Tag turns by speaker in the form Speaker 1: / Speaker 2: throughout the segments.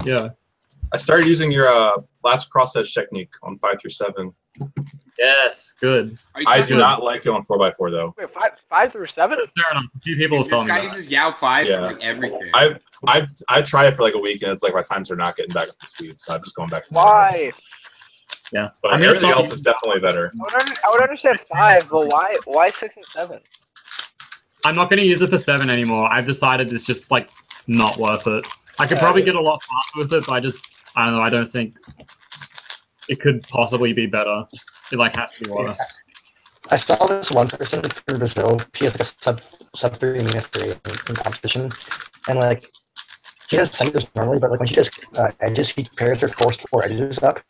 Speaker 1: Yeah.
Speaker 2: I started using your last cross-edge technique on 5 through 7.
Speaker 1: Yes, good.
Speaker 2: I do not like it on 4x4 though.
Speaker 3: Wait, 5 through 7?
Speaker 1: That's fair enough. A few people have
Speaker 4: This
Speaker 1: told me
Speaker 4: guy
Speaker 1: that.
Speaker 4: uses Yao 5
Speaker 2: Yeah.
Speaker 4: for like everything.
Speaker 2: I tried it for like a week and it's like my times are not getting back up to speed, so I'm just going back to
Speaker 3: Why?
Speaker 1: Yeah.
Speaker 2: But
Speaker 1: I'm gonna
Speaker 2: everything
Speaker 1: stop
Speaker 2: else is definitely better.
Speaker 3: I would understand 5, but why 6 and 7?
Speaker 1: I'm not going to use it for 7 anymore. I've decided it's just like not worth it. I could probably get a lot faster with it, but I don't know. I don't think it could possibly be better. It like has to be worse.
Speaker 5: I saw this one person through Brazil. He has like a sub 3 -3 in competition, and like she does centers normally, but like when she does edges, she pairs her four edges up,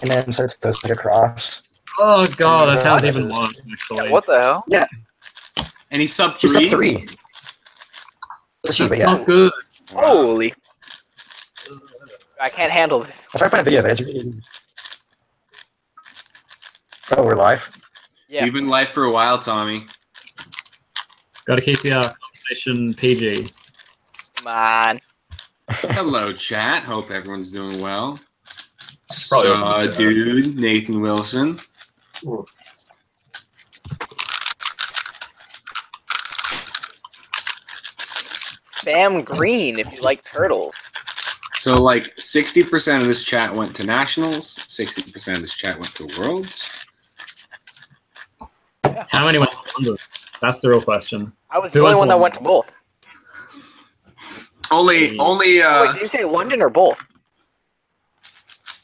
Speaker 5: and then starts those like across.
Speaker 1: Oh god, that sounds even worse. Actually.
Speaker 3: What the hell?
Speaker 5: Yeah,
Speaker 4: And he's sub 3?
Speaker 5: she's sub 3.
Speaker 1: That's
Speaker 5: Yeah.
Speaker 1: not good.
Speaker 3: Holy! I can't handle this.
Speaker 5: I'll try to find a video of it. Oh, we're live.
Speaker 3: Yeah.
Speaker 4: You've been live for a while, Tommy.
Speaker 1: Got to keep the conversation PG.
Speaker 3: Come on.
Speaker 4: Hello, chat. Hope everyone's doing well.
Speaker 2: Probably
Speaker 4: Dude, Nathan Wilson.
Speaker 2: Ooh.
Speaker 3: Sam Green, if you like turtles.
Speaker 4: So, like, 60% of this chat went to nationals, 60% of this chat went to worlds.
Speaker 1: How many went to London? That's the real question.
Speaker 3: I was the only one that went to both.
Speaker 4: Only,
Speaker 3: Wait, did you say London or both?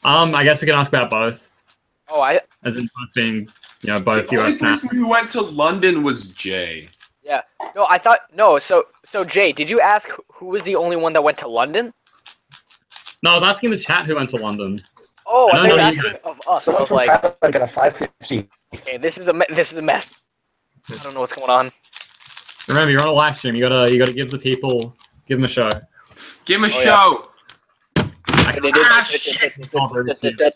Speaker 1: I guess we can ask about both.
Speaker 3: Oh,
Speaker 1: As in both being, you know, both
Speaker 4: the only
Speaker 1: US
Speaker 4: person
Speaker 1: nationals.
Speaker 4: who went to London was Jay.
Speaker 3: yeah. No, I thought no. So Jay, did you ask who was the only one that went to London?
Speaker 1: No, I was asking the chat who went to London.
Speaker 3: Oh, I
Speaker 1: No,
Speaker 3: thought you were
Speaker 1: no,
Speaker 3: asking of us. I
Speaker 5: Someone
Speaker 3: was
Speaker 5: from
Speaker 3: like,
Speaker 5: Thailand got a 550.
Speaker 3: okay, this is a mess. I don't know what's going on.
Speaker 1: Remember, you're on a live stream. You gotta give the people, give them a show.
Speaker 4: Give him a
Speaker 3: Oh,
Speaker 4: show.
Speaker 3: Ah,
Speaker 4: shit.
Speaker 1: Oh, very serious.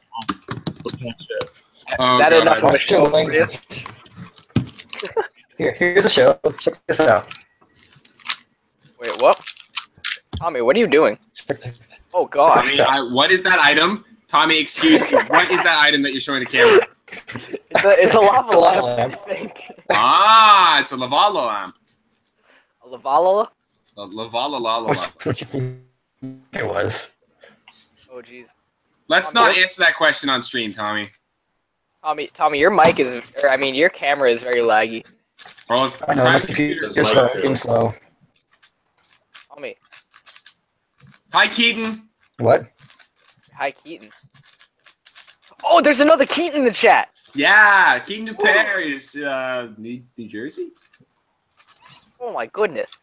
Speaker 4: Oh,
Speaker 3: That
Speaker 4: God.
Speaker 3: enough of a show for you?
Speaker 5: Here's a show. Check this out.
Speaker 3: Wait, what? Tommy, what are you doing? Oh God.
Speaker 4: Tommy, what is that item? Tommy, excuse me. What is that item that you're showing the camera?
Speaker 3: It's a lava lamp,
Speaker 5: lamp.
Speaker 3: I think.
Speaker 4: Ah, it's a Lavalo lamp.
Speaker 3: A lavala?
Speaker 4: A Lavala Lala.
Speaker 5: It was.
Speaker 3: Oh jeez.
Speaker 4: Let's not answer that question on stream, Tommy.
Speaker 3: Tommy, your mic is, or I mean, your camera is very laggy.
Speaker 4: Well,
Speaker 5: I know, my
Speaker 4: Tommy's
Speaker 5: computer's
Speaker 4: computer's
Speaker 5: getting slow.
Speaker 3: Tommy,
Speaker 4: Hi, Keaton.
Speaker 5: What?
Speaker 3: hi Keaton. Oh, there's another Keaton in the chat.
Speaker 4: Yeah, Keaton Dupere is New Jersey.
Speaker 3: Oh my goodness.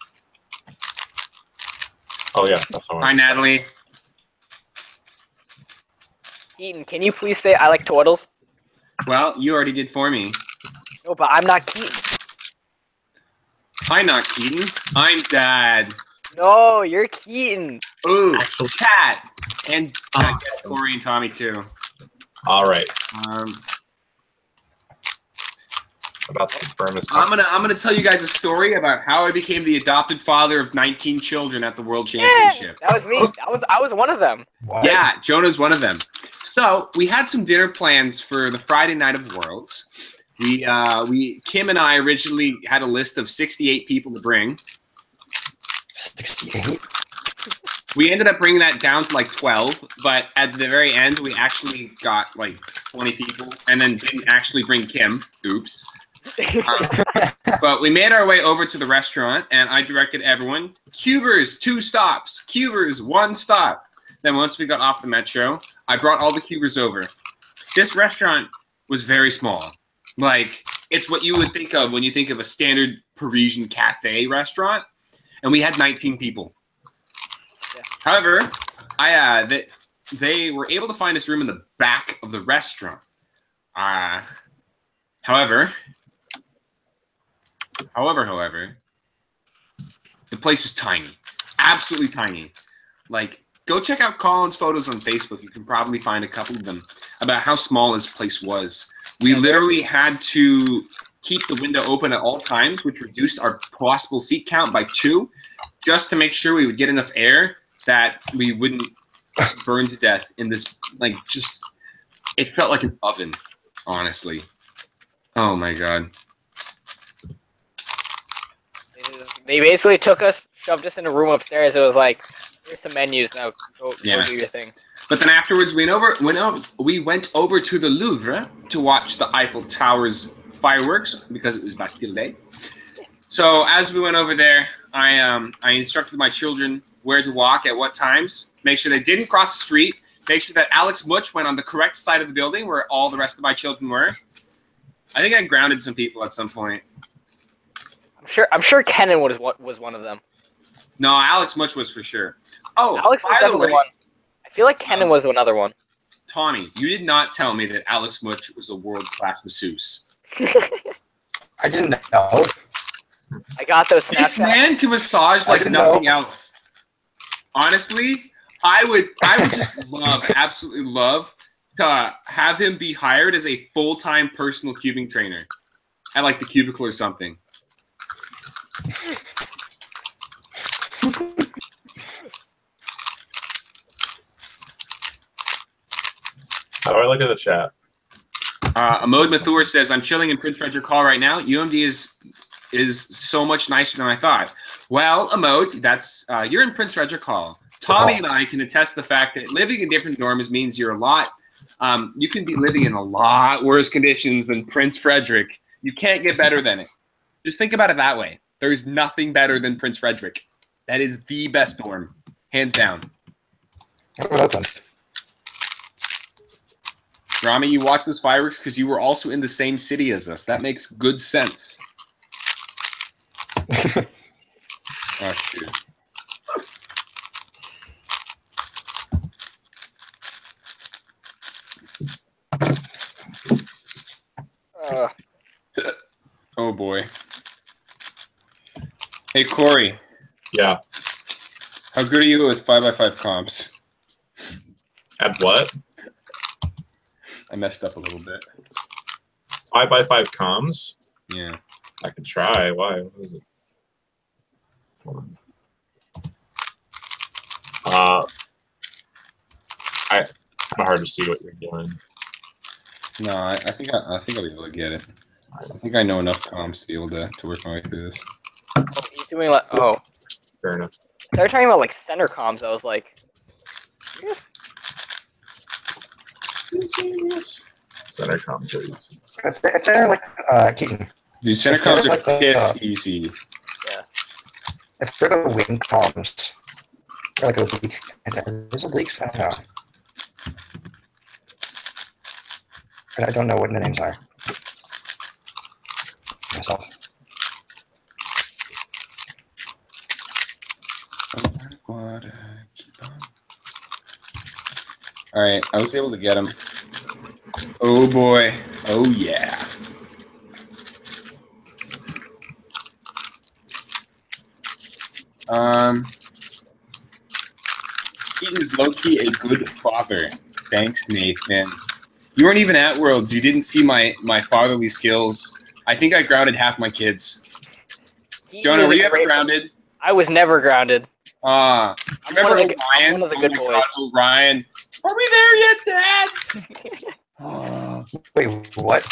Speaker 2: Oh yeah, that's all
Speaker 4: Hi,
Speaker 2: right.
Speaker 4: Natalie.
Speaker 3: Keaton, can you please say I like turtles?
Speaker 4: Well, you already did for me.
Speaker 3: No, but I'm not Keaton.
Speaker 4: Hi, not Keaton. I'm Dad.
Speaker 3: No, you're Keaton.
Speaker 4: Ooh, Cat. And I guess Corey and Tommy, too.
Speaker 2: All right. About to confirm this.
Speaker 4: I'm gonna tell you guys a story about how I became the adopted father of 19 children at the World Championship.
Speaker 3: That was me. I was one of them.
Speaker 5: What?
Speaker 4: Yeah, Jonah's one of them. So we had some dinner plans for the Friday night of Worlds. Kim and I originally had a list of 68 people to bring.
Speaker 5: 68.
Speaker 4: We ended up bringing that down to like 12, but at the very end we actually got like 20 people, and then didn't actually bring Kim. Oops. But we made our way over to the restaurant, and I directed everyone, Cubers, 2 stops. Cubers, 1 stop. Then once we got off the metro, I brought all the Cubers over. This restaurant was very small. Like, it's what you would think of when you think of a standard Parisian cafe restaurant. And we had 19 people.
Speaker 3: Yeah.
Speaker 4: However, they were able to find us room in the back of the restaurant. However, the place was tiny, absolutely tiny. Like, go check out Colin's photos on Facebook. You can probably find a couple of them about how small this place was. We literally had to keep the window open at all times, which reduced our possible seat count by 2, just to make sure we would get enough air that we wouldn't burned to death in this, like, just, it felt like an oven, honestly. Oh my god.
Speaker 3: They basically took us, shoved us in a room upstairs. It was like, here's some menus, now go do your thing.
Speaker 4: But then afterwards, we went over to the Louvre to watch the Eiffel Tower's fireworks because it was Bastille Day. So as we went over there, I instructed my children where to walk at what times. Make sure they didn't cross the street. Make sure that Alex Mutch went on the correct side of the building where all the rest of my children were. I think I grounded some people at some point.
Speaker 3: I'm sure Kenan was one of them.
Speaker 4: No, Alex Mutch was for sure. Oh,
Speaker 3: Alex was definitely one. I feel like Kenan was another one.
Speaker 4: Tommy, you did not tell me that Alex Mutch was a world-class masseuse.
Speaker 5: I didn't know.
Speaker 3: I got those Snapchats.
Speaker 4: This man can massage like nothing else. Honestly, I would just absolutely love to have him be hired as a full-time personal cubing trainer at like the Cubicle or something.
Speaker 2: How do I look at the chat?
Speaker 4: Amode Mathur says, I'm chilling in Prince Frederick Hall right now. UMD is so much nicer than I thought. Well, Amode, that's you're in Prince Frederick Hall. Tommy and I can attest the fact that living in different dorms means you're a lot. You can be living in a lot worse conditions than Prince Frederick. You can't get better than it. Just think about it that way. There's nothing better than Prince Frederick. That is the best dorm, hands down. Rami, you watch those fireworks because you were also in the same city as us. That makes good sense. Oh, shoot. Oh, boy. Hey, Corey.
Speaker 2: Yeah.
Speaker 4: How good are you with 5x5 comps?
Speaker 2: At what?
Speaker 4: I messed up a little bit.
Speaker 2: 5x5 comms?
Speaker 4: Yeah.
Speaker 2: I can try. Why? What is it? Hold on. It's kind of hard to see what you're doing.
Speaker 4: No, I think I'll be able to get it. I think I know enough comms to be able to work my way through this.
Speaker 3: Oh, he's doing like
Speaker 2: Fair enough.
Speaker 3: They were talking about like center comms. I was like,
Speaker 2: Center comms are easy.
Speaker 5: If they're like Keaton.
Speaker 4: Dude, center comms are
Speaker 5: like
Speaker 4: piss easy.
Speaker 3: yeah.
Speaker 5: If they're the wing comms, they're like oblique. There's obliques? I don't know. But I don't know what the names are. Myself.
Speaker 4: All right, I was able to get him. Oh boy! Oh yeah! Keaton is low-key a good father. Thanks, Nathan. You weren't even at Worlds. You didn't see my fatherly skills. I think I grounded half my kids. Jonah, were you ever grounded?
Speaker 3: I was never grounded.
Speaker 4: I remember Orion.
Speaker 3: I'm one of the good boys.
Speaker 4: God, Orion. Are we there yet, Dad?
Speaker 5: Wait, what?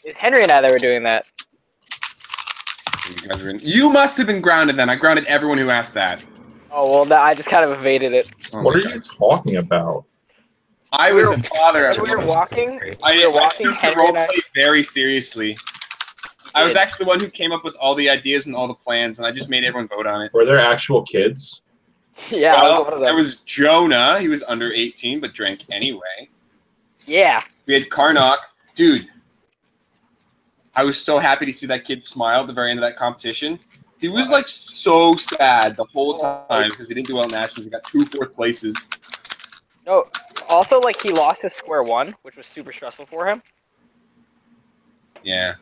Speaker 3: It's Henry and I that were doing that. It's Henry and I that were doing that.
Speaker 4: You must have been grounded then. I grounded everyone who asked that.
Speaker 3: Oh, well, I just kind of evaded it.
Speaker 4: Oh
Speaker 2: What are you talking about?
Speaker 4: I was a father.
Speaker 3: We were walking.
Speaker 4: I
Speaker 3: were walking,
Speaker 4: took the
Speaker 3: Henry and I-
Speaker 4: roleplay very seriously. I was actually the one who came up with all the ideas and all the plans, and I just made everyone vote on it.
Speaker 2: Were there actual kids?
Speaker 3: Yeah, I was one of
Speaker 4: Well,
Speaker 3: them.
Speaker 4: there was Jonah. He was under 18, but drank anyway.
Speaker 3: Yeah.
Speaker 4: We had Karnak. Dude, I was so happy to see that kid smile at the very end of that competition. He was, like, so sad the whole time because he didn't do well in Nationals. He got 2 fourth places.
Speaker 3: No, also, like, he lost his square one, which was super stressful for him.
Speaker 4: Yeah.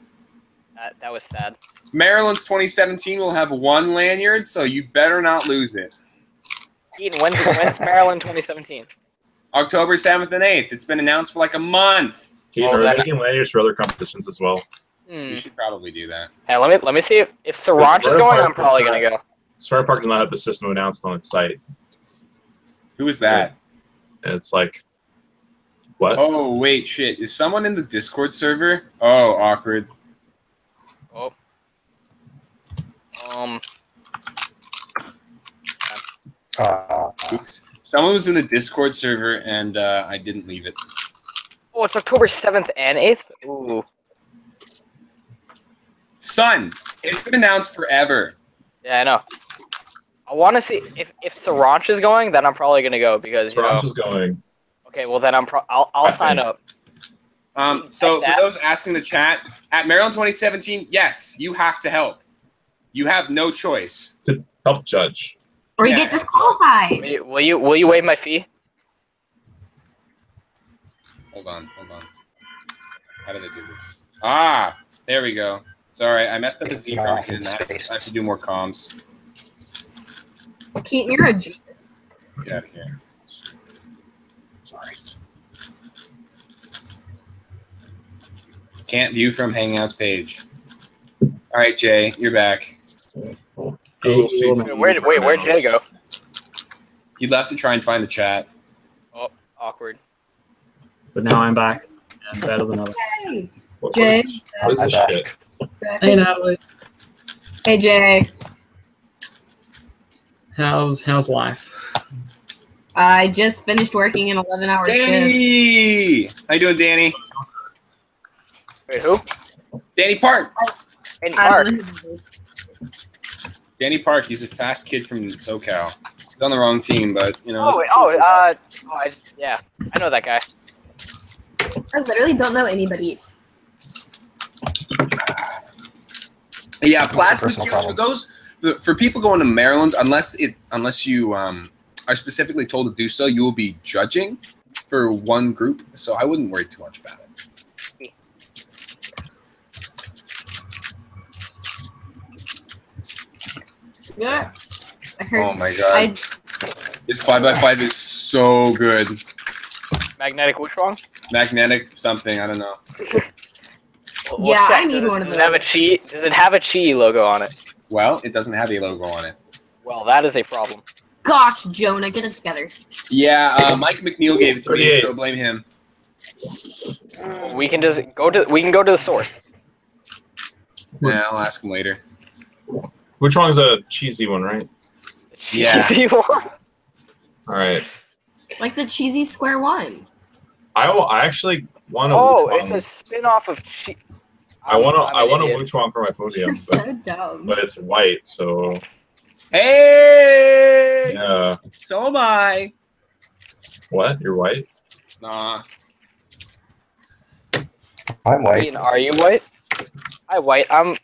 Speaker 3: That was sad.
Speaker 4: Maryland's 2017 will have 1 lanyard, so you better not lose it.
Speaker 3: Keaton, when's Maryland 2017?
Speaker 4: October 7th and 8th. It's been announced for like a month.
Speaker 2: Keith, are we making lanyards for other competitions as well?
Speaker 4: You should probably do that.
Speaker 3: Hey, let me see if Saranch is going. I'm probably gonna go.
Speaker 2: Smart Park does not have the system announced on its site.
Speaker 4: Who is that?
Speaker 2: And it's like, what?
Speaker 4: Oh, wait, shit. Is someone in the Discord server? Oh, awkward.
Speaker 3: Oh.
Speaker 4: Oops. Someone was in the Discord server, and I didn't leave it.
Speaker 3: Oh, it's October 7th and 8th? Ooh.
Speaker 4: Son, it's been announced forever.
Speaker 3: Yeah, I know. I want to see if Saranch is going, then I'm probably gonna go because
Speaker 2: Branch is going.
Speaker 3: Okay, well then I'll sign up.
Speaker 4: So for those asking in the chat, at Maryland 2017, yes, you have to help. You have no choice.
Speaker 2: To help judge.
Speaker 6: Or you get disqualified.
Speaker 3: Will you waive my fee?
Speaker 4: Hold on. How did I do this? Ah, there we go. Sorry, I messed up the Z function. I have to do more comms.
Speaker 6: Keaton, you're a genius.
Speaker 4: Get out of here. Sorry. Can't view from Hangouts page. All right, Jay, you're back. Google Street.
Speaker 3: Where'd Jay go?
Speaker 4: He left to try and find the chat.
Speaker 3: Oh, awkward.
Speaker 1: But now I'm back and better than ever.
Speaker 6: Hey,
Speaker 2: What
Speaker 6: Jay.
Speaker 2: is this shit?
Speaker 1: Hey Natalie,
Speaker 6: Hey, Jay.
Speaker 1: how's life?
Speaker 6: I just finished working an 11-hour shift.
Speaker 4: Danny! How you doing, Danny?
Speaker 3: Wait, who?
Speaker 4: Danny Park.
Speaker 3: Danny
Speaker 6: I
Speaker 3: Park.
Speaker 6: don't know who that is.
Speaker 4: Danny Park, he's a fast kid from SoCal. He's on the wrong team, but, you know.
Speaker 3: Yeah, I know that guy.
Speaker 6: I literally don't know anybody.
Speaker 4: Yeah, plasma
Speaker 5: Personal
Speaker 4: cubes, for
Speaker 5: problems.
Speaker 4: those, for people going to Maryland, unless you are specifically told to do so, you will be judging for one group, so I wouldn't worry too much about it.
Speaker 6: Yeah. I heard.
Speaker 4: Oh my god. This 5x5 is so good.
Speaker 3: Magnetic Wushuang?
Speaker 4: Magnetic something, I don't know.
Speaker 6: Yeah, I need one of
Speaker 3: Does it have a
Speaker 6: those.
Speaker 3: Does it have a Chi logo on it?
Speaker 4: Well, it doesn't have a logo on it.
Speaker 3: Well, that is a problem.
Speaker 6: Gosh, Jonah, get it together.
Speaker 4: Yeah, Mike McNeil gave it to me,
Speaker 2: 38.
Speaker 4: so blame him.
Speaker 3: We can just go to the source.
Speaker 4: Yeah, I'll ask him later.
Speaker 2: Which one's a cheesy one, right?
Speaker 4: Yeah.
Speaker 3: Cheesy one.
Speaker 2: All right.
Speaker 6: Like the cheesy square one.
Speaker 2: I actually want to.
Speaker 3: Oh, it's a spin-off of Chi.
Speaker 2: I want a
Speaker 3: idiot.
Speaker 2: Wuchuang for my podium,
Speaker 6: You're so dumb.
Speaker 2: but it's white, so
Speaker 4: Hey!
Speaker 2: yeah.
Speaker 4: So am I.
Speaker 2: What? You're white?
Speaker 4: Nah.
Speaker 5: I'm white.
Speaker 3: Ian, are you white? Hi, white. I'm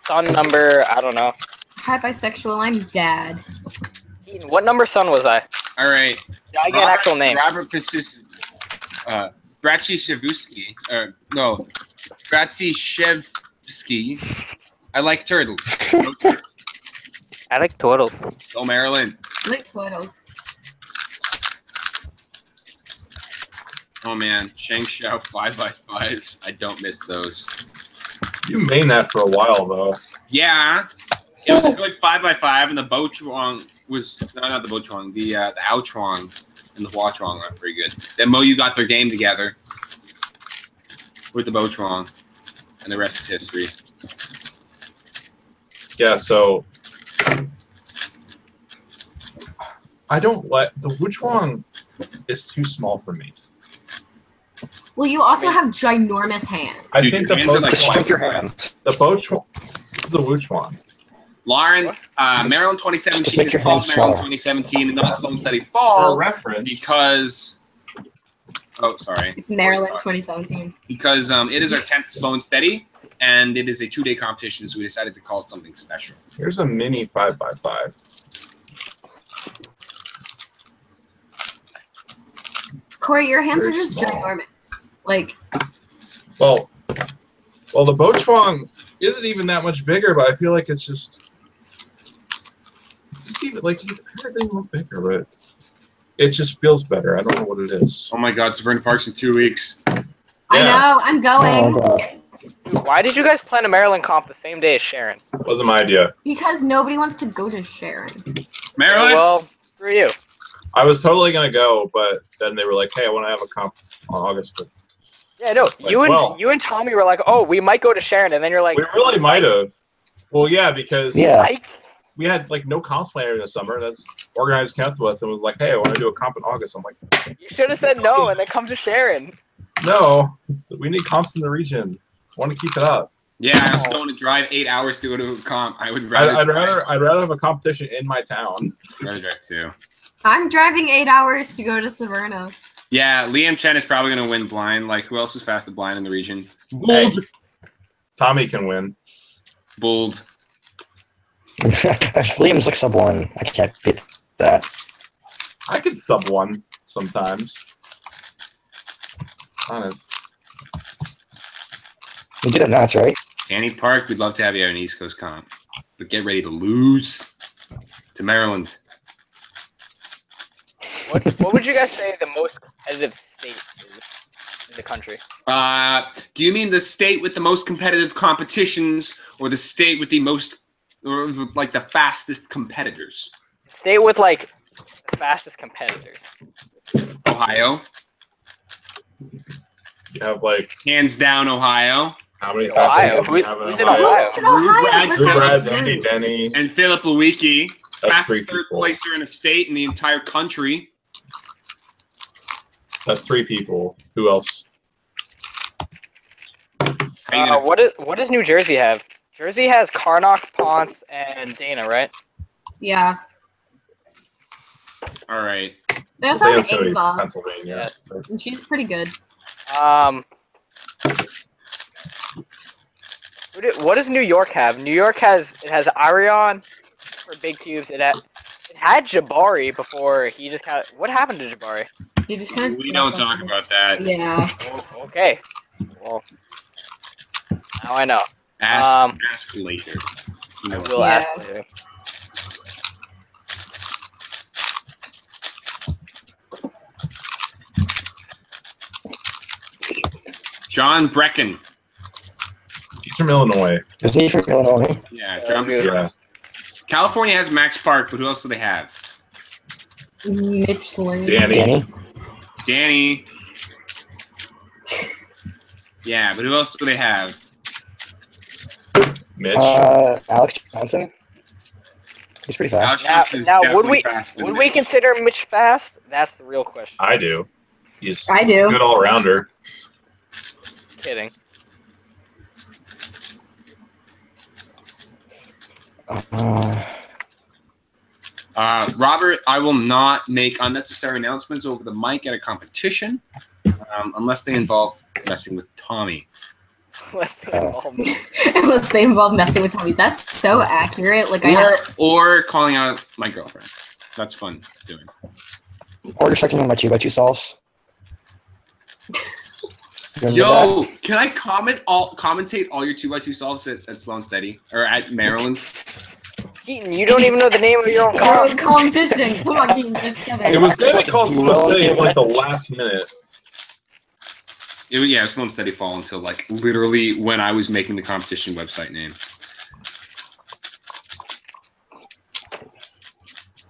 Speaker 3: son number. I don't know.
Speaker 6: Hi, bisexual. I'm dad.
Speaker 3: Ian, what number son was I?
Speaker 4: All right.
Speaker 3: Did I get an actual name?
Speaker 4: Robert Bratiszewski. No. Bratiszewski. I like turtles. Go turtles.
Speaker 3: I like turtles.
Speaker 4: Go Maryland.
Speaker 6: I like turtles.
Speaker 4: Oh man, Shang Xiao 5x5s. I don't miss those.
Speaker 2: You main that for a while though.
Speaker 4: Yeah. It was a good 5x5, and the Bochuang was not the Bochuang, the Aochuang and the Huachuang are pretty good. Then Moyu got their game together with the Bochuang, and the rest is history.
Speaker 2: Yeah. So I don't like the Wuchuang is too small for me.
Speaker 6: Well, you also have ginormous hands.
Speaker 2: I
Speaker 4: Dude,
Speaker 2: think
Speaker 4: your
Speaker 2: the
Speaker 4: hands are like
Speaker 5: Shake your
Speaker 2: Bochuang.
Speaker 5: hands.
Speaker 2: The Bochuang. This is the Wuchuang.
Speaker 4: Lauren, Maryland 2017
Speaker 5: Just make
Speaker 4: is
Speaker 5: your
Speaker 4: called
Speaker 5: hands
Speaker 4: Maryland
Speaker 5: smaller.
Speaker 4: 2017, and not Sloan Study
Speaker 2: For
Speaker 4: Fall
Speaker 2: reference.
Speaker 4: because. Oh, sorry.
Speaker 6: It's Maryland 2017.
Speaker 4: Because it is our 10th Sloan Steady, and it is a 2-day competition, so we decided to call it something special.
Speaker 2: Here's a mini 5x5.
Speaker 6: Corey, your hands
Speaker 2: Very
Speaker 6: are just
Speaker 2: small.
Speaker 6: ginormous. Like,
Speaker 2: Well, the Bochuang isn't even that much bigger, but I feel like it's just even like everything look bigger, but it just feels better. I don't know what it is.
Speaker 4: Oh my God, Severna Park's in 2 weeks.
Speaker 6: I know, I'm
Speaker 5: Oh
Speaker 6: going.
Speaker 5: god.
Speaker 3: Why did you guys plan a Maryland comp the same day as Sharon?
Speaker 2: Wasn't my idea.
Speaker 6: Because nobody wants to go to Sharon.
Speaker 4: Maryland.
Speaker 3: Well, screw you.
Speaker 2: I was totally gonna go, but then they were like, "Hey, I want to have a comp on August 5th."
Speaker 3: Yeah, no.
Speaker 2: Like,
Speaker 3: you and Tommy were like, "Oh, we might go to Sharon," and then you're like,
Speaker 2: We really might have. Well, yeah, because
Speaker 3: Mike?
Speaker 2: we had like no comps planned in the summer. That's organized came to us and was like, "Hey, I want to do a comp in August." I'm like,
Speaker 3: You should have said no and then come to Sharon.
Speaker 2: "No, we need comps in the region. I want to keep it up."
Speaker 4: Yeah, I also don't want to drive 8 hours to go to a comp. I would rather.
Speaker 2: I'd rather have a competition in my town.
Speaker 4: rather drive too.
Speaker 6: I'm driving 8 hours to go to Severna.
Speaker 4: Yeah, Liam Chen is probably gonna win blind. Like, who else is fast at blind in the region?
Speaker 2: Hey, Tommy can win.
Speaker 4: Bold.
Speaker 5: Liam's like sub 1. I can't beat that.
Speaker 2: I could sub 1 sometimes. Honest.
Speaker 5: You did it nuts, right?
Speaker 4: Danny Park, we'd love to have you at an East Coast comp, but get ready to lose to Maryland.
Speaker 3: What would you guys say the most competitive state is in the country?
Speaker 4: Do you mean the state with the most competitive competitions, or the state with the most, or like the fastest competitors?
Speaker 3: State with like the fastest competitors.
Speaker 4: Ohio,
Speaker 2: You have like
Speaker 4: hands down, Ohio.
Speaker 2: how many
Speaker 3: Ohio?
Speaker 2: fast guys do we have
Speaker 3: Who's
Speaker 2: in
Speaker 3: in
Speaker 2: Ohio?
Speaker 3: Ohio?
Speaker 6: Who's in Ohio?
Speaker 4: Drew
Speaker 2: Brad's, Andy Denny.
Speaker 4: And Philip Lewicki,
Speaker 2: That's
Speaker 4: fastest
Speaker 2: 3
Speaker 4: third
Speaker 2: people.
Speaker 4: placer in a state in the entire country.
Speaker 2: That's 3 people. Who else?
Speaker 4: How you gonna-
Speaker 3: What does New Jersey have? Jersey has Karnock, Ponce, and Dana, right?
Speaker 6: Yeah.
Speaker 4: All right.
Speaker 6: They also
Speaker 2: Today
Speaker 6: have
Speaker 2: it's gonna be
Speaker 6: Ava,
Speaker 2: Pennsylvania.
Speaker 6: and she's pretty good.
Speaker 3: What does New York have? New York has Arion for big cubes. It had Jabari before he just kind of. What happened to Jabari?
Speaker 6: You just kind of.
Speaker 4: We don't talk about that.
Speaker 6: Yeah.
Speaker 3: Oh, okay. Well, now I know.
Speaker 4: Ask later. You know
Speaker 3: I
Speaker 4: what?
Speaker 3: will
Speaker 6: Yeah.
Speaker 3: ask later.
Speaker 4: John Brecken.
Speaker 2: He's from Illinois.
Speaker 5: Isn't he from Illinois?
Speaker 4: Yeah,
Speaker 3: Yeah,
Speaker 4: John
Speaker 3: that's
Speaker 4: Brecken.
Speaker 2: Yeah.
Speaker 4: California has Max Park, but who else do they have?
Speaker 6: Mitch Lane.
Speaker 2: Danny.
Speaker 4: Danny. Yeah, but who else do they have?
Speaker 2: Mitch.
Speaker 5: Alex Johnson. He's pretty fast.
Speaker 4: Alex Johnson is
Speaker 3: Now, would
Speaker 4: definitely
Speaker 3: we
Speaker 4: faster than
Speaker 3: would we
Speaker 4: Mitch.
Speaker 3: consider Mitch fast? That's the real question.
Speaker 2: I do. He's
Speaker 6: I do.
Speaker 2: good all rounder.
Speaker 3: Kidding.
Speaker 4: Robert, I will not make unnecessary announcements over the mic at a competition unless they involve messing with Tommy.
Speaker 6: Unless they involve messing with Tommy. That's so accurate. Like
Speaker 4: Or calling out my girlfriend. That's fun doing.
Speaker 5: Or just checking on my 2x2 solves. Remember
Speaker 4: Yo, can I commentate all your 2x2 solves at Sloan Steady or at Maryland?
Speaker 3: Keaton, you don't even know the name of your own
Speaker 6: Oh,
Speaker 3: comp.
Speaker 6: competition. Come on, Dean, get together.
Speaker 2: It was going to call
Speaker 5: Well,
Speaker 2: City at like the
Speaker 5: what?
Speaker 2: last minute.
Speaker 4: Yeah, Sloan Steady fall until like literally when I was making the competition website name.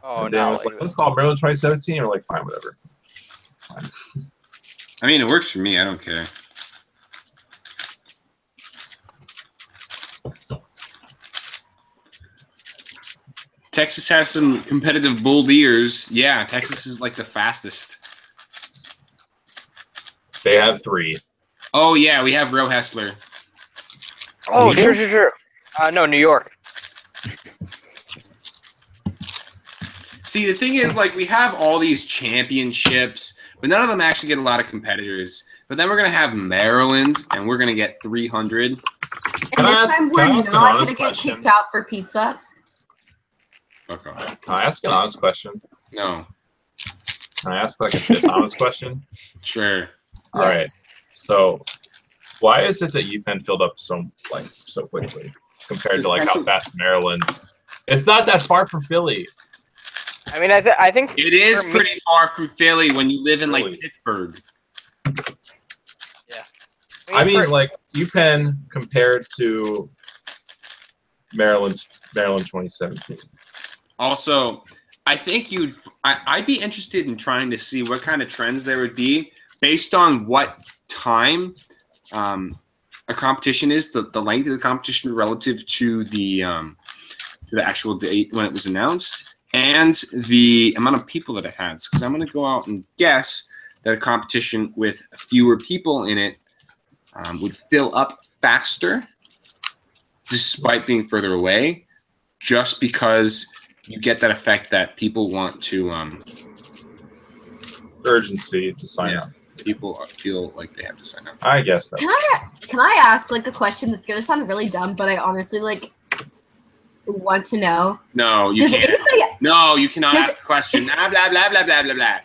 Speaker 3: Oh
Speaker 2: And Dan
Speaker 3: no!
Speaker 2: was like, let's call it Maryland 2017. We're like, fine, whatever. It's fine.
Speaker 4: I mean, it works for me. I don't care. Texas has some competitive bull ears. Yeah, Texas is like the fastest.
Speaker 2: They have 3.
Speaker 4: Oh yeah, we have Ro Hessler.
Speaker 3: Oh, sure. No, New York.
Speaker 4: See, the thing is, like, we have all these championships, but none of them actually get a lot of competitors. But then we're gonna have Maryland, and we're gonna get 300.
Speaker 6: And
Speaker 2: Can I
Speaker 6: this
Speaker 2: ask-
Speaker 6: time
Speaker 2: can
Speaker 6: we're
Speaker 2: I
Speaker 6: not
Speaker 2: ask an
Speaker 6: gonna
Speaker 2: honest
Speaker 6: get
Speaker 2: question?
Speaker 6: kicked out for pizza.
Speaker 4: Fuck off.
Speaker 2: Can I ask an honest question?
Speaker 4: No.
Speaker 2: Can I ask like a dishonest question?
Speaker 4: Sure.
Speaker 2: All right.
Speaker 6: Yes.
Speaker 2: So, why is it that UPenn filled up so quickly compared to like how fast Maryland? It's not that far from Philly.
Speaker 3: I mean, I think
Speaker 4: It is
Speaker 3: for me-
Speaker 4: pretty far from Philly when you live in like
Speaker 2: Really?
Speaker 4: Pittsburgh.
Speaker 2: I mean, like UPenn compared to Maryland 2017.
Speaker 4: Also, I think I'd be interested in trying to see what kind of trends there would be based on what time a competition is, the length of the competition relative to the actual date when it was announced, and the amount of people that it has. Because I'm going to go out and guess that a competition with fewer people in it would fill up faster, despite being further away, just because you get that effect that people want to
Speaker 2: Urgency to sign up.
Speaker 4: People feel like they have to sign up.
Speaker 2: I guess that's.
Speaker 6: Can I ask like a question that's gonna sound really dumb, but I honestly like want to know?
Speaker 4: No, you can't. No, you cannot ask the question. Blah blah blah blah blah blah blah.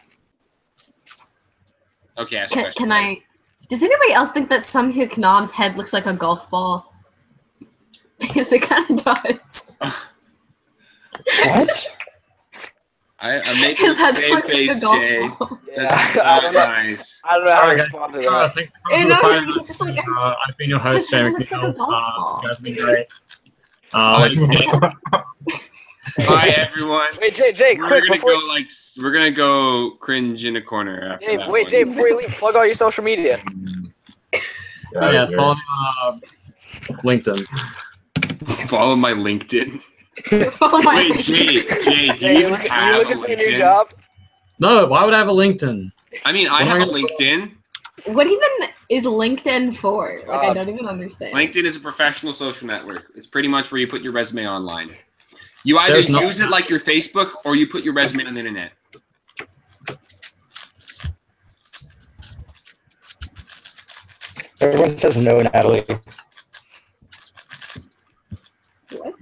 Speaker 4: Okay, ask the question.
Speaker 6: Can I? Does anybody else think that Sun Hyuk Nam's head looks like a golf ball? Because it kind of does.
Speaker 5: What?
Speaker 4: I'm making the same face, Jay.
Speaker 3: Yeah,
Speaker 4: Nice.
Speaker 3: I don't know how to
Speaker 1: Alright,
Speaker 3: respond to that.
Speaker 1: Thanks for coming to the fight.
Speaker 6: He's just like,
Speaker 1: I've been your host, Jay
Speaker 6: looks like a
Speaker 1: McNeil.
Speaker 6: golf ball.
Speaker 1: You guys have been great. Let's see.
Speaker 4: Bye, everyone.
Speaker 3: Wait, Jay, quick,
Speaker 4: We're gonna go cringe in a corner after that.
Speaker 3: Wait, Jay, before you leave, plug all your social media.
Speaker 1: Yeah, follow me on LinkedIn.
Speaker 4: Follow my LinkedIn.
Speaker 6: Oh my
Speaker 4: Wait, Jay, do
Speaker 3: Jay,
Speaker 4: you
Speaker 3: you
Speaker 4: have a
Speaker 3: looking for a new
Speaker 4: LinkedIn?
Speaker 3: job?
Speaker 1: No, why would I have a LinkedIn?
Speaker 4: I mean, I have a LinkedIn.
Speaker 6: What even is LinkedIn for? Like, I don't even understand.
Speaker 4: LinkedIn is a professional social network. It's pretty much where you put your resume online. You either
Speaker 1: There's no-
Speaker 4: use it like your Facebook or you put your resume on the internet.
Speaker 5: Everyone says no, Natalie.
Speaker 6: What?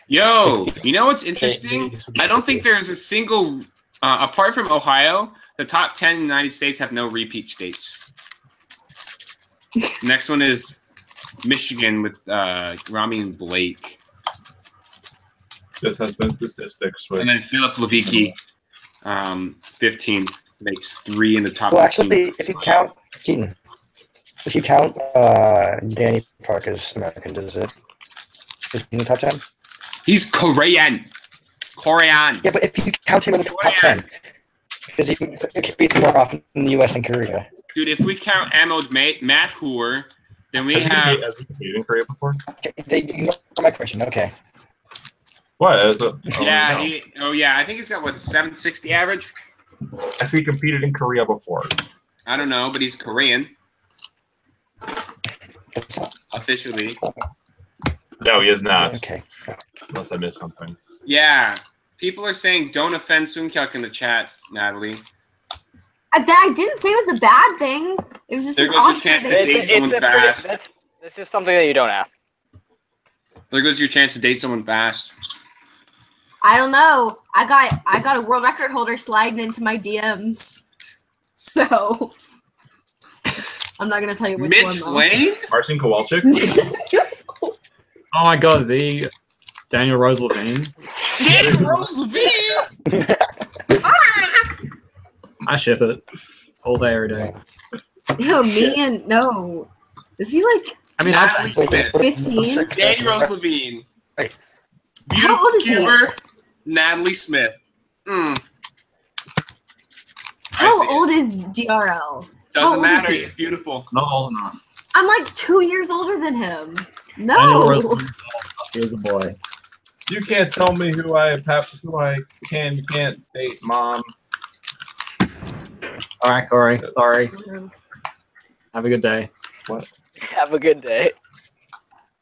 Speaker 4: Yo, you know what's interesting? I don't think there's a single, apart from Ohio, the top 10 in the United States have no repeat states. Next one is Michigan with Rami and Blake.
Speaker 2: This has been statistics.
Speaker 4: And then Philip Levicki, 15, makes 3 in the top
Speaker 5: Well,
Speaker 4: 15.
Speaker 5: actually, if you count Danny Park as American, does it? Is he in the top 10?
Speaker 4: He's Korean.
Speaker 5: Yeah, but if you count him in the top 10, because he competes more often in the U.S. and Korea.
Speaker 4: Dude, if we count Amod Matt Hoor, then we
Speaker 2: Has
Speaker 4: have.
Speaker 2: he competed in Korea before?
Speaker 5: Okay, they ignore my question. Okay.
Speaker 2: What? Is it?
Speaker 4: Yeah,
Speaker 2: No.
Speaker 4: I think he's got what, 760 average?
Speaker 2: If he competed in Korea before.
Speaker 4: I don't know, but he's Korean
Speaker 5: That's not,
Speaker 4: officially.
Speaker 2: No, he is not.
Speaker 5: okay.
Speaker 2: Unless I missed something.
Speaker 4: Yeah, people are saying don't offend Sunkyuk in the chat, Natalie.
Speaker 6: I didn't say it was a bad thing. It was just
Speaker 4: There
Speaker 6: an
Speaker 4: goes your chance to
Speaker 6: observation.
Speaker 4: date someone fast.
Speaker 3: That's just something that you don't ask.
Speaker 4: There goes your chance to date someone fast.
Speaker 6: I don't know. I got a world record holder sliding into my DMs. So I'm not gonna tell you which
Speaker 4: Mitch
Speaker 6: one.
Speaker 4: Lane?
Speaker 2: Marcin Kowalczyk?
Speaker 1: Oh my god, the Daniel Rose Levine.
Speaker 4: Daniel Rose Levine!
Speaker 1: I ship it. All day, every day.
Speaker 6: Yo, me and no. Is he like
Speaker 1: I mean,
Speaker 4: Natalie Smith.
Speaker 6: 15?
Speaker 4: Daniel Rose Levine.
Speaker 5: Right.
Speaker 6: How old is he?
Speaker 4: Cuber, Natalie Smith.
Speaker 6: How
Speaker 4: see it.
Speaker 6: old is DRL?
Speaker 4: Doesn't
Speaker 6: How old is
Speaker 4: matter.
Speaker 6: he?
Speaker 4: He's beautiful.
Speaker 1: not old enough.
Speaker 6: I'm like 2 years older than him.
Speaker 1: Daniel
Speaker 6: No.
Speaker 1: Rose Levine, he was a boy.
Speaker 2: You can't tell me who I can't date, Mom.
Speaker 1: All right, Corey. Sorry. Have a good day.
Speaker 3: Have a good day.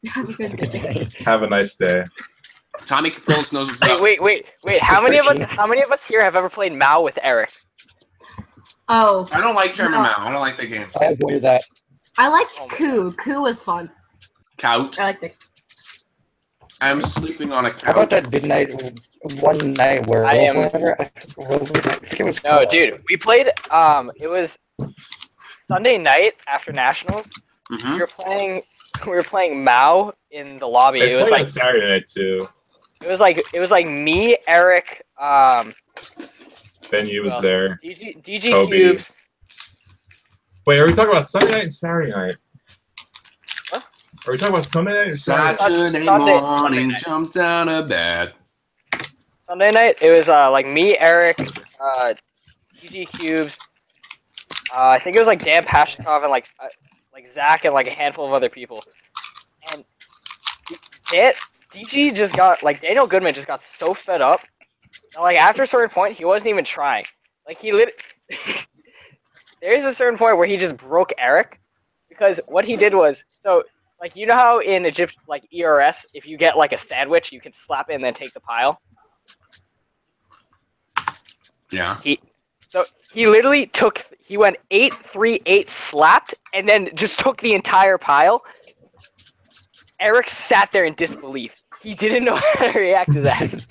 Speaker 6: Have a good day.
Speaker 2: Have a nice day.
Speaker 4: Tommy Caprillis knows what's up.
Speaker 3: Wait. How many of us here have ever played Mao with Eric?
Speaker 6: Oh,
Speaker 4: I don't like Trevor
Speaker 6: No.
Speaker 4: Mao. I don't like the game.
Speaker 5: I avoided that.
Speaker 6: I liked
Speaker 3: Oh my
Speaker 6: Coup. Coup was fun.
Speaker 4: Count.
Speaker 6: I liked it.
Speaker 4: I'm sleeping on a
Speaker 5: How about
Speaker 4: couch.
Speaker 5: that midnight, one night where
Speaker 3: I am-
Speaker 5: whatever? I think it was
Speaker 3: No,
Speaker 5: called.
Speaker 3: dude, we played. It was Sunday night after nationals.
Speaker 4: Mhm.
Speaker 3: We were playing Mao in the lobby.
Speaker 2: They
Speaker 3: It was
Speaker 2: played
Speaker 3: like
Speaker 2: on Saturday night too.
Speaker 3: it was like me, Eric,
Speaker 2: Benny was
Speaker 3: Well,
Speaker 2: there.
Speaker 3: DG
Speaker 2: Kobe.
Speaker 3: Cubes.
Speaker 2: Wait, are we talking about Sunday night and Saturday night? Are we talking about Sunday night?
Speaker 4: Saturday
Speaker 3: Sunday
Speaker 4: morning,
Speaker 3: night.
Speaker 4: jumped out of bed.
Speaker 3: Sunday night, it was like me, Eric, GG Cubes. I think it was like Dan Pashnikov and like Zach and like a handful of other people. And DG just got like Daniel Goodman just got so fed up. And, like after a certain point, he wasn't even trying. Like there's a certain point where he just broke Eric because what he did was like you know how in Egypt like ERS if you get like a sandwich you can slap it and then take the pile.
Speaker 4: Yeah.
Speaker 3: He literally he went 8-3-8 slapped and then just took the entire pile. Eric sat there in disbelief. He didn't know how to react to that.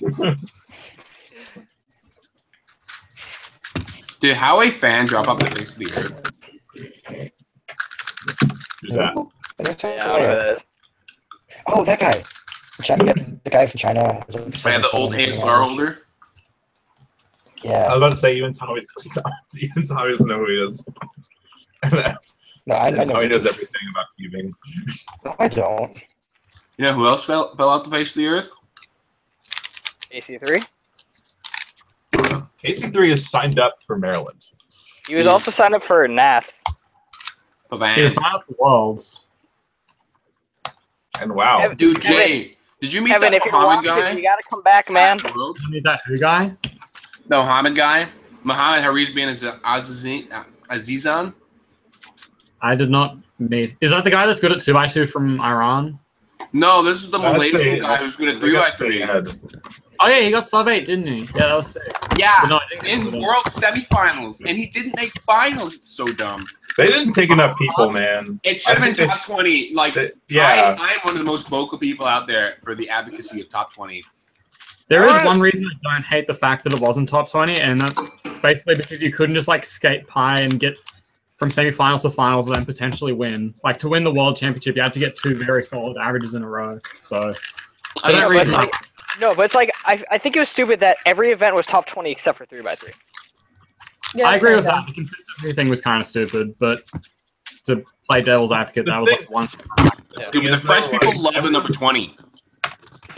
Speaker 4: Did how a fan drop off the face of the earth?
Speaker 2: Who's that?
Speaker 3: Yeah, I don't know who that is.
Speaker 5: Oh, that guy. China, the guy from China.
Speaker 4: I had the old ASR holder.
Speaker 2: I
Speaker 5: Yeah.
Speaker 2: was about to say even Tommy doesn't know who he is.
Speaker 5: No, I know.
Speaker 2: Tommy knows everything about cubing.
Speaker 5: No, I don't.
Speaker 4: You know who else fell out the face of the earth?
Speaker 3: AC3.
Speaker 2: KC3 is signed up for Maryland.
Speaker 3: He was also signed up for Nats.
Speaker 1: He was signed up for Worlds.
Speaker 2: And wow.
Speaker 4: Dude, Jay, did you meet
Speaker 3: Kevin,
Speaker 4: that
Speaker 3: if you're
Speaker 4: Muhammad
Speaker 3: watching,
Speaker 4: guy?
Speaker 3: you gotta come back, man.
Speaker 2: Oh,
Speaker 1: You need that who guy?
Speaker 4: The Muhammad guy? Muhammad Hariz bin Azizan?
Speaker 1: I did not meet. Is that the guy that's good at 2x2 from Iran?
Speaker 4: No, this is the
Speaker 2: That's
Speaker 4: Malaysian
Speaker 2: a-
Speaker 4: guy who's good at
Speaker 2: they got straight
Speaker 4: 3x3.
Speaker 2: ahead.
Speaker 1: Oh yeah, he got sub 8, didn't he? Yeah, that was sick.
Speaker 4: Yeah,
Speaker 1: But no, I didn't get
Speaker 4: in
Speaker 1: it.
Speaker 4: World semifinals, and he didn't make finals. It's so dumb.
Speaker 2: They didn't take enough people, man.
Speaker 4: It should have
Speaker 2: I
Speaker 4: been
Speaker 2: think
Speaker 4: top 20. Like,
Speaker 2: yeah.
Speaker 4: I am one of the most vocal people out there for the advocacy of top 20.
Speaker 1: There is one reason I don't hate the fact that it wasn't top 20, and that's basically because you couldn't just like skate pie and get from semifinals to finals and then potentially win. Like to win the world championship, you had to get 2 very solid averages in a row. So for that reason,
Speaker 3: But it's like I think it was stupid that every event was top 20 except for 3x3.
Speaker 6: Yeah,
Speaker 1: I agree with
Speaker 6: fair
Speaker 1: that. The consistency thing was kind of stupid, but to play devil's advocate, that was like one.
Speaker 4: Dude, but the French people love the number 20.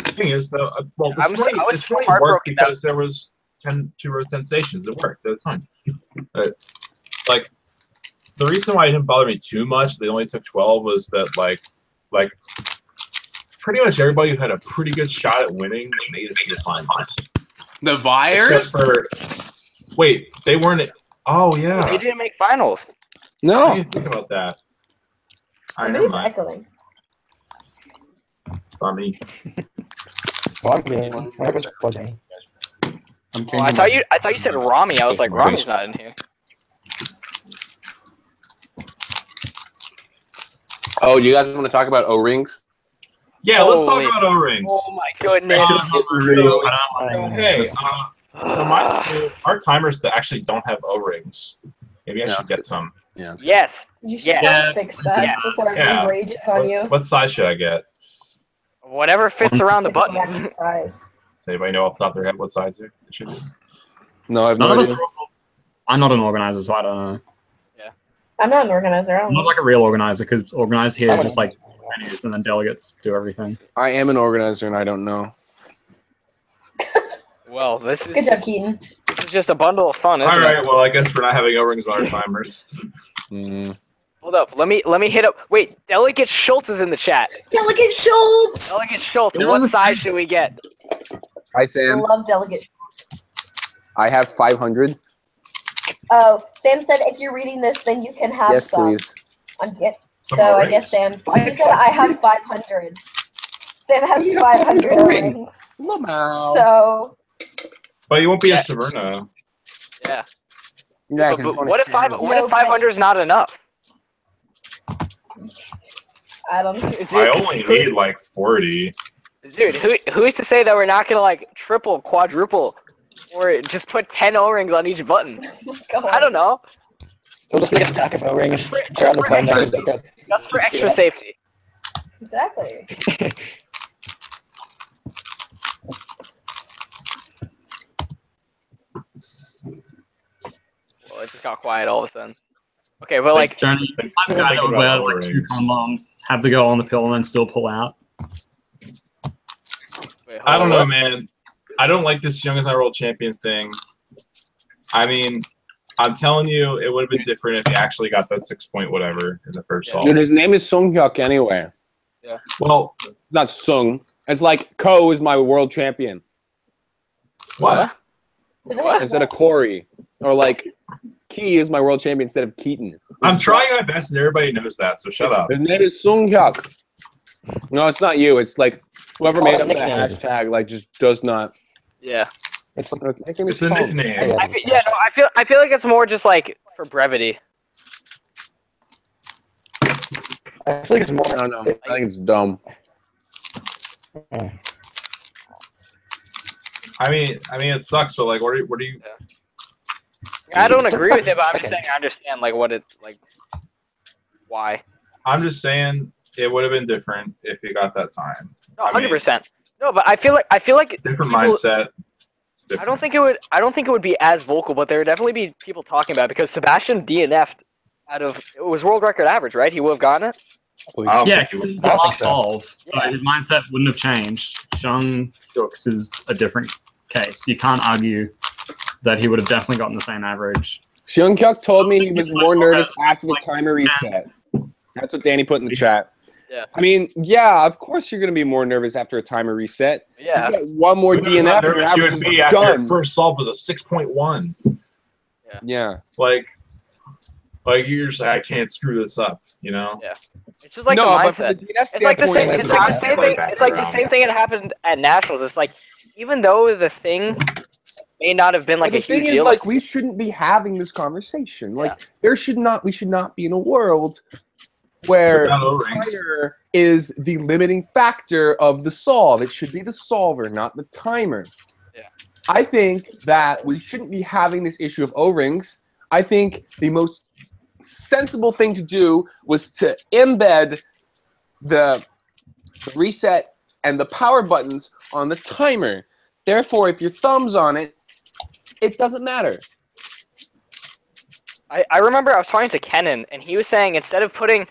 Speaker 2: The thing is, though, well, the
Speaker 3: I
Speaker 2: 20,
Speaker 3: was
Speaker 2: the
Speaker 3: so
Speaker 2: 20 worked
Speaker 3: heartbroken that-
Speaker 2: because there was 2 rows, 10 stations. It worked. That's fine. But, like, the reason why it didn't bother me too much, they only took 12, was that, like pretty much everybody who had a pretty good shot at winning made it to the finals.
Speaker 4: The Vyers?
Speaker 2: Except for, wait, they weren't. Oh, yeah.
Speaker 3: They didn't make finals.
Speaker 2: I
Speaker 7: No.
Speaker 2: didn't think about that. All right, never
Speaker 6: Somebody's
Speaker 2: mind.
Speaker 6: echoing.
Speaker 2: It's not me.
Speaker 5: Well, I'm being my mic's plugged in.
Speaker 7: I'm
Speaker 3: Oh, I thought you said Rami. I was like, Rami's not in here.
Speaker 7: Oh, you guys want to talk about O-rings?
Speaker 2: Yeah, let's talk
Speaker 3: Holy-
Speaker 2: about O-rings.
Speaker 3: Oh my goodness.
Speaker 2: Okay, our timers that actually don't have O-rings. Maybe I
Speaker 7: Yeah.
Speaker 2: should get some.
Speaker 7: Yeah.
Speaker 3: Yes.
Speaker 6: You should
Speaker 3: Yeah.
Speaker 6: fix that
Speaker 3: Yeah.
Speaker 6: before
Speaker 2: Yeah.
Speaker 6: everybody rages on you.
Speaker 2: What size should I get?
Speaker 3: Whatever fits around the
Speaker 6: It doesn't
Speaker 3: button.
Speaker 6: matter the size.
Speaker 2: Does anybody know off the top of their head what size it should be?
Speaker 7: No, I have
Speaker 1: None
Speaker 7: no
Speaker 1: of us.
Speaker 7: idea.
Speaker 1: I'm not an organizer, so I don't know.
Speaker 6: I'm not an organizer. I
Speaker 1: I'm
Speaker 6: don't
Speaker 1: not
Speaker 6: know.
Speaker 1: like a real organizer because organized here
Speaker 5: I'm
Speaker 1: just
Speaker 5: an
Speaker 1: like venues and then delegates do everything.
Speaker 7: I am an organizer and I don't know.
Speaker 3: Well, this
Speaker 6: Good job, Keaton.
Speaker 3: is just a bundle of fun, isn't
Speaker 2: All right,
Speaker 3: it?
Speaker 2: well, I guess we're not having O-rings on our timers.
Speaker 7: Mm.
Speaker 3: Hold up. Let me hit up. Wait, Delegate Schultz is in the chat.
Speaker 6: Delegate Schultz!
Speaker 3: Delegate Schultz,
Speaker 1: They're on
Speaker 3: what
Speaker 1: the
Speaker 3: size should we get?
Speaker 7: Hi,
Speaker 6: I
Speaker 7: Sam.
Speaker 6: love Delegate.
Speaker 7: I have 500.
Speaker 6: Oh, Sam said if you're reading this, then you can have
Speaker 7: Yes,
Speaker 6: some.
Speaker 7: please.
Speaker 6: So
Speaker 2: Some
Speaker 6: I
Speaker 2: O-rings?
Speaker 6: guess Sam. He said I have 500. Sam has 500 O-rings. So
Speaker 2: But you won't be
Speaker 3: Yeah.
Speaker 2: in Severna.
Speaker 3: Yeah.
Speaker 7: Yeah,
Speaker 3: But what if 500 is not enough?
Speaker 6: I don't know.
Speaker 2: I only need like 40.
Speaker 3: Dude, who's to say that we're not gonna like triple, quadruple, or just put 10 O-rings on each button? I don't know.
Speaker 5: It'll just be a stack of O-rings around the button.
Speaker 3: Just for extra safety.
Speaker 6: Exactly.
Speaker 3: Well, it just got quiet all of a sudden. Okay, but like,
Speaker 1: Johnny, I'm the guy that would wear like 2 condoms, have the girl on the pill, and then still pull out.
Speaker 3: wait, hold
Speaker 2: I don't
Speaker 3: on,
Speaker 2: know,
Speaker 3: what?
Speaker 2: man. I don't like this youngest high world champion thing. I mean, I'm telling you, it would have been different if he actually got that 6 point whatever in the first
Speaker 3: Yeah.
Speaker 2: solve.
Speaker 7: Dude, his name is Sung Hyuk anyway.
Speaker 2: Well,
Speaker 7: Not Sung. It's like Ko is my world champion
Speaker 2: what?
Speaker 7: instead of Corey, or like Key is my world champion instead of Keaton.
Speaker 2: I'm trying my best, and everybody knows that. So shut up.
Speaker 7: His name is Sung Hyuk. No, it's not you. It's like whoever
Speaker 5: It's
Speaker 7: made
Speaker 5: called
Speaker 7: up
Speaker 5: a
Speaker 7: the
Speaker 5: nickname.
Speaker 7: hashtag like just does not.
Speaker 3: Yeah.
Speaker 5: It's like
Speaker 7: Nickname is
Speaker 2: It's a
Speaker 7: called-
Speaker 2: nickname.
Speaker 5: Yeah.
Speaker 3: I feel like it's more just like for brevity.
Speaker 5: I feel like it's more.
Speaker 7: I don't know. I think it's dumb.
Speaker 2: I mean, it sucks, but like, what do you?
Speaker 3: I don't agree with it, but I'm just saying I understand like what it's like. Why?
Speaker 2: I'm just saying it would have been different if he got that time.
Speaker 3: No,
Speaker 2: I mean-
Speaker 3: 100%. No, but I feel like
Speaker 2: Different
Speaker 3: people-
Speaker 2: mindset. It's different.
Speaker 3: I don't think it would be as vocal, but there would definitely be people talking about it because Sebastian DNF'd out of it was world record average, right? He would have gotten it.
Speaker 2: I don't
Speaker 1: Yeah,
Speaker 2: think he
Speaker 1: 'cause it
Speaker 2: was.
Speaker 1: was the
Speaker 5: I think
Speaker 1: last
Speaker 5: so.
Speaker 1: solve.
Speaker 3: Yeah.
Speaker 1: His mindset wouldn't have changed. Shang Hyuk's is a different case. You can't argue that he would have definitely gotten the same average.
Speaker 7: Sung Hyuk told me he was more nervous after the timer reset. That's what Danny put in the chat.
Speaker 3: Yeah.
Speaker 7: I mean, yeah, of course you're gonna be more nervous after a timer reset.
Speaker 3: Yeah.
Speaker 7: You got one more
Speaker 2: Who knows how
Speaker 7: DNF, your
Speaker 2: nervous you
Speaker 7: average
Speaker 2: would
Speaker 7: is
Speaker 2: be after your
Speaker 7: done.
Speaker 2: first solve was a 6.1.
Speaker 7: Yeah.
Speaker 2: Like you're just like, I can't screw this up, you know?
Speaker 3: Yeah. It's just like
Speaker 7: no,
Speaker 3: the
Speaker 7: but from
Speaker 3: mindset.
Speaker 7: the DNF
Speaker 3: It's like the same.
Speaker 7: standpoint,
Speaker 3: It's like the same thing.
Speaker 2: back
Speaker 3: It's like the
Speaker 2: around.
Speaker 3: same thing that happened at nationals. It's like even though the thing may not have been like
Speaker 7: the
Speaker 3: a
Speaker 7: thing
Speaker 3: huge
Speaker 7: is,
Speaker 3: deal.
Speaker 7: like, we shouldn't be having this conversation. Like, we should not be in a world where
Speaker 2: Without
Speaker 7: the
Speaker 2: O-rings.
Speaker 7: timer is the limiting factor of the solve. It should be the solver, not the timer.
Speaker 3: Yeah.
Speaker 7: I think that we shouldn't be having this issue of O-rings. I think the most sensible thing to do was to embed the reset and the power buttons on the timer. Therefore, if your thumb's on it, it doesn't matter.
Speaker 3: I remember I was talking to Kenan and he was saying instead of putting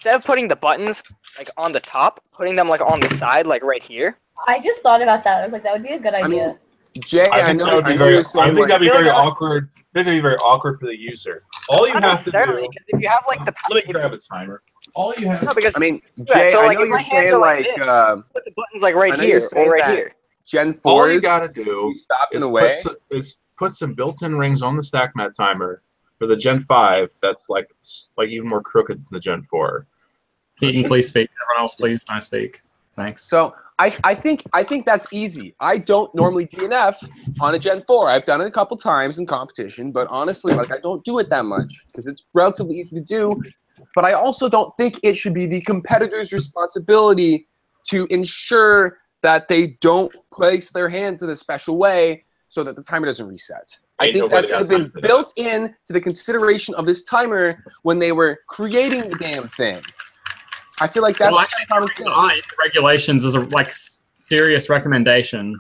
Speaker 3: the buttons like on the top, putting them like on the side, like right here.
Speaker 6: I just thought about that. I was like, that would be a good idea.
Speaker 7: mean, Jay,
Speaker 2: I think that would be very. I think that'd be very awkward. I think that'd be very awkward for the user. All you
Speaker 3: Not
Speaker 2: have to
Speaker 3: necessarily,
Speaker 2: do.
Speaker 3: because if you have like the
Speaker 2: Let me grab a timer. All you have.
Speaker 3: no, because
Speaker 7: I mean,
Speaker 3: Yeah,
Speaker 7: Jay,
Speaker 3: so,
Speaker 7: I
Speaker 3: like,
Speaker 7: know
Speaker 3: if
Speaker 7: you're
Speaker 3: my hands
Speaker 7: saying
Speaker 3: are like
Speaker 7: like
Speaker 3: this, put the buttons like right
Speaker 7: I know
Speaker 3: here
Speaker 7: you're saying
Speaker 3: or right
Speaker 7: that.
Speaker 3: here.
Speaker 7: Gen
Speaker 2: All
Speaker 7: 4s.
Speaker 2: you gotta do
Speaker 7: You stop in
Speaker 2: is
Speaker 7: the way.
Speaker 2: put some built-in rings on the stack mat timer for the Gen 5. That's like even more crooked than the Gen 4.
Speaker 1: Keaton, please speak. Everyone else, please don't speak. Thanks.
Speaker 7: So I think that's easy. I don't normally DNF on a Gen 4. I've done it a couple times in competition, but honestly, like I don't do it that much because it's relatively easy to do. But I also don't think it should be the competitor's responsibility to ensure that they don't place their hands in a special way so that the timer doesn't reset. I
Speaker 2: Ain't
Speaker 7: think
Speaker 2: nobody
Speaker 7: that should have
Speaker 2: got
Speaker 7: been
Speaker 2: time for that.
Speaker 7: built in to the consideration of this timer when they were creating the damn thing. I feel like that's
Speaker 1: Well, actually,
Speaker 7: common sense.
Speaker 1: the regulations is a serious recommendation.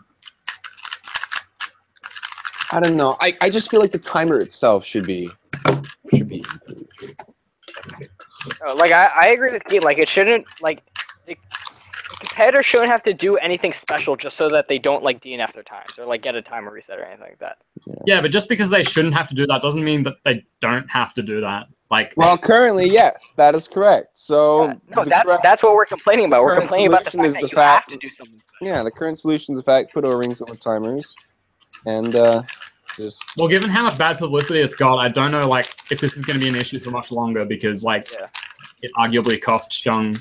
Speaker 7: I don't know. I just feel like the timer itself should be
Speaker 3: Like I agree with Keaton. Like it shouldn't like the competitor shouldn't have to do anything special just so that they don't like DNF their times or like get a timer reset or anything like that.
Speaker 1: Yeah, but just because they shouldn't have to do that doesn't mean that they don't have to do that. Like,
Speaker 7: Well, currently, yes, that is correct. So
Speaker 3: No,
Speaker 7: the
Speaker 3: that's
Speaker 7: correct-
Speaker 3: that's what we're complaining about. We're
Speaker 7: current
Speaker 3: complaining about the
Speaker 7: solution
Speaker 3: fact
Speaker 7: is
Speaker 3: that
Speaker 7: the
Speaker 3: you have
Speaker 7: fact-
Speaker 3: to do something.
Speaker 7: yeah, the current solution is the fact put O-rings on the timers, and just
Speaker 1: well, given how much bad publicity it's got, I don't know like if this is going to be an issue for much longer because like it arguably cost Chung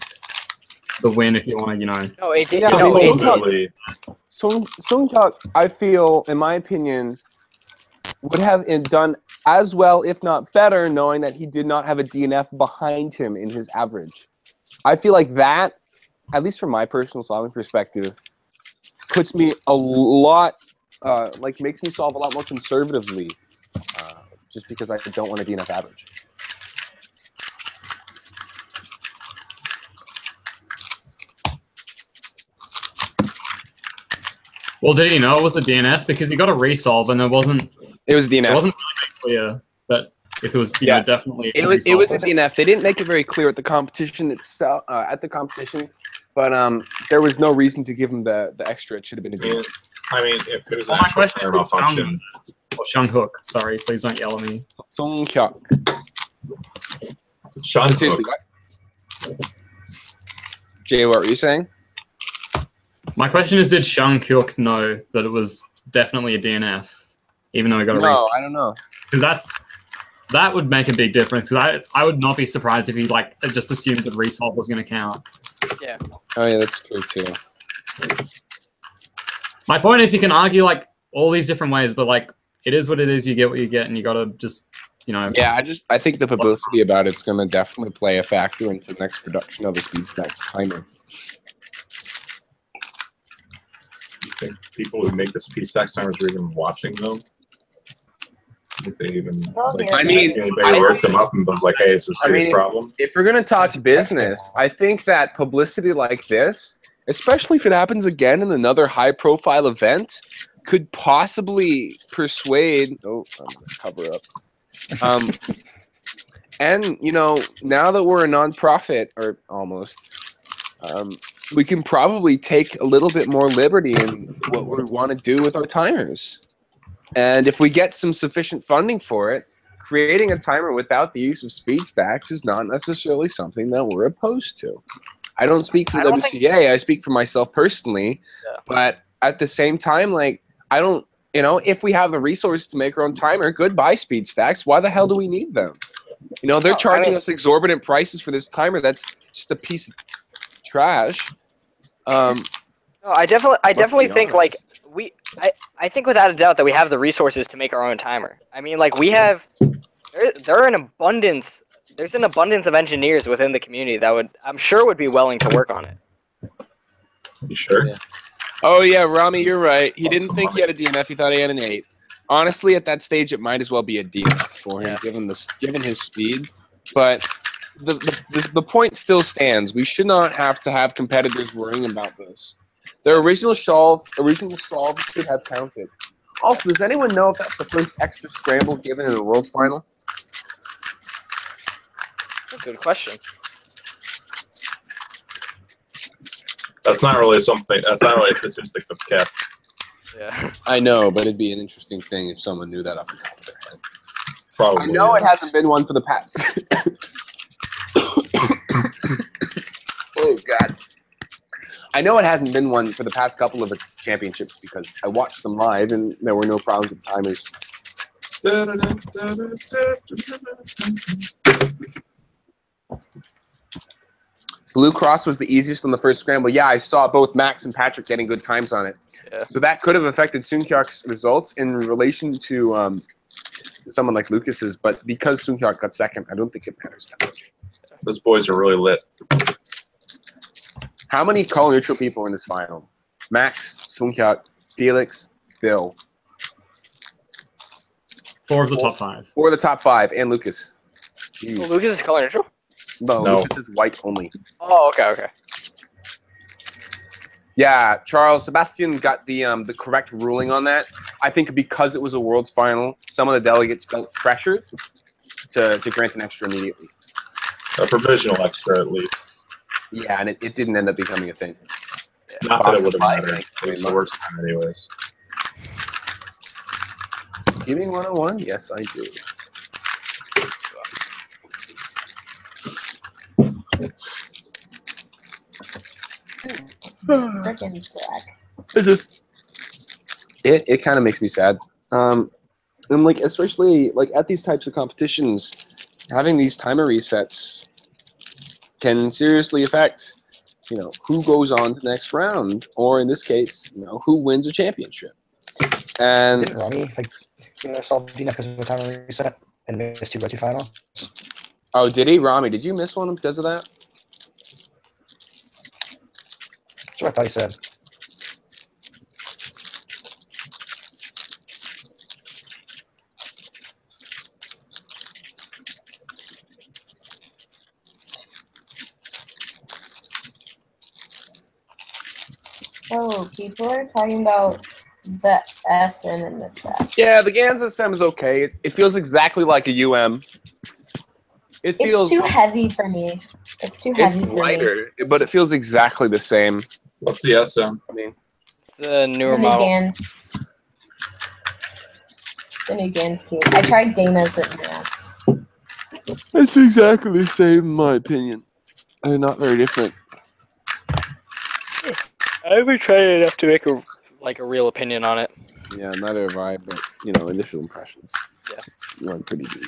Speaker 1: the win if you want to, you know.
Speaker 3: No, it did.
Speaker 7: Yeah,
Speaker 3: no,
Speaker 7: I mean,
Speaker 3: it,
Speaker 2: Supposedly.
Speaker 7: Sung Hyuk, I feel, in my opinion, would have done as well, if not better, knowing that he did not have a DNF behind him in his average. I feel like that, at least from my personal solving perspective, puts me a lot, makes me solve a lot more conservatively, just because I don't want a DNF average.
Speaker 1: Well, did he know it was a DNF because he got a resolve and it wasn't
Speaker 7: It was DNF.
Speaker 1: really clear. But If it was, you know, definitely.
Speaker 7: It was a DNF. They didn't make it very clear at the competition itself. But there was no reason to give him the extra. It should have been a DNF.
Speaker 2: I mean, if it was
Speaker 1: Well,
Speaker 2: an
Speaker 1: my
Speaker 2: actual
Speaker 1: question is
Speaker 2: player malfunction,
Speaker 1: or Shunghook. Sorry, please don't yell at me.
Speaker 7: Sung Hyuk.
Speaker 2: Sean
Speaker 7: Seriously, what? Jay, what were you saying?
Speaker 1: My question is, did Shunghook know that it was definitely a DNF, even though he got a
Speaker 7: No,
Speaker 1: restart?
Speaker 7: I don't know.
Speaker 1: Because that would make a big difference. Because I would not be surprised if he like just assumed that result was going to count.
Speaker 3: Yeah.
Speaker 7: Oh yeah, that's true too.
Speaker 1: My point is, you can argue like all these different ways, but like it is what it is. You get what you get, and you got to just, you know.
Speaker 7: Yeah, I think the publicity about it's going to definitely play a factor into the next production of the SpeedStacks timer.
Speaker 2: you think people who make the speed stacks timers are even watching them? If they even, like,
Speaker 7: I mean,
Speaker 2: anybody worked them up and was like, "Hey, it's a serious problem."
Speaker 7: If we're going to talk business, I think that publicity like this, especially if it happens again in another high-profile event, could possibly persuade. Oh, I'm going to cover up. And you know, now that we're a nonprofit, or almost, we can probably take a little bit more liberty in what we want to do with our timers. And if we get some sufficient funding for it, creating a timer without the use of speed stacks is not necessarily something that we're opposed to. I don't speak for WCA, I speak for myself personally, but at the same time, like, I don't, you know, if we have the resources to make our own timer, goodbye speed stacks. Why the hell do we need them? You know, they're charging us exorbitant prices for this timer that's just a piece of trash.
Speaker 3: No, I definitely think like I think without a doubt that we have the resources to make our own timer. I mean, like we have, there's an abundance of engineers within the community that I'm sure would be willing to work on it.
Speaker 2: You sure?
Speaker 7: Yeah. Oh yeah, Rami, you're right. He didn't think he had a DNF. He thought he had an 8. Honestly, at that stage, it might as well be a DNF for him, given his speed. But the point still stands. We should not have to have competitors worrying about this. Their original solve should have counted. Also, does anyone know if that's the first extra scramble given in the World's Final?
Speaker 3: That's a good question.
Speaker 2: That's not really something. That's not really a statistic that's kept.
Speaker 3: Yeah.
Speaker 7: I know, but it'd be an interesting thing if someone knew that off the top of their head.
Speaker 2: Probably.
Speaker 7: I know it hasn't been one for the past. Oh God. I know it hasn't been one for the past couple of championships because I watched them live and there were no problems with timers. Blue Cross was the easiest on the first scramble. Yeah, I saw both Max and Patrick getting good times on it.
Speaker 3: Yeah.
Speaker 7: So that could have affected Sunkyok's results in relation to someone like Lucas's, but because Sunkyok got second, I don't think it matters that much.
Speaker 2: Those boys are really lit.
Speaker 7: How many call neutral people are in this final? Max, Sunkyok, Felix, Bill.
Speaker 1: 4 of the top 5.
Speaker 7: 4 of the top 5, and Lucas. Jeez.
Speaker 3: Well, Lucas is color neutral?
Speaker 7: No,
Speaker 2: No.
Speaker 7: Lucas is white only.
Speaker 3: Oh, okay.
Speaker 7: Yeah, Charles, Sebastian got the correct ruling on that. I think because it was a World's Final, some of the delegates felt pressured to grant an extra immediately.
Speaker 2: A provisional extra, at least.
Speaker 7: Yeah, and it didn't end up becoming a thing.
Speaker 2: Not that it would have
Speaker 7: Possibly.
Speaker 2: mattered. It was the worst time, anyways.
Speaker 7: Giving 101? Yes, I do.
Speaker 6: Frickin' crack.
Speaker 7: It kind of makes me sad. And like, especially like at these types of competitions, having these timer resets can seriously affect, you know, who goes on to the next round, or in this case, you know, who wins a championship. And
Speaker 5: Didn't Rami like solve DNF because of a timer reset and missed 2 Rookie finals?
Speaker 7: oh, did he, Rami? Did you miss one because of that?
Speaker 5: That's what I thought he said.
Speaker 6: Oh, people are talking about the SN in the chat.
Speaker 7: Yeah, the GANS SM is okay. It feels exactly like a UM. It feels
Speaker 6: It's too heavy for me. It's too heavy
Speaker 7: it's
Speaker 6: for me.
Speaker 7: lighter, but it feels exactly the same.
Speaker 2: What's the SM?
Speaker 7: I mean,
Speaker 3: The newer
Speaker 6: The new
Speaker 3: model.
Speaker 6: GANs. The new GANs cute. I tried Dana's advanced.
Speaker 7: it's exactly the same in my opinion. They're not very different.
Speaker 3: I haven't tried it enough to make a real opinion on it.
Speaker 7: Yeah, neither have I, but initial impressions.
Speaker 3: Yeah.
Speaker 7: Run pretty deep.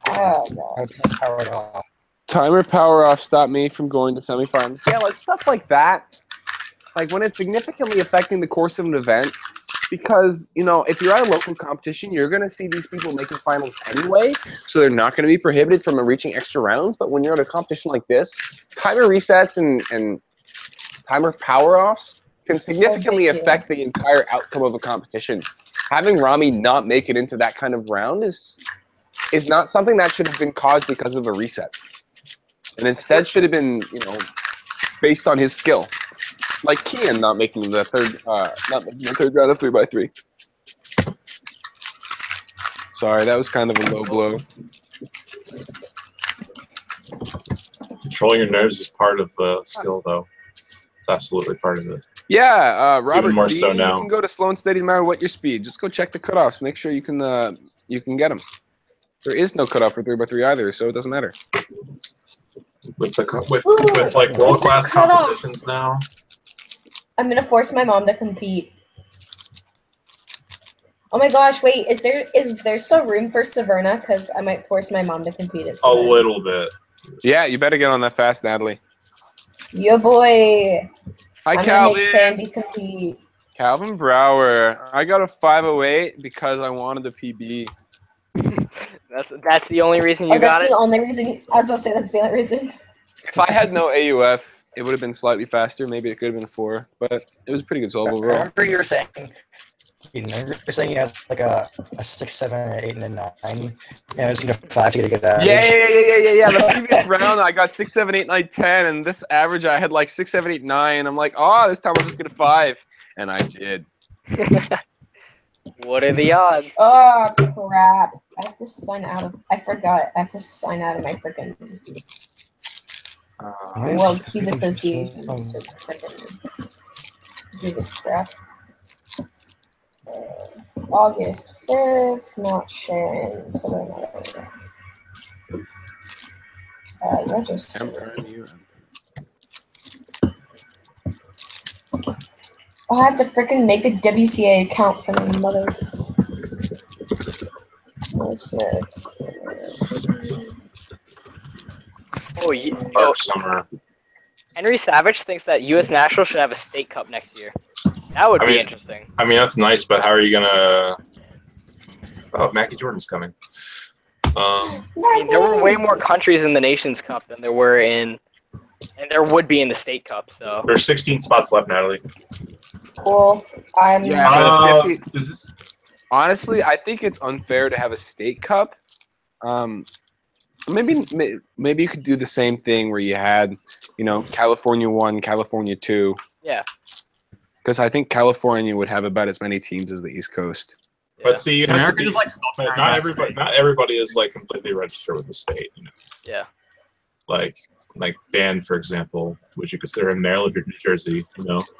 Speaker 6: Oh god.
Speaker 5: Power it off.
Speaker 7: Timer power off stopped me from going to semifinals. Yeah, like stuff like that. Like when it's significantly affecting the course of an event, because if you're at a local competition, you're gonna see these people making finals anyway, so they're not gonna be prohibited from reaching extra rounds. But when you're at a competition like this, timer resets and timer power offs can significantly affect the entire outcome of a competition. Having Rami not make it into that kind of round is not something that should have been caused because of a reset. And instead should have been, based on his skill. Like Kian not making the third round of 3x3. Sorry, that was kind of a low blow.
Speaker 2: Controlling your nerves is part of the skill, though. It's absolutely part of it.
Speaker 7: Yeah, Robert,
Speaker 2: Even more
Speaker 7: D,
Speaker 2: so now.
Speaker 7: you can go to slow and steady no matter what your speed. Just go check the cutoffs. Make sure you can get them. There is no cutoff for 3x3 either, so it doesn't matter.
Speaker 2: With like world class competitions now.
Speaker 6: I'm gonna force my mom to compete. Oh my gosh, wait, is there still room for Severna? Because I might force my mom to compete at
Speaker 2: A
Speaker 6: Severna.
Speaker 2: little bit.
Speaker 7: Yeah, you better get on that fast, Natalie.
Speaker 6: Yo boy.
Speaker 7: Hi,
Speaker 6: I'm gonna
Speaker 7: Calvin.
Speaker 6: make Sandy compete.
Speaker 7: Calvin Brower. I got a 508 because I wanted the PB.
Speaker 3: That's the only reason you got
Speaker 6: That's
Speaker 3: it?
Speaker 6: the only reason. I was gonna say that's the only reason.
Speaker 7: If I had no AUF, it would have been slightly faster. Maybe it could have been 4, but it was a pretty good solve
Speaker 5: I
Speaker 7: overall.
Speaker 5: remember you were saying you had like a 6, 7, 8, and a 9, and it was 5 to get a good average.
Speaker 7: Yeah. The previous round, I got 6, 7, 8, 9, 10, and this average, I had like 6, 7, 8, 9. I'm like, this time I'll just get a 5, and I did.
Speaker 3: What are the odds?
Speaker 6: Oh crap! I have to sign out of. I forgot. I have to sign out of my freaking World Cube Association to freaking do this crap. August 5th, not sharing. So register. I have to freaking make a WCA account for my mother.
Speaker 3: Oh,
Speaker 2: Summer.
Speaker 3: Henry Savage thinks that U.S. National should have a state cup next year. That would be interesting.
Speaker 2: I mean, that's nice, but how are you gonna? Oh, Mackie Jordan's coming.
Speaker 3: I mean, there were way more countries in the Nations Cup than there were and there would be in the State Cup. So
Speaker 2: There's 16 spots left, Natalie.
Speaker 6: Cool.
Speaker 7: Honestly, I think it's unfair to have a state cup. Maybe you could do the same thing where you had, California 1, California 2.
Speaker 3: Yeah.
Speaker 7: Because I think California would have about as many teams as the East Coast.
Speaker 2: But see, you have to be,
Speaker 1: just like stop
Speaker 2: not everybody is like completely registered with the state.
Speaker 3: Yeah.
Speaker 2: Like Dan, for example, which you consider in Maryland or New Jersey,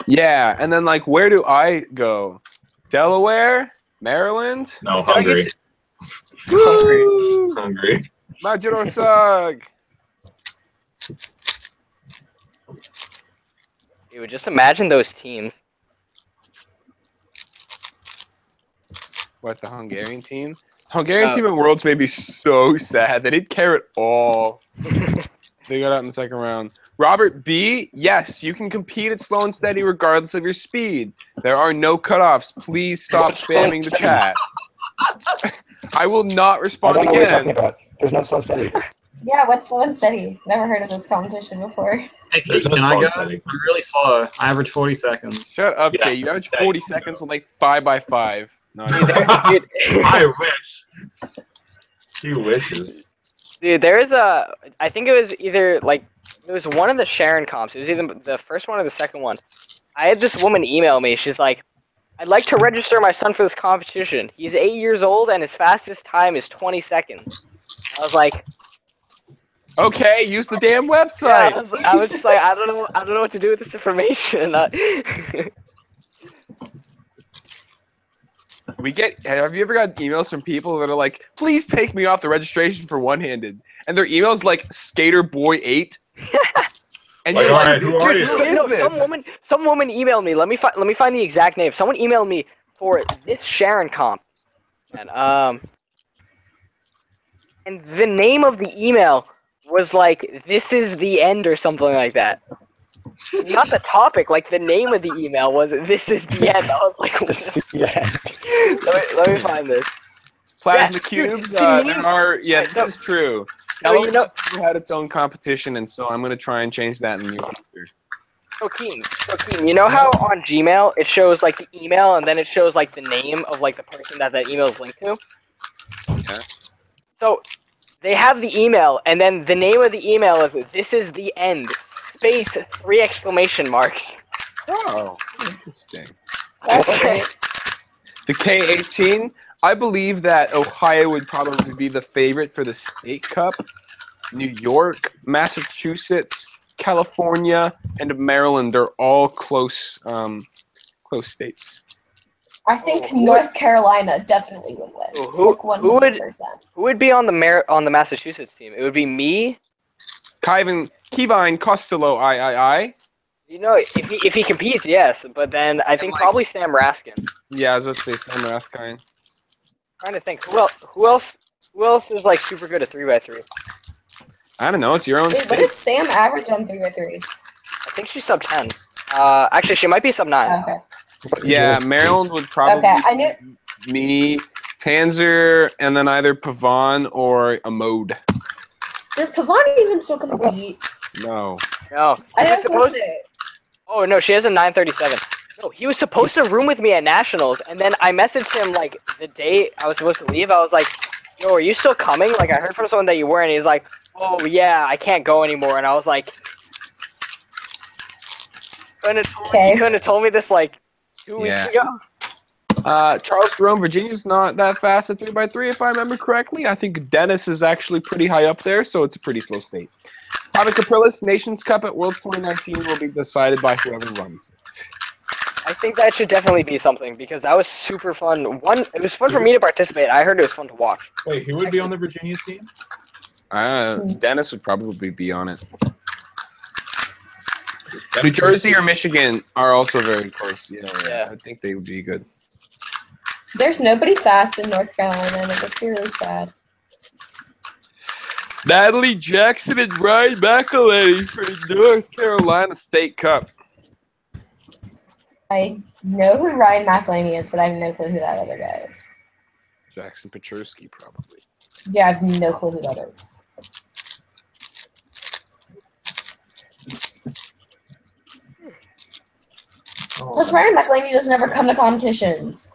Speaker 7: Yeah, and then where do I go? Delaware, Maryland.
Speaker 2: No, Hungary. Hungary.
Speaker 7: Majorosag.
Speaker 3: Dude, just imagine those teams.
Speaker 7: What, the Hungarian team? Hungarian team at Worlds made me so sad. They didn't care at all. They got out in the second round. Robert B, yes, you can compete at slow and steady regardless of your speed. There are no cutoffs. Please stop spamming the chat. I will not respond
Speaker 5: I don't know what you're
Speaker 7: again.
Speaker 5: talking about. There's no slow and steady.
Speaker 6: Yeah, what's slow and steady? Never heard of this competition before.
Speaker 1: Hey,
Speaker 2: There's no
Speaker 1: can I
Speaker 2: slow
Speaker 1: go?
Speaker 2: and steady.
Speaker 1: I'm really slow. I average 40 seconds.
Speaker 7: Shut up,
Speaker 2: Yeah.
Speaker 7: Jay. You average 40 seconds with 5x5. No,
Speaker 2: I wish. She wishes.
Speaker 3: Dude, there is I think it was either It was one of the Sharon comps. It was either the first one or the second one. I had this woman email me. She's like, "I'd like to register my son for this competition. He's 8 years old and his fastest time is 20 seconds." I was like,
Speaker 7: Okay, use the damn
Speaker 3: yeah,
Speaker 7: website.
Speaker 3: I was just like, I don't know what to do with this information.
Speaker 7: Have you ever got emails from people that are like, please take me off the registration for one-handed? And their email's like SkaterBoy8. And
Speaker 2: Like,
Speaker 7: you're
Speaker 2: all
Speaker 7: like,
Speaker 2: right, who are you?
Speaker 7: who is this?
Speaker 3: some woman emailed me. Let me find the exact name. Someone emailed me for this Sharon comp. And the name of the email was like, "This is the end" or something like that. Not the topic, like the name of the email was "This is the end." I was like,
Speaker 5: Yeah.
Speaker 3: let me find this.
Speaker 7: Plasma
Speaker 3: Yeah,
Speaker 7: cubes,
Speaker 3: dude, the name-
Speaker 7: this is true.
Speaker 3: No, you know,
Speaker 7: Element never had its own competition, and so I'm going to try and change that in the near future.
Speaker 3: so Keen, you know how on Gmail it shows like the email and then it shows like the name of like the person that email is linked to?
Speaker 7: Okay.
Speaker 3: So they have the email and then the name of the email is "This is the end" space 3 exclamation marks.
Speaker 7: Oh, interesting.
Speaker 6: That's great.
Speaker 7: The K18, I believe that Ohio would probably be the favorite for the State Cup. New York, Massachusetts, California, and Maryland are all close states.
Speaker 6: I think North Carolina definitely would win.
Speaker 3: Who-
Speaker 6: Like
Speaker 3: who would-
Speaker 6: 100%.
Speaker 3: Who would be on the Massachusetts team? It would be me.
Speaker 7: Kevin Costello, I.
Speaker 3: You know, if he competes, yes. But then I think probably Sam Raskin.
Speaker 7: Yeah, I was about to say Sam Rathkine.
Speaker 3: Trying to think who else is like super good at 3x3.
Speaker 7: I don't know. It's your own
Speaker 6: Wait, what
Speaker 7: state.
Speaker 6: is Sam average on 3x3?
Speaker 3: I think she's sub 10. Actually, she might be sub 9.
Speaker 6: Okay.
Speaker 7: Yeah, Maryland would probably
Speaker 6: Okay, I knew.
Speaker 7: me, Panzer, and then either Pavon or a Mode.
Speaker 6: Does Pavani even still compete?
Speaker 7: No.
Speaker 3: No,
Speaker 6: I
Speaker 3: he was
Speaker 6: didn't
Speaker 3: supposed.
Speaker 6: it.
Speaker 3: Oh no, she has a 937. No, he was supposed to room with me at Nationals, and then I messaged him like the day I was supposed to leave. I was like, "Yo, are you still coming? Like, I heard from someone that you were," and he's like, "Oh yeah, I can't go anymore." And I was like, "You couldn't have told me this like 2 weeks ago."
Speaker 7: Charles Jerome, Virginia's not that fast at 3x3, if I remember correctly. I think Dennis is actually pretty high up there, so it's a pretty slow state. Bobby Capriles, Nations Cup at Worlds 2019 will be decided by whoever runs it.
Speaker 3: I think that should definitely be something because that was super fun. It was fun for me to participate. I heard it was fun to watch.
Speaker 2: Wait, who would be on the Virginia team?
Speaker 7: Dennis would probably be on it. New Jersey or Michigan are also very close. Yeah, I think they would be good.
Speaker 6: There's nobody fast in North Carolina, and it makes me really sad.
Speaker 7: Natalie Jackson and Ryan McElhenney for the North Carolina State Cup.
Speaker 6: I know who Ryan McElhaney is, but I have no clue who that other guy is.
Speaker 7: Jackson Petruski, probably.
Speaker 6: Yeah, I have no clue who that is. Plus, Ryan McElhaney doesn't ever come to competitions.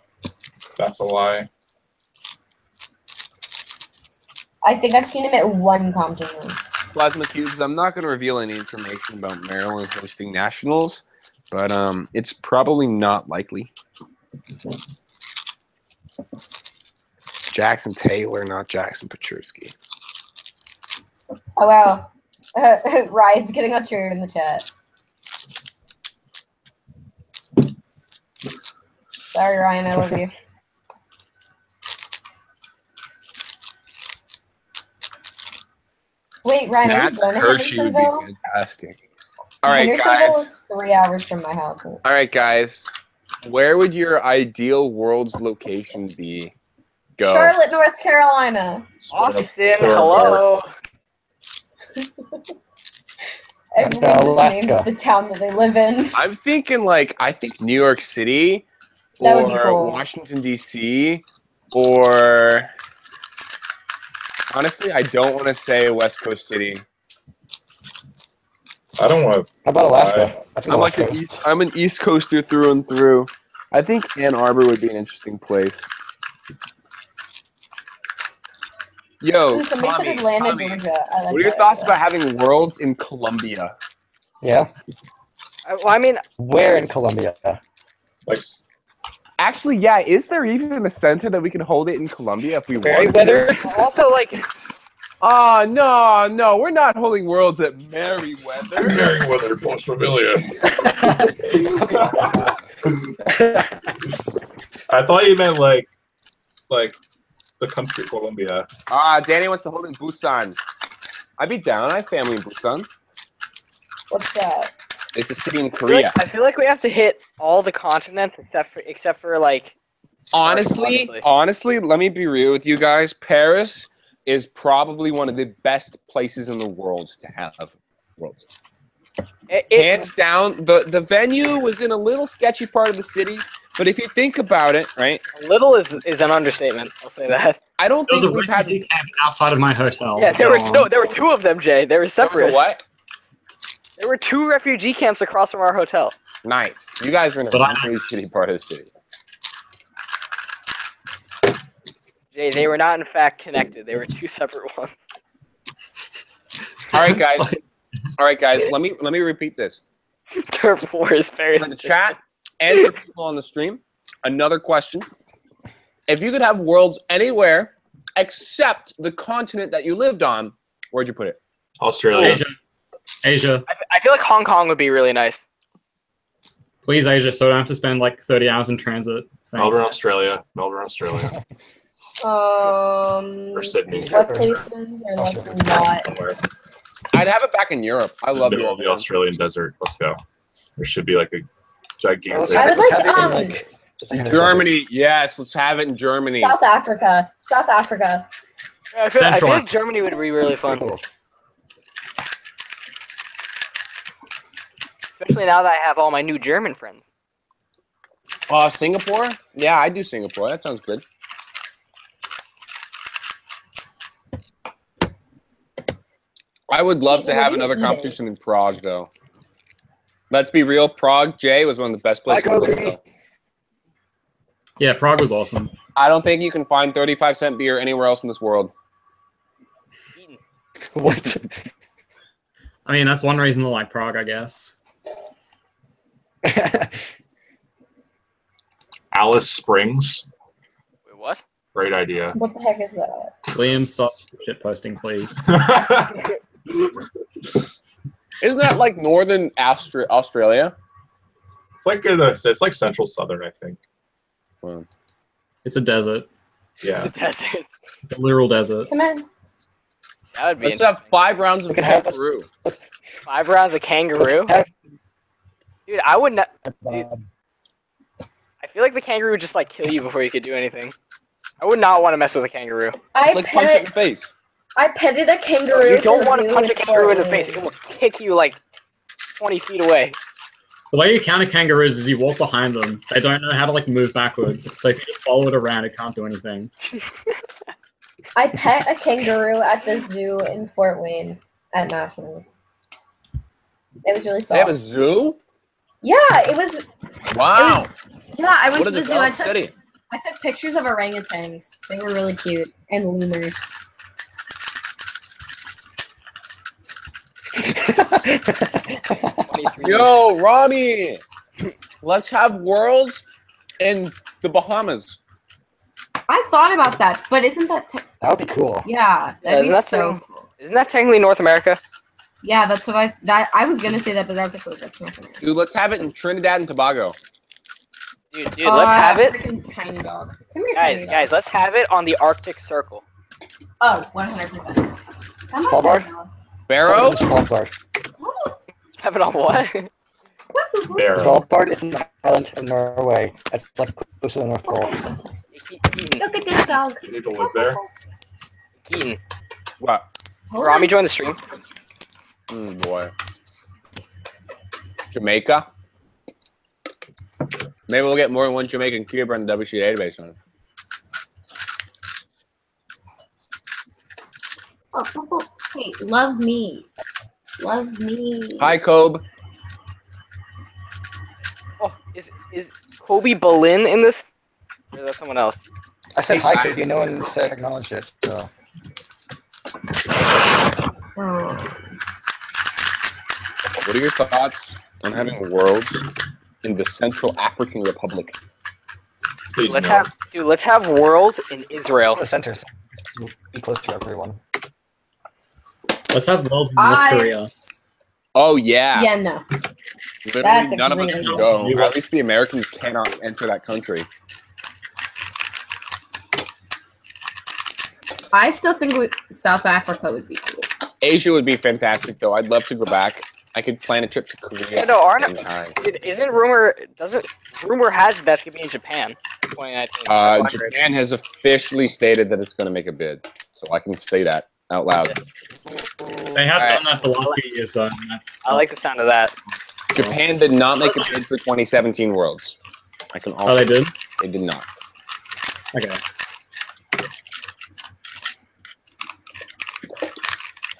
Speaker 2: That's a lie.
Speaker 6: I think I've seen him at one competition.
Speaker 7: Plasma Cubes, I'm not going to reveal any information about Maryland hosting nationals, but it's probably not likely. Jackson Taylor, not Jackson Petruski.
Speaker 6: Oh, wow. Ryan's getting a cheered in the chat. Sorry, Ryan, I love you. Wait, Ryan, are you going to
Speaker 7: Hershey would be
Speaker 6: Hendersonville?
Speaker 7: fantastic. All right,
Speaker 6: Hendersonville
Speaker 7: guys.
Speaker 6: is 3 hours from my house.
Speaker 7: All right, guys. Where would your ideal world's location be? Go.
Speaker 6: Charlotte, North Carolina.
Speaker 3: Austin,
Speaker 2: Sort of
Speaker 3: hello.
Speaker 6: Everyone just names
Speaker 5: Alaska.
Speaker 6: the town that they live in.
Speaker 7: I'm thinking I think New York City
Speaker 6: That
Speaker 7: or
Speaker 6: would be cool.
Speaker 7: Washington, D.C. or honestly, I don't want to say West Coast City.
Speaker 2: I don't want to.
Speaker 5: How about Alaska? That's
Speaker 7: I'm like I'm an East Coaster through and through. I think Ann Arbor would be an interesting place. Yo,
Speaker 6: Somebody said
Speaker 7: Tommy,
Speaker 6: Atlanta,
Speaker 7: Tommy,
Speaker 6: Georgia. I like
Speaker 7: what are your
Speaker 6: that
Speaker 7: thoughts
Speaker 6: idea.
Speaker 7: about having worlds in Colombia?
Speaker 5: Yeah.
Speaker 3: Well, I mean,
Speaker 5: Where in Colombia?
Speaker 2: Like,
Speaker 7: Actually, yeah. Is there even a center that we can hold it in Colombia if we want?
Speaker 5: Merryweather?
Speaker 3: also like,
Speaker 7: No, we're not holding worlds at Merryweather.
Speaker 2: Merryweather, Post Pavilion. I thought you meant like the country Colombia.
Speaker 7: Danny wants to hold in Busan. I'd be down. I have family in Busan.
Speaker 6: What's that?
Speaker 7: It's a city in
Speaker 3: I
Speaker 7: Korea.
Speaker 3: feel like we have to hit all the continents except for like.
Speaker 7: Honestly, let me be real with you guys. Paris is probably one of the best places in the world to have worlds. Hands down, the venue was in a little sketchy part of the city, but if you think about it, right?
Speaker 3: Little is an understatement. I'll say that.
Speaker 7: I don't
Speaker 1: There was
Speaker 7: think
Speaker 1: a
Speaker 7: we've had.
Speaker 1: refugee camp outside of my hotel.
Speaker 3: Yeah, there were two of them, Jay. They were
Speaker 7: There was
Speaker 3: separate.
Speaker 7: a what?
Speaker 3: There were 2 refugee camps across from our hotel.
Speaker 7: Nice. You guys are in a
Speaker 1: But
Speaker 7: really shitty part of the city.
Speaker 3: Jay, they were not in fact connected. They were 2 separate ones.
Speaker 7: All right, guys. Let me repeat this.
Speaker 3: Turf Wars, Paris.
Speaker 7: In the chat and for people on the stream, another question. If you could have worlds anywhere except the continent that you lived on, where'd you put it?
Speaker 2: Australia.
Speaker 1: Asia.
Speaker 3: I feel like Hong Kong would be really nice.
Speaker 1: Please, Asia, so I don't have to spend like 30 hours in transit. Thanks.
Speaker 2: Melbourne, Australia. Or Sydney.
Speaker 6: What places are like not?
Speaker 2: Somewhere.
Speaker 7: I'd have it back in Europe. I love
Speaker 2: Middle
Speaker 7: Europe.
Speaker 2: of the Australian desert. Let's go. There should be like a gigantic.
Speaker 6: I would like,
Speaker 7: Germany, yes, let's have it in Germany.
Speaker 6: South Africa. South Africa.
Speaker 3: I feel
Speaker 1: Central.
Speaker 3: like Germany would be really fun.
Speaker 5: Cool.
Speaker 3: Especially now that I have all my new German friends.
Speaker 7: Singapore? Yeah, I do Singapore. That sounds good. I would love to have another competition in Prague, though. Let's be real. Prague, Jay, was one of the best places. to live, though.
Speaker 1: Yeah, Prague was awesome.
Speaker 7: I don't think you can find 35-cent beer anywhere else in this world.
Speaker 5: What?
Speaker 1: I mean, that's one reason to like Prague, I guess.
Speaker 2: Alice Springs.
Speaker 3: Wait, what?
Speaker 2: Great idea.
Speaker 6: What the heck is that?
Speaker 1: Liam, stop shit posting, please.
Speaker 7: Isn't that like northern Australia?
Speaker 2: It's like central southern, I think.
Speaker 7: Well,
Speaker 1: It's a desert.
Speaker 2: Yeah.
Speaker 3: It's a desert.
Speaker 1: It's a literal desert.
Speaker 6: Come in.
Speaker 3: That would be
Speaker 7: let's have 5 rounds of
Speaker 5: We can have-
Speaker 7: kangaroo.
Speaker 3: 5 rounds of kangaroo. Dude, I would not. Dude, I feel like the kangaroo would just like kill you before you could do anything. I would not want to mess with a kangaroo.
Speaker 7: Like punch it in the face.
Speaker 6: I petted a kangaroo.
Speaker 3: You don't want
Speaker 6: to
Speaker 3: to punch a kangaroo in the face. It will kick you like 20 feet away.
Speaker 1: The way you counter kangaroos is you walk behind them. They don't know how to like move backwards. So if you just follow it around, it can't do anything.
Speaker 6: I pet a kangaroo at the zoo in Fort Wayne at Nationals. It was really
Speaker 7: They have a
Speaker 6: soft.
Speaker 7: zoo?
Speaker 6: Yeah, it was.
Speaker 7: Wow.
Speaker 6: Yeah, I went
Speaker 7: What
Speaker 6: to
Speaker 7: a
Speaker 6: the zoo. I
Speaker 7: developed
Speaker 6: took pictures of orangutans. They were really cute, and lemurs.
Speaker 7: Yo, Ronnie, let's have worlds in the Bahamas.
Speaker 6: I thought about that, but isn't that?
Speaker 5: That would be cool.
Speaker 6: Yeah, that'd be
Speaker 3: isn't that
Speaker 6: so
Speaker 3: thing-
Speaker 6: cool.
Speaker 3: Isn't that technically North America?
Speaker 6: Yeah, that's what I was gonna say that, but that's like that's North America.
Speaker 7: Dude, let's have it in Trinidad and Tobago.
Speaker 3: Dude, let's have it.
Speaker 6: Freaking tiny dog. Come here, tiny dog.
Speaker 3: Guys, let's have it on the Arctic Circle.
Speaker 6: Oh, 100%. Come on,
Speaker 5: Svalbard?
Speaker 6: tiny dog.
Speaker 7: Barrow?
Speaker 5: Svalbard.
Speaker 3: Have it on what?
Speaker 2: Barrow.
Speaker 5: Svalbard is an island in Norway. It's like close to the North Pole.
Speaker 3: Keaton.
Speaker 6: Look at this dog.
Speaker 2: You need to live there.
Speaker 3: Keaton.
Speaker 7: What?
Speaker 6: Hold
Speaker 3: Rami
Speaker 6: on.
Speaker 3: join the stream.
Speaker 7: Boy. Jamaica? Maybe we'll get more than one Jamaican Cuba in the WC database on it.
Speaker 6: Oh, hey, love me. Love me.
Speaker 7: Hi, Kobe.
Speaker 3: Oh, is Kobe Berlin in this? Or is that someone else?
Speaker 5: I said hi, Kobe. No one said acknowledge it. So.
Speaker 7: What are your thoughts on having worlds in the Central African Republic?
Speaker 2: Please,
Speaker 3: Let's
Speaker 2: no.
Speaker 3: have world in Israel.
Speaker 5: In the center, so be close to everyone.
Speaker 1: Let's have worlds in North Korea.
Speaker 7: Oh yeah.
Speaker 6: Yeah, no.
Speaker 7: Literally,
Speaker 6: That's a
Speaker 7: none of us
Speaker 6: great
Speaker 7: can
Speaker 1: idea.
Speaker 7: go. At least the Americans cannot enter that country.
Speaker 6: I still think South Africa would be cool.
Speaker 7: Asia would be fantastic, though. I'd love to go back. I could plan a trip to Korea
Speaker 3: No,
Speaker 7: at the same time.
Speaker 3: Isn't rumor has that's gonna be in Japan? 2019.
Speaker 7: Japan has officially stated that it's going to make a bid, so I can say that out loud.
Speaker 1: They have
Speaker 3: Alright.
Speaker 1: done that the last few years, though. And that's
Speaker 3: I like the sound of that.
Speaker 7: Japan did not make a bid for 2017 Worlds. I can also
Speaker 1: Oh, they did?
Speaker 7: They did not.
Speaker 1: Okay.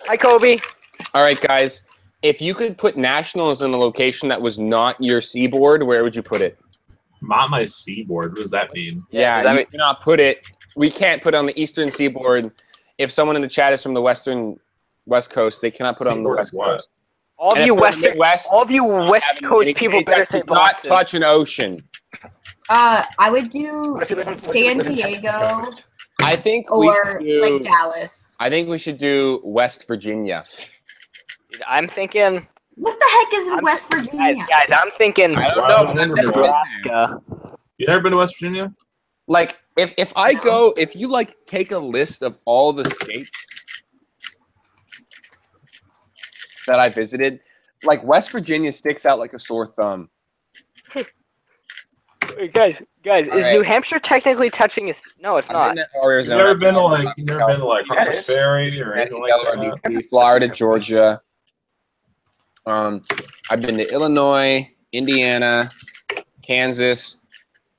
Speaker 3: Hi, Kobe.
Speaker 7: All right, guys. If you could put nationals in a location that was not your seaboard, where would you put it?
Speaker 2: Not my seaboard. What does that mean?
Speaker 7: Yeah,
Speaker 3: does that
Speaker 7: you
Speaker 3: mean-
Speaker 7: cannot put it. We can't put it on the eastern seaboard. If someone in the chat is from the west coast, they cannot put it on the
Speaker 2: Seaboard
Speaker 7: west
Speaker 2: what?
Speaker 7: coast.
Speaker 3: All of
Speaker 7: And
Speaker 3: you
Speaker 7: if we're in the Midwest,
Speaker 3: all of you West
Speaker 7: having
Speaker 3: Coast
Speaker 7: any
Speaker 3: people
Speaker 7: state
Speaker 3: better
Speaker 7: that
Speaker 3: say
Speaker 7: does not
Speaker 3: Boston.
Speaker 7: touch an ocean.
Speaker 6: I would do
Speaker 5: What if you live in
Speaker 6: San
Speaker 5: Texas,
Speaker 6: Diego
Speaker 5: though?
Speaker 7: I think
Speaker 6: or
Speaker 7: we should do,
Speaker 6: like Dallas.
Speaker 7: I think we should do West Virginia.
Speaker 3: Dude, I'm thinking,
Speaker 6: What the heck is in
Speaker 3: I'm-
Speaker 6: West Virginia?
Speaker 3: guys, I'm thinking
Speaker 7: I don't
Speaker 2: Wow,
Speaker 7: know.
Speaker 2: I've
Speaker 7: But
Speaker 2: never
Speaker 7: I've never
Speaker 2: been
Speaker 7: been there.
Speaker 3: Nebraska.
Speaker 2: You never been to West Virginia?
Speaker 7: Like, if I go, if you like take a list of all the states that I visited, like West Virginia sticks out like a sore thumb.
Speaker 3: Wait, guys, is
Speaker 7: All right.
Speaker 3: New Hampshire technically touching us? No, it's
Speaker 7: I've
Speaker 3: not.
Speaker 7: been to
Speaker 2: You
Speaker 7: Arizona.
Speaker 2: never been to like
Speaker 5: Yeah, it
Speaker 2: Harper's
Speaker 5: is.
Speaker 2: Ferry or anything like
Speaker 7: Delaware,
Speaker 2: that?
Speaker 7: DC, Florida, Georgia. I've been to Illinois, Indiana, Kansas,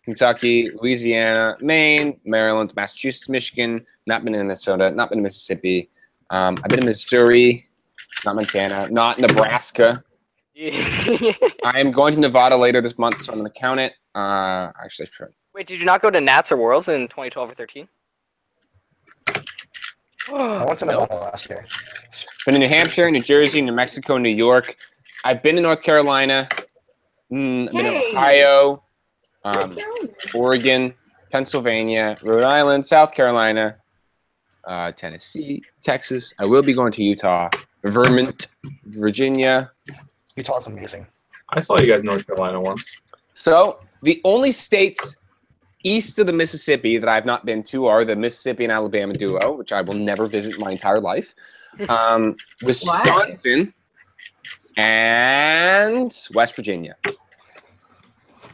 Speaker 7: Kentucky, Louisiana, Maine, Maryland, Massachusetts, Michigan. Not been to Minnesota. Not been to Mississippi. I've been to Missouri, not Montana, not Nebraska. I am going to Nevada later this month, so I'm going to count it. Actually, sure.
Speaker 3: Wait, did you not go to Nats or Worlds in 2012 or 13?
Speaker 5: I went to Nevada last year.
Speaker 7: Been to New Hampshire, New Jersey, New Mexico, New York. I've been to North Carolina. I've been to
Speaker 6: Hey.
Speaker 7: Ohio, Oregon, Pennsylvania, Rhode Island, South Carolina, Tennessee, Texas. I will be going to Utah, Vermont, Virginia.
Speaker 5: Utah's amazing.
Speaker 2: I saw you guys in North Carolina once.
Speaker 7: So the only states east of the Mississippi that I've not been to are the Mississippi and Alabama duo, which I will never visit my entire life. Wisconsin and West Virginia.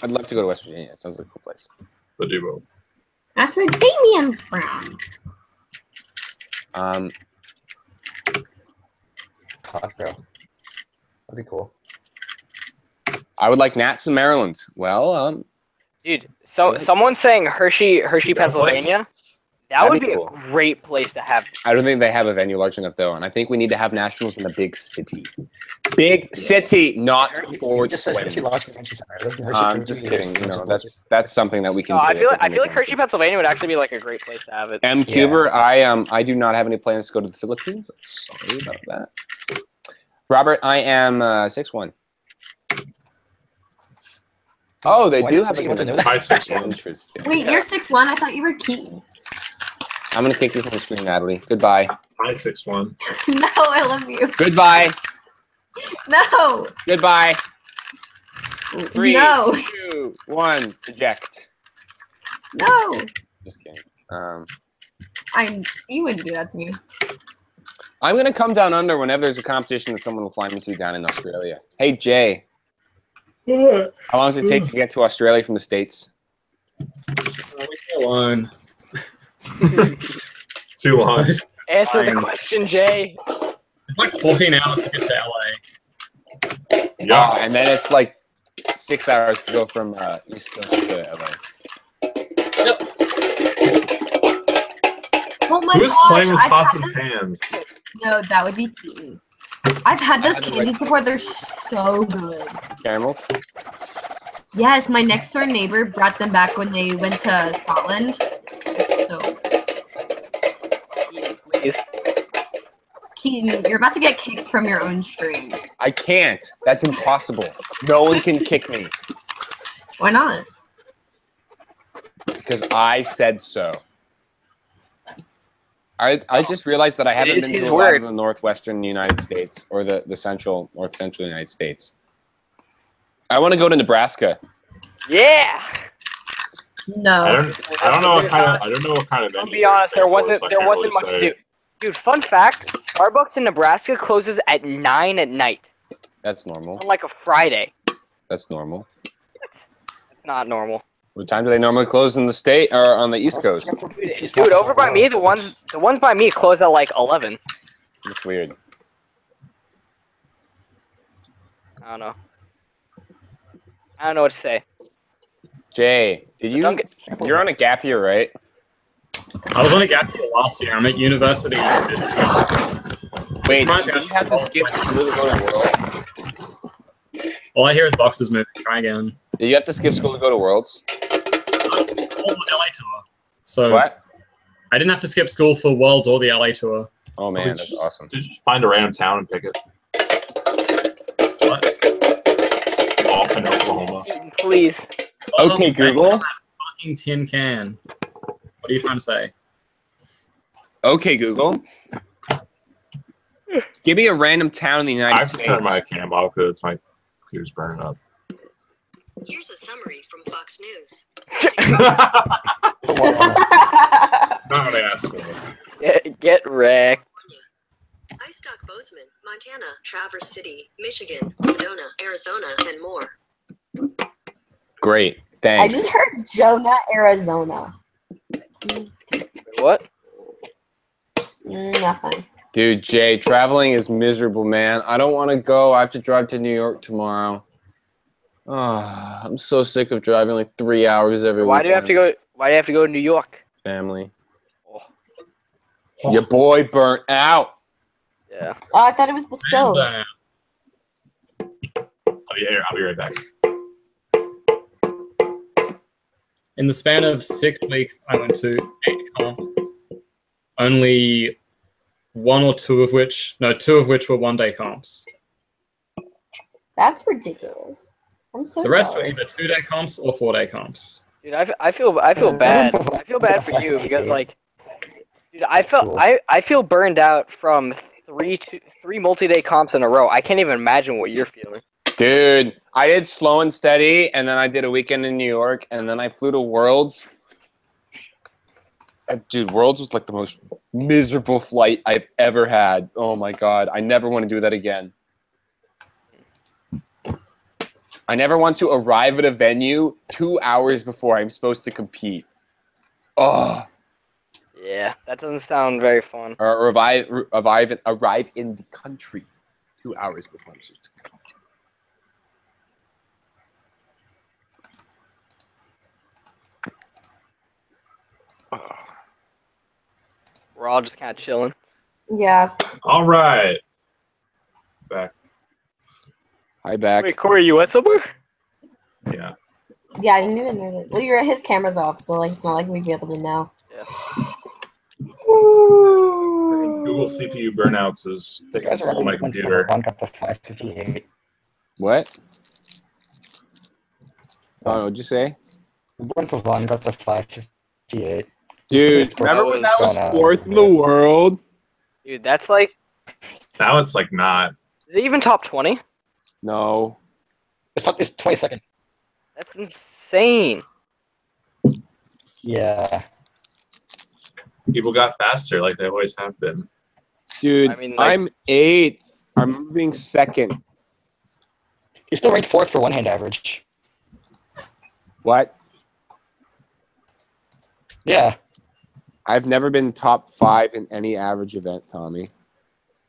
Speaker 7: I'd love to go to West Virginia. It sounds like a cool place.
Speaker 2: The duo.
Speaker 6: That's where Damien's from.
Speaker 5: Hot girl. That'd be cool.
Speaker 7: I would like Nats in Maryland. Well,
Speaker 3: Dude, so someone's saying Hershey, Pennsylvania. That
Speaker 7: That'd
Speaker 3: would
Speaker 7: be
Speaker 3: be
Speaker 7: cool.
Speaker 3: a great place to have.
Speaker 7: I don't think they have a venue large enough though, and I think we need to have nationals in a big city. Big city, not for
Speaker 5: You just said Hershey Launch Convention Center. I lived in Hershey
Speaker 7: I'm
Speaker 5: for
Speaker 7: just
Speaker 5: 2 years.
Speaker 7: kidding. You know, that's something that we can
Speaker 3: No,
Speaker 7: do.
Speaker 3: I feel
Speaker 7: if
Speaker 3: like
Speaker 7: it's
Speaker 3: Hershey, Pennsylvania would actually be like a great place to have it.
Speaker 7: M. Cuber, I do not have any plans to go to the Philippines. Sorry about that. Robert, I am 6'1". Oh, they
Speaker 5: Why
Speaker 7: do
Speaker 5: did
Speaker 7: have
Speaker 5: you want to know
Speaker 7: a
Speaker 5: that?
Speaker 2: Hi, 6'1".
Speaker 7: Interesting.
Speaker 6: Wait, you're 6'1"? I thought you were Keaton.
Speaker 7: I'm gonna kick you from the screen, Natalie. Goodbye.
Speaker 2: Hi, 6'1".
Speaker 6: No, I love you.
Speaker 7: Goodbye.
Speaker 6: No.
Speaker 7: Goodbye. 3,
Speaker 6: No.
Speaker 7: 2, 1. Eject.
Speaker 6: No.
Speaker 7: Just kidding.
Speaker 6: You wouldn't do that to me.
Speaker 7: I'm gonna come down under whenever there's a competition that someone will fly me to down in Australia. Hey Jay, how long does it take to get to Australia from the States?
Speaker 1: Alone.
Speaker 2: Too long.
Speaker 3: Answer the
Speaker 1: Fine.
Speaker 3: question, Jay.
Speaker 1: It's like 14 hours to get to LA.
Speaker 2: Yeah.
Speaker 7: And then it's like 6 hours to go from East Coast to LA.
Speaker 6: Oh my
Speaker 2: Who's
Speaker 6: gosh.
Speaker 2: playing with
Speaker 6: I've
Speaker 2: pots
Speaker 6: had
Speaker 2: and pans?
Speaker 6: No, that would be Keaton. I've had those
Speaker 7: had them,
Speaker 6: candies before. They're so good.
Speaker 7: Caramels?
Speaker 6: Yes, my next door neighbor brought them back when they went to Scotland. So
Speaker 3: Please.
Speaker 6: Keaton, you're about to get kicked from your own stream.
Speaker 7: I can't. That's impossible. No one can kick me
Speaker 6: Why not?
Speaker 7: because I said so. I just realized that I haven't
Speaker 3: is
Speaker 7: been
Speaker 3: his
Speaker 7: to a lot
Speaker 3: word.
Speaker 7: of the northwestern United States or the north central United States. I want to go to Nebraska.
Speaker 3: Yeah.
Speaker 6: No.
Speaker 2: I don't know what kind of.
Speaker 3: I'll be honest, there wasn't much to do. Dude, fun fact: Starbucks in Nebraska closes at 9 at night
Speaker 7: That's normal.
Speaker 3: on like a Friday.
Speaker 7: That's normal.
Speaker 3: It's not normal.
Speaker 7: What time do they normally close in the state or on the East Coast?
Speaker 3: Dude, over by me, the ones by me close at like 11.
Speaker 7: That's weird.
Speaker 3: I don't know. I don't know what to say.
Speaker 7: Jay, you're on a gap year, right?
Speaker 1: I was on a gap year last year. I'm at university.
Speaker 7: Wait,
Speaker 1: Reminds
Speaker 7: do
Speaker 1: me,
Speaker 7: you have to skip school to go to Worlds?
Speaker 1: All I hear is boxes moving. Try again.
Speaker 7: Did you have to skip school to go to Worlds?
Speaker 1: Oh, the LA tour. So
Speaker 7: What?
Speaker 1: I didn't have to skip school for Worlds or the LA tour.
Speaker 7: Oh man, that's awesome.
Speaker 2: Just find a random town and pick it.
Speaker 1: What?
Speaker 2: Off in Oklahoma.
Speaker 3: Please.
Speaker 7: Okay,
Speaker 1: Oh,
Speaker 7: Google.
Speaker 1: that fucking tin can. What are you trying to say?
Speaker 7: Okay, Google. Give me a random town in the
Speaker 2: I
Speaker 7: United
Speaker 2: have to
Speaker 7: States.
Speaker 2: turn my cam off because my computer's burning up.
Speaker 8: Here's a summary from Fox News.
Speaker 2: Not what I asked for.
Speaker 3: Get wrecked.
Speaker 8: I stock Bozeman, Montana, Traverse City, Michigan, Sedona, Arizona, and more.
Speaker 7: Great,
Speaker 6: I
Speaker 7: thanks.
Speaker 6: just heard Jonah, Arizona.
Speaker 3: What?
Speaker 6: Nothing.
Speaker 7: Dude, Jay, traveling is miserable, man. I don't want to go. I have to drive to New York tomorrow. Oh, I'm so sick of driving like 3 hours every
Speaker 3: Why do you have to go? Why do you have to go to New York?
Speaker 7: Family.
Speaker 1: Oh.
Speaker 7: Your boy burnt out.
Speaker 3: Yeah.
Speaker 6: Oh, I thought it was the stove.
Speaker 2: I'll be right back.
Speaker 1: In the span of 6 weeks, I went to 8 comps. Only two of which were one-day comps.
Speaker 6: That's ridiculous. I'm so
Speaker 1: The rest were
Speaker 6: jealous.
Speaker 1: either 2-day comps or 4-day comps.
Speaker 3: Dude, I feel bad. I feel bad for you because like, dude, I feel burned out from three multi-day comps in a row. I can't even imagine what you're feeling.
Speaker 7: Dude, I did slow and steady, and then I did a weekend in New York, and then I flew to Worlds. Dude, Worlds was like the most miserable flight I've ever had. Oh my god, I never want to do that again. I never want to arrive at a venue 2 hours before I'm supposed to compete. Oh.
Speaker 3: Yeah, that doesn't sound very fun.
Speaker 7: Or arrive in the country 2 hours before I'm supposed to compete.
Speaker 3: We're all just kind of chilling.
Speaker 6: Yeah.
Speaker 2: All right. Back.
Speaker 7: Hi, back.
Speaker 3: Wait, Corey, you went somewhere?
Speaker 2: Yeah.
Speaker 6: Yeah, I didn't even know that. Well, his camera's off, so like it's not like we'd be able to know.
Speaker 3: Yeah.
Speaker 2: Google CPU burnouts is taking
Speaker 5: Guys
Speaker 2: control of my computer.
Speaker 5: One got the 558.
Speaker 7: What? Oh, what'd you say?
Speaker 5: One for one got the 558.
Speaker 7: Dude, remember when that was
Speaker 5: Gone
Speaker 7: fourth
Speaker 5: out.
Speaker 7: in the world?
Speaker 3: Dude, that's like,
Speaker 2: Now it's like not.
Speaker 3: is it even top 20?
Speaker 7: No.
Speaker 5: It's 22nd.
Speaker 3: That's insane.
Speaker 5: Yeah.
Speaker 2: People got faster like they always have been.
Speaker 7: Dude,
Speaker 3: I mean, like-
Speaker 7: I'm 8th. I'm being 2nd.
Speaker 5: You're still ranked 4th for one-hand average.
Speaker 7: What?
Speaker 5: Yeah.
Speaker 7: I've never been top 5 in any average event, Tommy.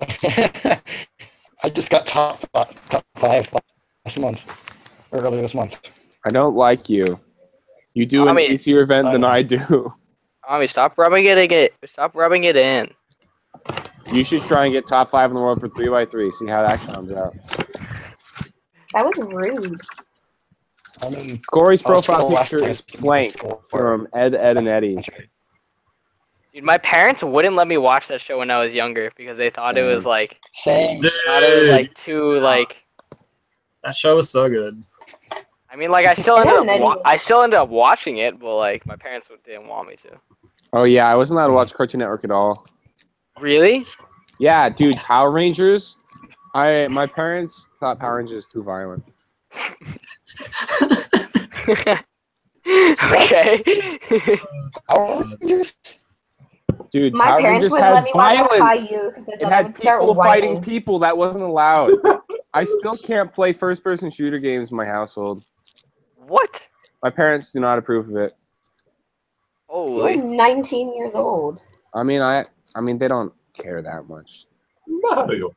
Speaker 5: I just got top 5 last month. Or earlier this month.
Speaker 7: I don't like you. You do an
Speaker 3: Tommy-
Speaker 7: easier event than I do.
Speaker 3: Tommy, stop rubbing it. Stop rubbing it in.
Speaker 7: You should try and get top 5 in the world for 3x3. See how that comes out.
Speaker 6: That was rude.
Speaker 5: I mean,
Speaker 7: Corey's
Speaker 5: I'll
Speaker 7: profile
Speaker 5: still last
Speaker 7: picture
Speaker 5: place
Speaker 7: is blank
Speaker 5: for-
Speaker 7: from Ed, and Eddie.
Speaker 3: Dude, my parents wouldn't let me watch that show when I was younger because they thought it was like
Speaker 5: Same.
Speaker 3: thought it was like too like.
Speaker 1: That show was so good.
Speaker 3: I mean, like I still ended up watching it, but like my parents didn't want me to.
Speaker 7: Oh yeah, I wasn't allowed to watch Cartoon Network at all.
Speaker 3: Really?
Speaker 7: Yeah, dude, Power Rangers. My parents thought Power Rangers was too violent.
Speaker 3: Okay.
Speaker 5: Power Rangers?
Speaker 7: Dude,
Speaker 6: My
Speaker 7: Power
Speaker 6: parents
Speaker 7: Rangers
Speaker 6: wouldn't
Speaker 7: had
Speaker 6: let me watch
Speaker 7: violence.
Speaker 6: Caillou because they
Speaker 7: It
Speaker 6: thought I
Speaker 7: had
Speaker 6: would start
Speaker 7: people fighting
Speaker 6: whining.
Speaker 7: people. That wasn't allowed. I still can't play first-person shooter games in my household.
Speaker 3: What?
Speaker 7: My parents do not approve of it.
Speaker 6: You're
Speaker 3: Holy.
Speaker 6: 19 years old.
Speaker 7: I mean, they don't care that much.
Speaker 2: Mario.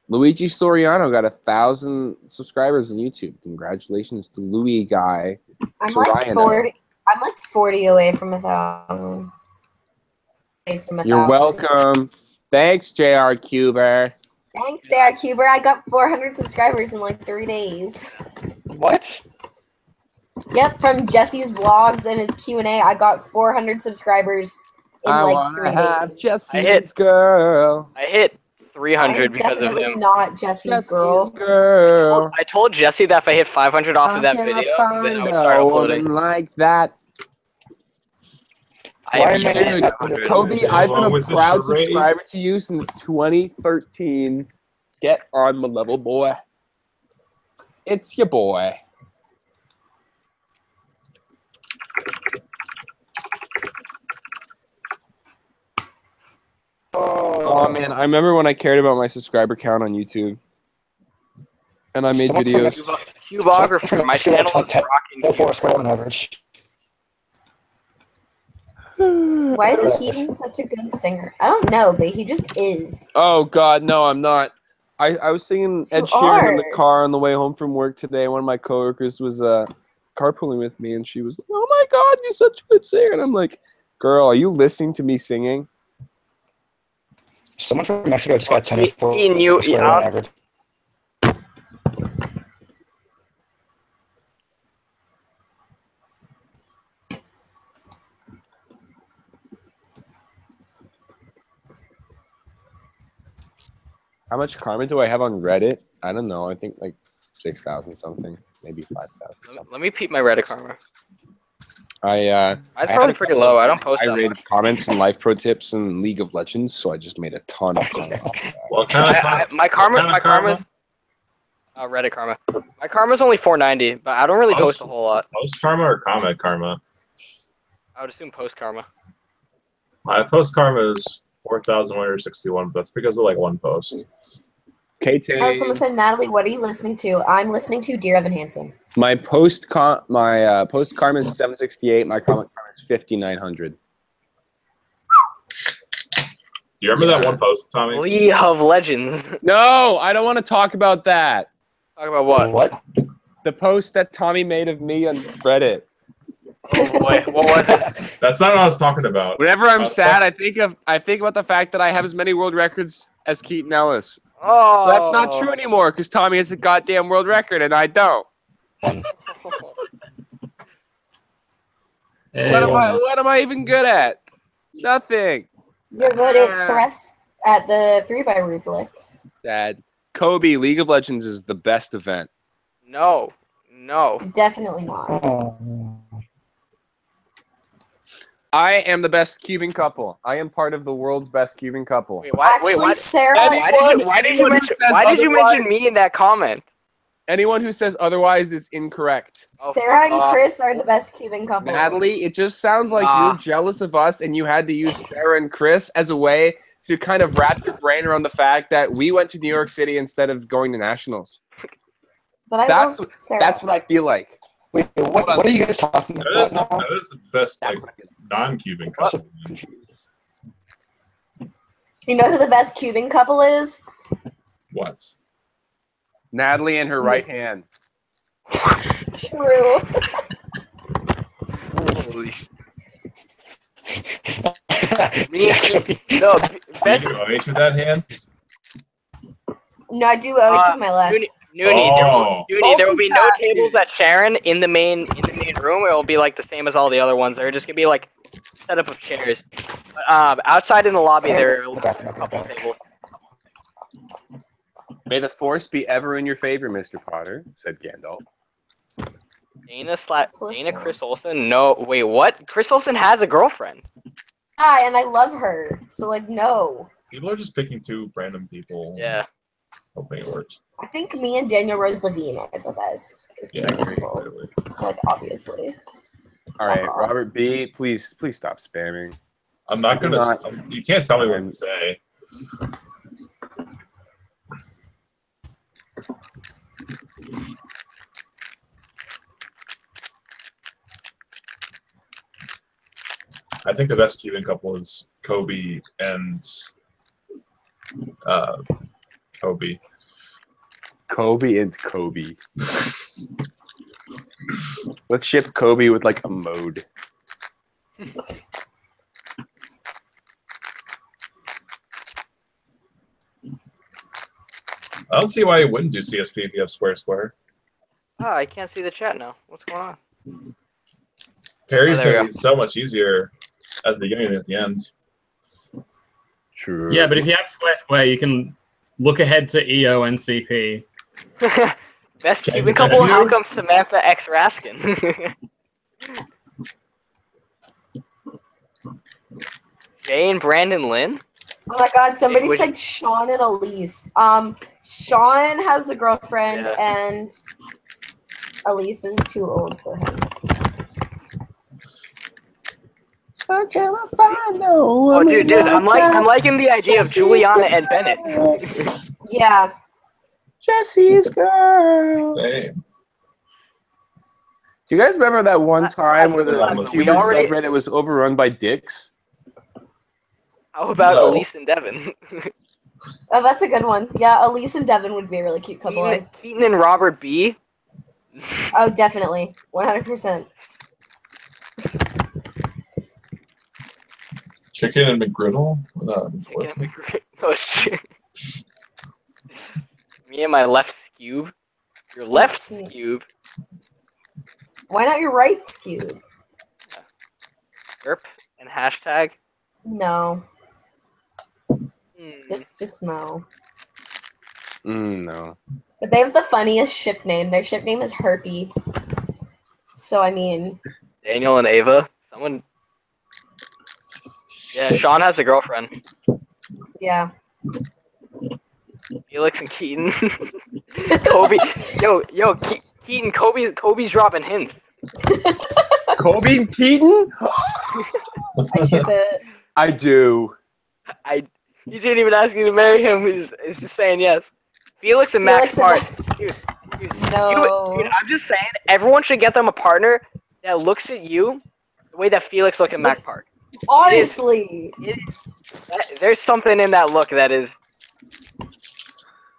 Speaker 7: Luigi Soriano got 1,000 subscribers on YouTube. Congratulations to Louis guy.
Speaker 6: I'm like
Speaker 7: Soriano.
Speaker 6: 40. I'm like 40 away from 1,000.
Speaker 7: You're welcome. Thanks, JR Cuber.
Speaker 6: Thanks, there, Cuber. I got 400 subscribers in like 3 days.
Speaker 5: What?
Speaker 6: Yep, from Jesse's vlogs and his Q&A, I got 400 subscribers in like 3 days.
Speaker 7: Jesse's girl.
Speaker 3: I hit 300
Speaker 6: I'm
Speaker 3: because of
Speaker 6: definitely
Speaker 3: him.
Speaker 6: not Jesse's girl.
Speaker 7: girl.
Speaker 3: I told Jesse that if I hit 500 off of that video, then I would start uploading.
Speaker 7: Like that.
Speaker 3: I
Speaker 5: Why
Speaker 3: have
Speaker 5: am I
Speaker 3: hit
Speaker 5: not-
Speaker 3: 500.
Speaker 7: Kobe, I've been a
Speaker 2: With the
Speaker 7: proud
Speaker 2: charade.
Speaker 7: subscriber to you since 2013. Get on my level, boy. It's your boy. Oh man, I remember when I cared about my subscriber count on YouTube. And I made
Speaker 5: Someone from
Speaker 7: videos.
Speaker 3: Cubographer, my channel is rocking.
Speaker 5: For scroll on average.
Speaker 6: Why is Keaton such a good singer? I don't know, but he just is.
Speaker 7: Oh god, no, I'm not. I was singing
Speaker 6: You
Speaker 7: Ed Sheeran in the
Speaker 6: are.
Speaker 7: car on the way home from work today. One of my coworkers was carpooling with me, and she was like, "Oh my god, you're such a good singer!" And I'm like, "Girl, are you listening to me singing?"
Speaker 5: Someone from Mexico just got 10 for
Speaker 3: Ian, you-
Speaker 5: scroll
Speaker 3: yeah.
Speaker 5: on average.
Speaker 7: How much karma do I have on Reddit? I don't know. I think like 6,000 something, maybe 5,000 something.
Speaker 3: Let me peep my Reddit karma.
Speaker 7: That's
Speaker 3: That's probably pretty low. I don't post that
Speaker 7: rated
Speaker 3: much.
Speaker 7: comments and life pro tips in League of Legends, so I just made a ton of karma off of that.
Speaker 2: What kind of
Speaker 3: My karma,
Speaker 2: what kind
Speaker 3: my
Speaker 2: of karma?
Speaker 3: karma. Reddit karma. My karma's only 490, but I don't really post a whole lot.
Speaker 2: Post karma or comment karma?
Speaker 3: I would assume post karma.
Speaker 2: My post karma is 4,161, but that's because of like one post.
Speaker 7: KT.
Speaker 6: Oh, someone said, Natalie, what are you listening to? I'm listening to Dear Evan Hansen.
Speaker 7: My post karma is 768. My comment karma is 5,900.
Speaker 2: You remember that one post, Tommy?
Speaker 3: League of Legends.
Speaker 7: No, I don't want to talk about that.
Speaker 3: Talk about what?
Speaker 5: What?
Speaker 7: The post that Tommy made of me on Reddit.
Speaker 3: Oh boy, what was it?
Speaker 2: That's not what I was talking about.
Speaker 7: Whenever I'm
Speaker 2: Uh,
Speaker 7: sad, I think about the fact that I have as many world records as Keaton Ellis.
Speaker 3: Oh,
Speaker 7: That's not true anymore because Tommy has a goddamn world record and I don't.
Speaker 1: Hey,
Speaker 7: What am I even good at? Nothing.
Speaker 6: You're good at thrusts at the 3x Rublix.
Speaker 7: Dad. Kobe, League of Legends is the best event.
Speaker 3: No.
Speaker 6: Definitely not.
Speaker 5: Oh.
Speaker 7: I am the best Cuban couple. I am part of the world's best Cuban couple.
Speaker 3: Wait, why?
Speaker 6: Actually,
Speaker 3: Wait, why?
Speaker 6: Sarah,
Speaker 3: Why did you mention me in that comment?
Speaker 7: Anyone who says otherwise is incorrect.
Speaker 6: Sarah and
Speaker 3: Oh,
Speaker 6: Chris are the best Cuban couple.
Speaker 7: Natalie, it just sounds like
Speaker 3: Nah.
Speaker 7: you're jealous of us and you had to use Sarah and Chris as a way to kind of wrap your brain around the fact that we went to New York City instead of going to nationals.
Speaker 6: But I
Speaker 7: That's
Speaker 6: love Sarah.
Speaker 7: That's what I feel like.
Speaker 5: Wait, what are you guys talking about now?
Speaker 2: That is the best like non-Cuban couple.
Speaker 6: You know who the best Cuban couple is?
Speaker 2: What?
Speaker 7: Natalie and her right hand.
Speaker 6: True.
Speaker 3: Holy. No, best.
Speaker 2: You do OH with that hand?
Speaker 6: No, I do always with my left.
Speaker 2: Oh.
Speaker 3: There will be no tables at Sharon in the main room. It will be like the same as all the other ones. They're just gonna be like setup of chairs. But, outside in the lobby, there are a couple tables.
Speaker 7: May the force be ever in your favor, Mr. Potter, said Gandalf.
Speaker 3: Dana Chris Olsen? No, wait, what? Chris Olsen has a girlfriend.
Speaker 6: Yeah, and I love her. So, like, no.
Speaker 2: People are just picking two random people.
Speaker 3: Yeah.
Speaker 2: Hoping it works.
Speaker 6: I think me and Daniel Rose Levine are the best.
Speaker 2: Yeah,
Speaker 6: People. Like, obviously.
Speaker 7: All right, Robert B., please stop spamming.
Speaker 2: I'm not gonna. You can't tell me what to say. I think the best Cuban couple is Kobe and Kobe.
Speaker 7: Kobe and Kobe. Let's ship Kobe with like a mode.
Speaker 2: I don't see why you wouldn't do CSP if you have square.
Speaker 3: Oh, I can't see the chat now. What's going on?
Speaker 2: Parry's
Speaker 3: there we
Speaker 2: gonna be so much easier at the beginning than at the end.
Speaker 7: True.
Speaker 1: Yeah, but if you have square, you can look ahead to EO and CP.
Speaker 3: Best Cuban couple? How come Samantha X Raskin? Jay and Brandon Lynn?
Speaker 6: Oh my god, somebody said Sean and Elise. Sean has a girlfriend and Elise is too old for him.
Speaker 7: I cannot find no
Speaker 3: Oh, dude, I'm liking the idea of Juliana and Bennett.
Speaker 6: Yeah.
Speaker 7: Jesse's girl.
Speaker 2: Same.
Speaker 7: Do you guys remember that one time where the Cuban
Speaker 3: already-
Speaker 7: subreddit was overrun by dicks?
Speaker 3: How about
Speaker 2: No.
Speaker 3: Elise and Devin?
Speaker 6: Oh, that's a good one. Yeah, Elise and Devin would be a really cute couple.
Speaker 3: Keaton and Robert B.
Speaker 6: Oh, definitely. 100%.
Speaker 2: Chicken and McGriddle?
Speaker 3: Oh, shit. Me and my left skewb. Your left skewb.
Speaker 6: Why not your right skewed?
Speaker 3: Derp and hashtag.
Speaker 6: No. Just no.
Speaker 7: No.
Speaker 6: But they have the funniest ship name. Their ship name is Herpy. So, I mean...
Speaker 3: Daniel and Ava. Someone... Yeah, Sean has a girlfriend.
Speaker 6: Yeah.
Speaker 3: Felix and Keaton. Kobe. Keaton, Kobe's dropping hints.
Speaker 7: Kobe and Keaton?
Speaker 6: I ship it.
Speaker 7: I do.
Speaker 3: You didn't even ask me to marry him. He's just saying yes. Felix and Max Smart. Dude,
Speaker 6: No.
Speaker 3: dude, I'm just saying, everyone should get them a partner that looks at you the way that Felix look at Max Park.
Speaker 6: Honestly.
Speaker 3: There's something in that look that is...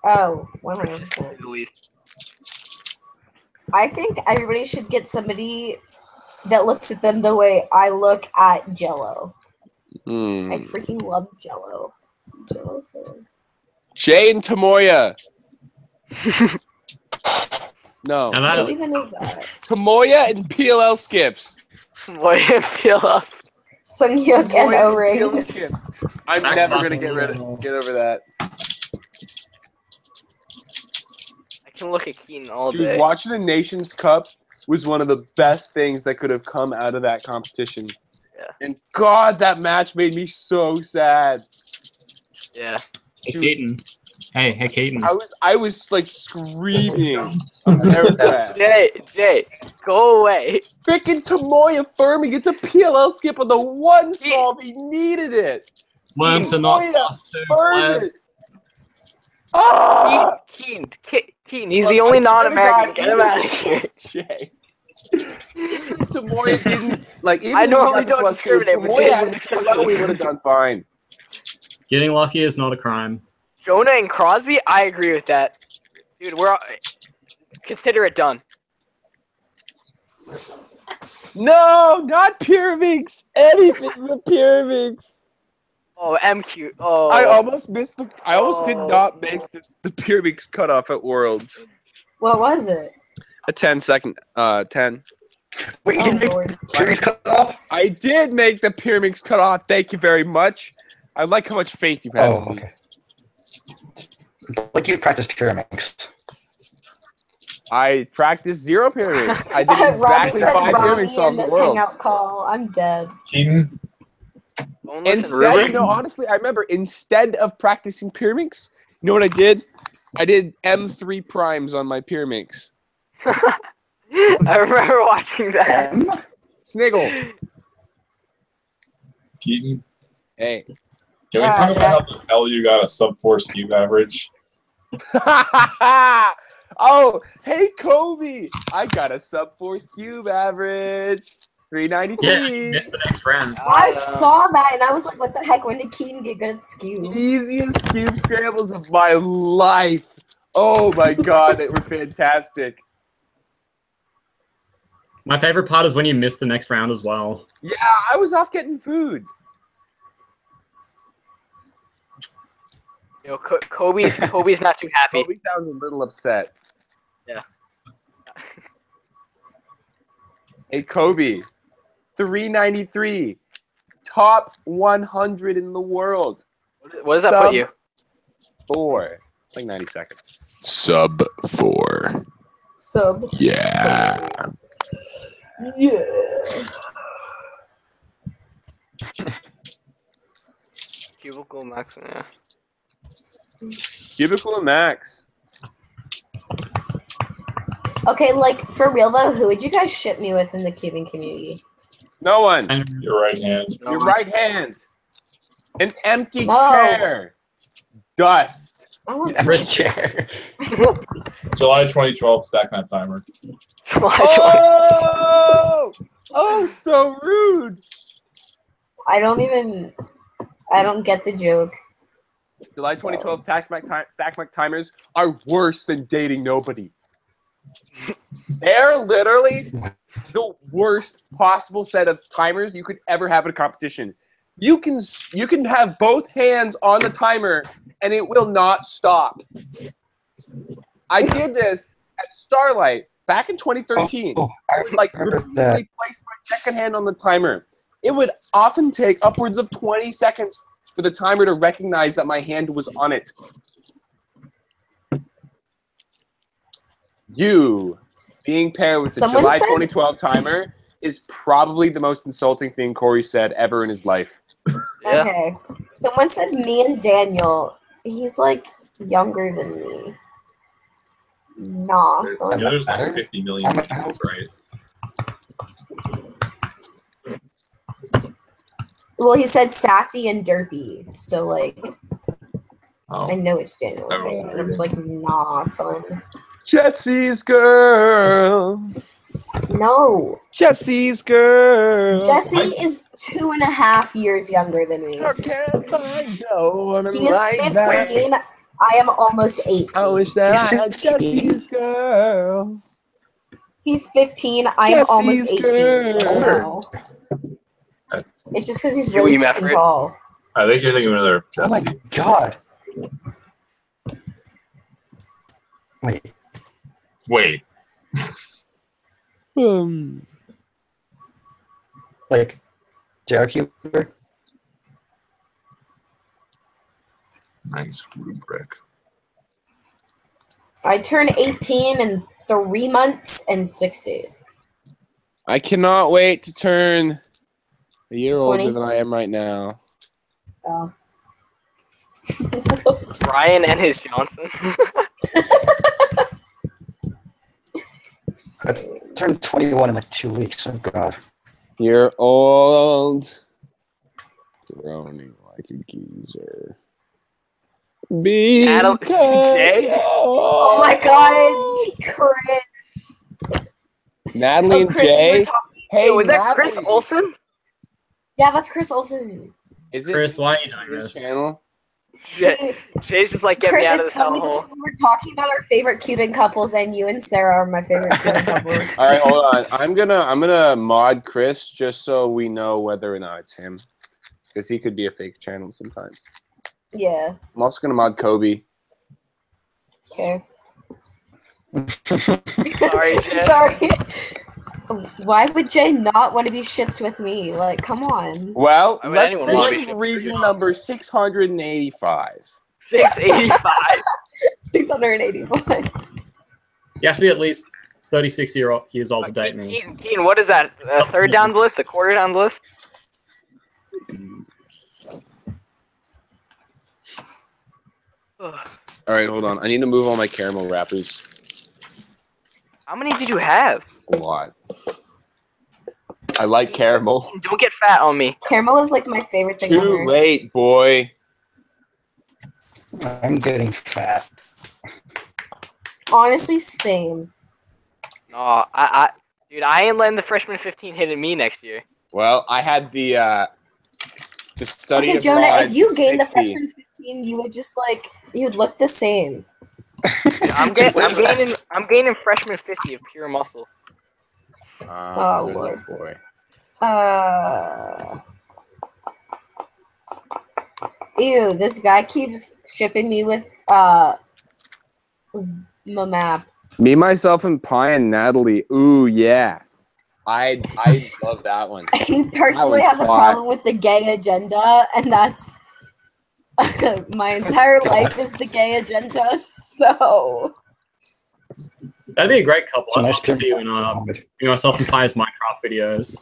Speaker 6: Oh, 100%. I think everybody should get somebody that looks at them the way I look at Jello. I freaking love Jello. Jello so.
Speaker 7: Jay and Tamoya. No.
Speaker 6: What even is that?
Speaker 7: Tamoya and PLL skips.
Speaker 3: Tamoya and PLL.
Speaker 6: Sungyuk and O-rings.
Speaker 7: I'm never gonna get over that.
Speaker 3: I can look at Keaton all
Speaker 7: Dude,
Speaker 3: day.
Speaker 7: watching the Nations Cup was one of the best things that could have come out of that competition.
Speaker 3: Yeah.
Speaker 7: And God, that match made me so sad.
Speaker 3: Yeah.
Speaker 1: Hey, Keaton. Hey, Keaton.
Speaker 7: I was like screaming.
Speaker 3: Jay, go away.
Speaker 7: Freaking Tamoya Furmy gets a PLL skip on the one solve. He needed it.
Speaker 1: Learn to not pass to
Speaker 7: Furman. Oh!
Speaker 3: Keaton, he's the only non-American. Get him out of here.
Speaker 7: Jay. Tamoya didn't like. Even
Speaker 3: I normally
Speaker 7: if he got the
Speaker 3: don't
Speaker 7: plus two,
Speaker 3: discriminate, but
Speaker 7: Tamoya
Speaker 3: Jay's
Speaker 7: actually we would have done fine.
Speaker 1: Getting lucky is not a crime.
Speaker 3: Jonah and Crosby, I agree with that. Dude, consider it done.
Speaker 7: No, not Pyraminx. Anything but Pyraminx.
Speaker 3: Oh, MQ. Oh.
Speaker 7: I almost missed the. I almost did not make the Pyraminx cutoff at Worlds.
Speaker 6: What was it?
Speaker 7: A 10-second. 10.
Speaker 5: Wait, you
Speaker 6: Oh,
Speaker 5: didn't make
Speaker 6: Lord.
Speaker 5: the Pyramix cut off?
Speaker 7: I did make the Pyramix cut off. Thank you very much. I like how much faith you have
Speaker 5: Oh,
Speaker 7: in me.
Speaker 5: okay. Like you practice Pyramix.
Speaker 7: I practiced 0 Pyramix. I did
Speaker 6: Robin
Speaker 7: exactly
Speaker 6: said
Speaker 7: 5
Speaker 6: Ronnie
Speaker 7: Pyramix
Speaker 6: in
Speaker 7: solves the
Speaker 6: this
Speaker 7: world.
Speaker 6: hangout call. I'm dead.
Speaker 2: Keaton,
Speaker 3: Don't listen,
Speaker 7: Instead,
Speaker 3: Ruben.
Speaker 7: you know, honestly, I remember instead of practicing Pyramix, you know what I did? I did M3 primes on my Pyramix.
Speaker 3: I remember watching that.
Speaker 5: M?
Speaker 7: Sniggle.
Speaker 2: Keaton,
Speaker 7: Hey.
Speaker 2: can we talk about how the hell you got a sub-4 skew average?
Speaker 7: Oh, hey, Kobe. I got a sub-4 cube average. 393.
Speaker 1: Yeah, you missed the next round.
Speaker 6: I saw that and I was like, what the heck? When did Keaton get good at skew?
Speaker 7: Easiest cube scrambles of my life. Oh my god, they were fantastic.
Speaker 1: My favorite part is when you miss the next round as well.
Speaker 7: Yeah, I was off getting food.
Speaker 3: Yo, Kobe's not too happy.
Speaker 7: Kobe sounds a little upset.
Speaker 3: Yeah.
Speaker 7: Hey, Kobe. 393. Top 100 in the world.
Speaker 3: What does that put you?
Speaker 7: 4. It's like 90 seconds. Sub 4.
Speaker 6: Sub.
Speaker 7: Yeah.
Speaker 6: Yeah.
Speaker 3: Cubicle max, yeah.
Speaker 7: Cubicle and Max.
Speaker 6: Okay, like, for real though, who would you guys ship me with in the cubing community?
Speaker 7: No one.
Speaker 1: And
Speaker 2: Your right hand.
Speaker 7: Your right hand. An empty
Speaker 6: No.
Speaker 7: chair. Dust.
Speaker 6: I want
Speaker 5: Every chair.
Speaker 2: July 2012 stack that timer.
Speaker 7: Oh! Oh, so rude.
Speaker 6: I don't get the joke.
Speaker 7: July 2012 stack Mac timers are worse than dating nobody. They're literally the worst possible set of timers you could ever have in a competition. You can have both hands on the timer and it will not stop. I did this at Starlight back in 2013.
Speaker 5: I
Speaker 7: would like
Speaker 5: remember
Speaker 7: repeatedly
Speaker 5: that.
Speaker 7: place my second hand on the timer. It would often take upwards of 20 seconds for the timer to recognize that my hand was on it. You being paired with the
Speaker 6: Someone
Speaker 7: July
Speaker 6: said-
Speaker 7: 2012 timer is probably the most insulting thing Corey said ever in his life.
Speaker 3: Yeah.
Speaker 6: Okay. Someone said me and Daniel. He's like younger than me. Nah, so
Speaker 2: Yeah, there's like 50 million people, right?
Speaker 6: well, he said sassy and derpy. So like,
Speaker 2: Oh.
Speaker 6: I know it's Daniel.
Speaker 2: That
Speaker 6: So
Speaker 2: wasn't
Speaker 6: I'm just like, nah, son.
Speaker 7: Jesse's girl.
Speaker 6: No.
Speaker 7: Jesse's girl.
Speaker 6: Jesse is 2.5 years younger than me.
Speaker 7: How can I know?
Speaker 6: He is 15. I am almost 18.
Speaker 7: I wish that
Speaker 5: He's
Speaker 7: I had
Speaker 5: 15.
Speaker 7: Jesse's girl.
Speaker 6: He's 15. I am almost
Speaker 7: Jesse's
Speaker 6: 18.
Speaker 7: girl.
Speaker 6: No. It's just because he's
Speaker 3: Should
Speaker 6: really
Speaker 3: we
Speaker 6: fucking
Speaker 3: Meffert?
Speaker 6: tall.
Speaker 2: I think you're thinking of another
Speaker 5: Oh my
Speaker 2: Jesse.
Speaker 5: god. Wait.
Speaker 2: Wait.
Speaker 5: Like, JR Cuber?
Speaker 2: Nice rubric.
Speaker 6: I turn 18 in 3 months and 6 days.
Speaker 7: I cannot wait to turn a year
Speaker 6: 20.
Speaker 7: older than I am right now.
Speaker 6: Oh.
Speaker 3: Brian and his Johnson.
Speaker 5: I turned 21 in like 2 weeks. Oh god.
Speaker 7: You're old. Groaning like a geezer.
Speaker 3: Adam- Jay?
Speaker 6: Oh my god, Chris.
Speaker 7: Natalie and
Speaker 6: Chris, we were
Speaker 7: Jay.
Speaker 6: talking-
Speaker 7: Hey,
Speaker 3: Was that Chris
Speaker 7: Natalie.
Speaker 3: Olsen?
Speaker 6: Yeah, that's Chris Olsen.
Speaker 7: Is it
Speaker 1: Chris, why are you doing
Speaker 7: this
Speaker 1: this?
Speaker 7: channel?
Speaker 3: Jay's just like, get
Speaker 6: Chris,
Speaker 3: me out of
Speaker 6: it's
Speaker 3: this
Speaker 6: funny
Speaker 3: hellhole.
Speaker 6: because we were talking about our favorite Cuban couples, and you and Sarah are my favorite Cuban couple.
Speaker 7: All right, hold on. I'm gonna mod Chris just so we know whether or not it's him, because he could be a fake channel sometimes.
Speaker 6: Yeah.
Speaker 7: I'm also gonna mod Kobe.
Speaker 6: Okay.
Speaker 3: Sorry, Jay.
Speaker 6: Sorry. Why would Jay not want to be shipped with me? Like, come on.
Speaker 7: Well,
Speaker 3: Why would
Speaker 7: let's
Speaker 3: anyone wanna be
Speaker 7: think
Speaker 3: shipped?
Speaker 7: reason number 685.
Speaker 3: 685.
Speaker 6: 681.
Speaker 1: You have to be at least 36 years old to date me.
Speaker 3: Keaton, what is that? A third down the list? A quarter down the list?
Speaker 7: All right, hold on. I need to move all my caramel wrappers.
Speaker 3: How many did you have?
Speaker 7: A lot. I like caramel.
Speaker 3: Don't get fat on me.
Speaker 6: Caramel is like my favorite thing
Speaker 7: Too
Speaker 6: ever.
Speaker 7: late, boy.
Speaker 5: I'm getting fat.
Speaker 6: Honestly, same.
Speaker 3: Oh, dude, I ain't letting the freshman 15 hit at me next year.
Speaker 7: Well, I had the study
Speaker 6: Okay,
Speaker 7: of
Speaker 6: Jonah,
Speaker 7: rise
Speaker 6: if you
Speaker 7: to
Speaker 6: gained the
Speaker 7: 60.
Speaker 6: freshman 15, you would just like you'd look the same.
Speaker 3: Dude, I'm gaining freshman 50 of pure muscle.
Speaker 6: Oh,
Speaker 7: good
Speaker 6: Lord.
Speaker 7: boy.
Speaker 6: Ew, this guy keeps shipping me with my map.
Speaker 7: Me, myself, and Pi and Natalie. Ooh, yeah. I love that one.
Speaker 6: He personally
Speaker 7: one's
Speaker 6: has a
Speaker 7: hot.
Speaker 6: problem with the gay agenda, and that's my entire life is the gay agenda. So
Speaker 1: That'd be a great couple.
Speaker 5: It's a
Speaker 1: I'd
Speaker 5: nice
Speaker 1: love to see you in myself and Pi's Minecraft videos.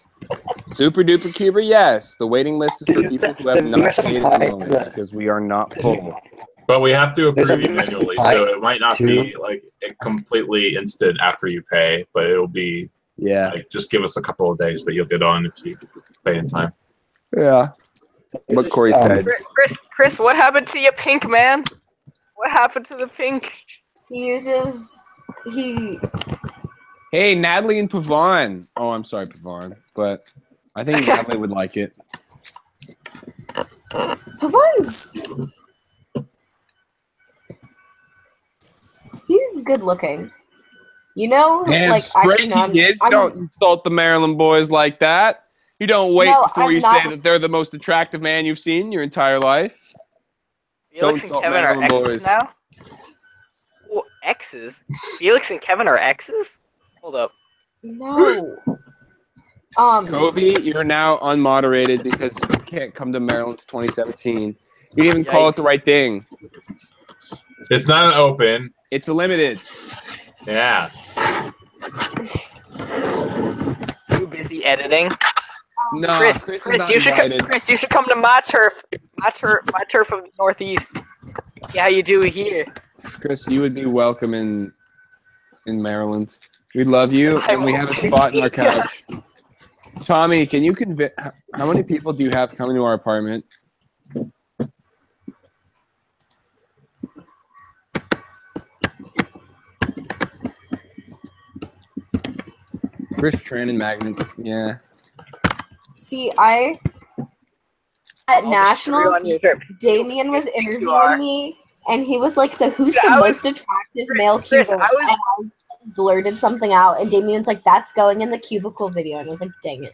Speaker 7: Super duper cuber, yes. The waiting list is for people who have not paid at the moment because we are not full.
Speaker 2: But we have to
Speaker 5: There's
Speaker 2: approve
Speaker 5: a-
Speaker 2: you manually, so it might not be like a completely instant after you pay, but it'll be
Speaker 7: Yeah.
Speaker 2: like just give us a couple of days, but you'll get on if you pay in time.
Speaker 7: Yeah. What Corey said.
Speaker 3: Chris, what happened to your pink, man? What happened to the pink?
Speaker 6: he
Speaker 7: Hey, Natalie and Pavon. Oh, I'm sorry, Pavon. But I think Natalie would like it.
Speaker 6: Pavon's he's good looking. You know,
Speaker 7: And
Speaker 6: like actually no,
Speaker 7: kids,
Speaker 6: I'm
Speaker 7: don't insult the Maryland boys like that. You don't wait
Speaker 6: No,
Speaker 7: before
Speaker 6: I'm
Speaker 7: you
Speaker 6: not-
Speaker 7: say that they're the most attractive man you've seen in your entire life.
Speaker 3: Felix
Speaker 7: Don't
Speaker 3: and
Speaker 7: insult
Speaker 3: Kevin are
Speaker 7: Maryland
Speaker 3: exes
Speaker 7: boys.
Speaker 3: now? Oh, exes? Felix and Kevin are exes? Hold up.
Speaker 6: no.
Speaker 7: Kobe, you're now unmoderated because you can't come to Maryland's 2017. You didn't even call it the right thing.
Speaker 2: It's not an open.
Speaker 7: It's a limited.
Speaker 2: Yeah.
Speaker 3: Too busy editing.
Speaker 7: No,
Speaker 3: Chris,
Speaker 7: Chris is
Speaker 3: Chris,
Speaker 7: not
Speaker 3: you should
Speaker 7: invited.
Speaker 3: Chris, you should come to my turf of the Northeast. See how you do it here.
Speaker 7: Chris, you would be welcome in Maryland. We love you, and we have a spot in our couch. Tommy, can you convince? How many people do you have coming to our apartment? Chris, Tran, and Magnets. Yeah.
Speaker 6: See, at
Speaker 3: I'll
Speaker 6: Nationals,
Speaker 3: just throw you on your turf.
Speaker 6: Damien was
Speaker 3: You are.
Speaker 6: interviewing me, and he was like, "So who's
Speaker 3: Dude,
Speaker 6: the
Speaker 3: I was-
Speaker 6: most attractive male
Speaker 3: Chris,
Speaker 6: cubicle?"
Speaker 3: I was-
Speaker 6: And I blurted something out, and Damien's like, "That's going in the cubicle video," and I was like, "Dang it."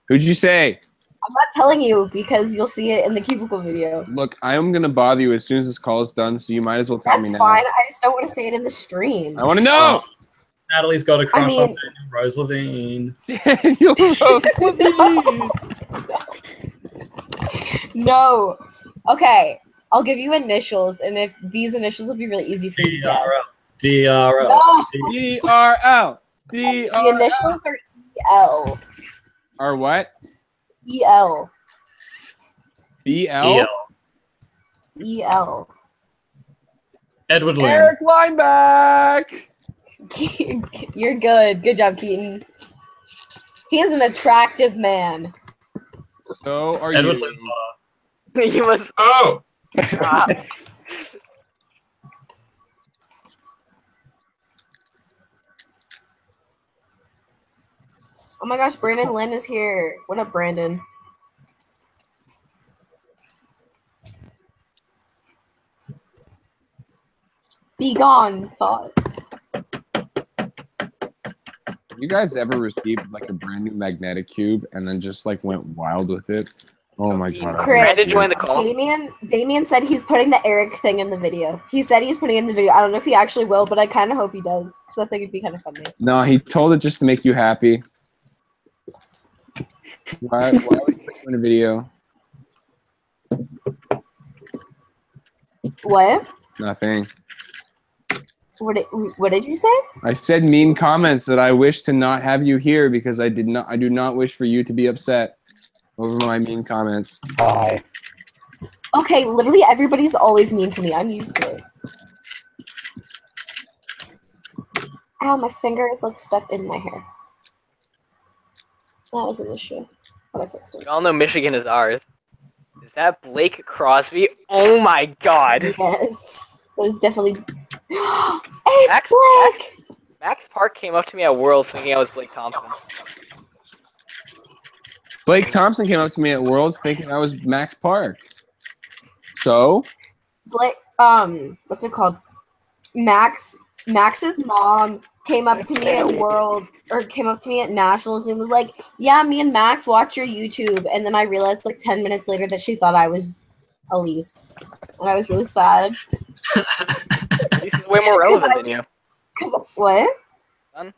Speaker 7: Who'd you say?
Speaker 6: I'm not telling you because you'll see it in the cubicle video.
Speaker 7: Look, I am gonna bother you as soon as this call is done, so you might as well tell me
Speaker 6: That's
Speaker 7: now.
Speaker 6: fine. I just don't want to say it in the stream.
Speaker 7: I want to know.
Speaker 1: Natalie's got a crush
Speaker 6: mean-
Speaker 1: on Daniel Rose Levine.
Speaker 7: Daniel Rose.
Speaker 6: No. Okay. I'll give you initials, and if these initials will be really easy for you to guess.
Speaker 1: DRL.
Speaker 6: No.
Speaker 7: DRL.
Speaker 6: The
Speaker 7: DRL.
Speaker 6: initials are EL.
Speaker 7: Or what?
Speaker 6: EL.
Speaker 7: BL?
Speaker 6: EL.
Speaker 1: Edward Lynn.
Speaker 7: Eric Lineback.
Speaker 6: You're good. Good job, Keaton. He is an attractive man.
Speaker 7: So are
Speaker 1: Edward
Speaker 7: you.
Speaker 1: Lynn's hotter.
Speaker 3: He was.
Speaker 2: Oh!
Speaker 6: Oh my gosh, Brandon Lynn is here. What up, Brandon? Be gone, thought.
Speaker 7: You guys ever received like a brand new magnetic cube and then just like went wild with it? Oh my god.
Speaker 6: Chris,
Speaker 3: Brandon joined the call.
Speaker 6: Damien said he's putting the Eric thing in the video. He said he's putting it in the video. I don't know if he actually will, but I kind of hope he does. Because I think it'd be kind of funny.
Speaker 7: No, he told it just to make you happy. Why are we doing a video?
Speaker 6: What?
Speaker 7: Nothing.
Speaker 6: What did you say?
Speaker 7: I said mean comments that I wish to not have you here because I do not wish for you to be upset over my mean comments.
Speaker 5: Hi.
Speaker 6: Okay, literally everybody's always mean to me. I'm used to it. Ow, my finger is like stuck in my hair. That was an issue, but I fixed it.
Speaker 3: We all know Michigan is ours. Is that Blake Crosby? Oh my god.
Speaker 6: Yes, it was definitely. It's
Speaker 3: Max-
Speaker 6: Blake.
Speaker 3: Max Park came up to me at Worlds thinking I was Blake Thompson.
Speaker 7: Blake Thompson came up to me at Worlds thinking I was Max Park. So?
Speaker 6: Blake, what's it called? Max's mom came up to me at Nationals and was like, "Yeah, me and Max watch your YouTube." And then I realized like 10 minutes later that she thought I was Elise, and I was really sad.
Speaker 3: Elise is way more relevant than you.
Speaker 6: What?
Speaker 3: Done?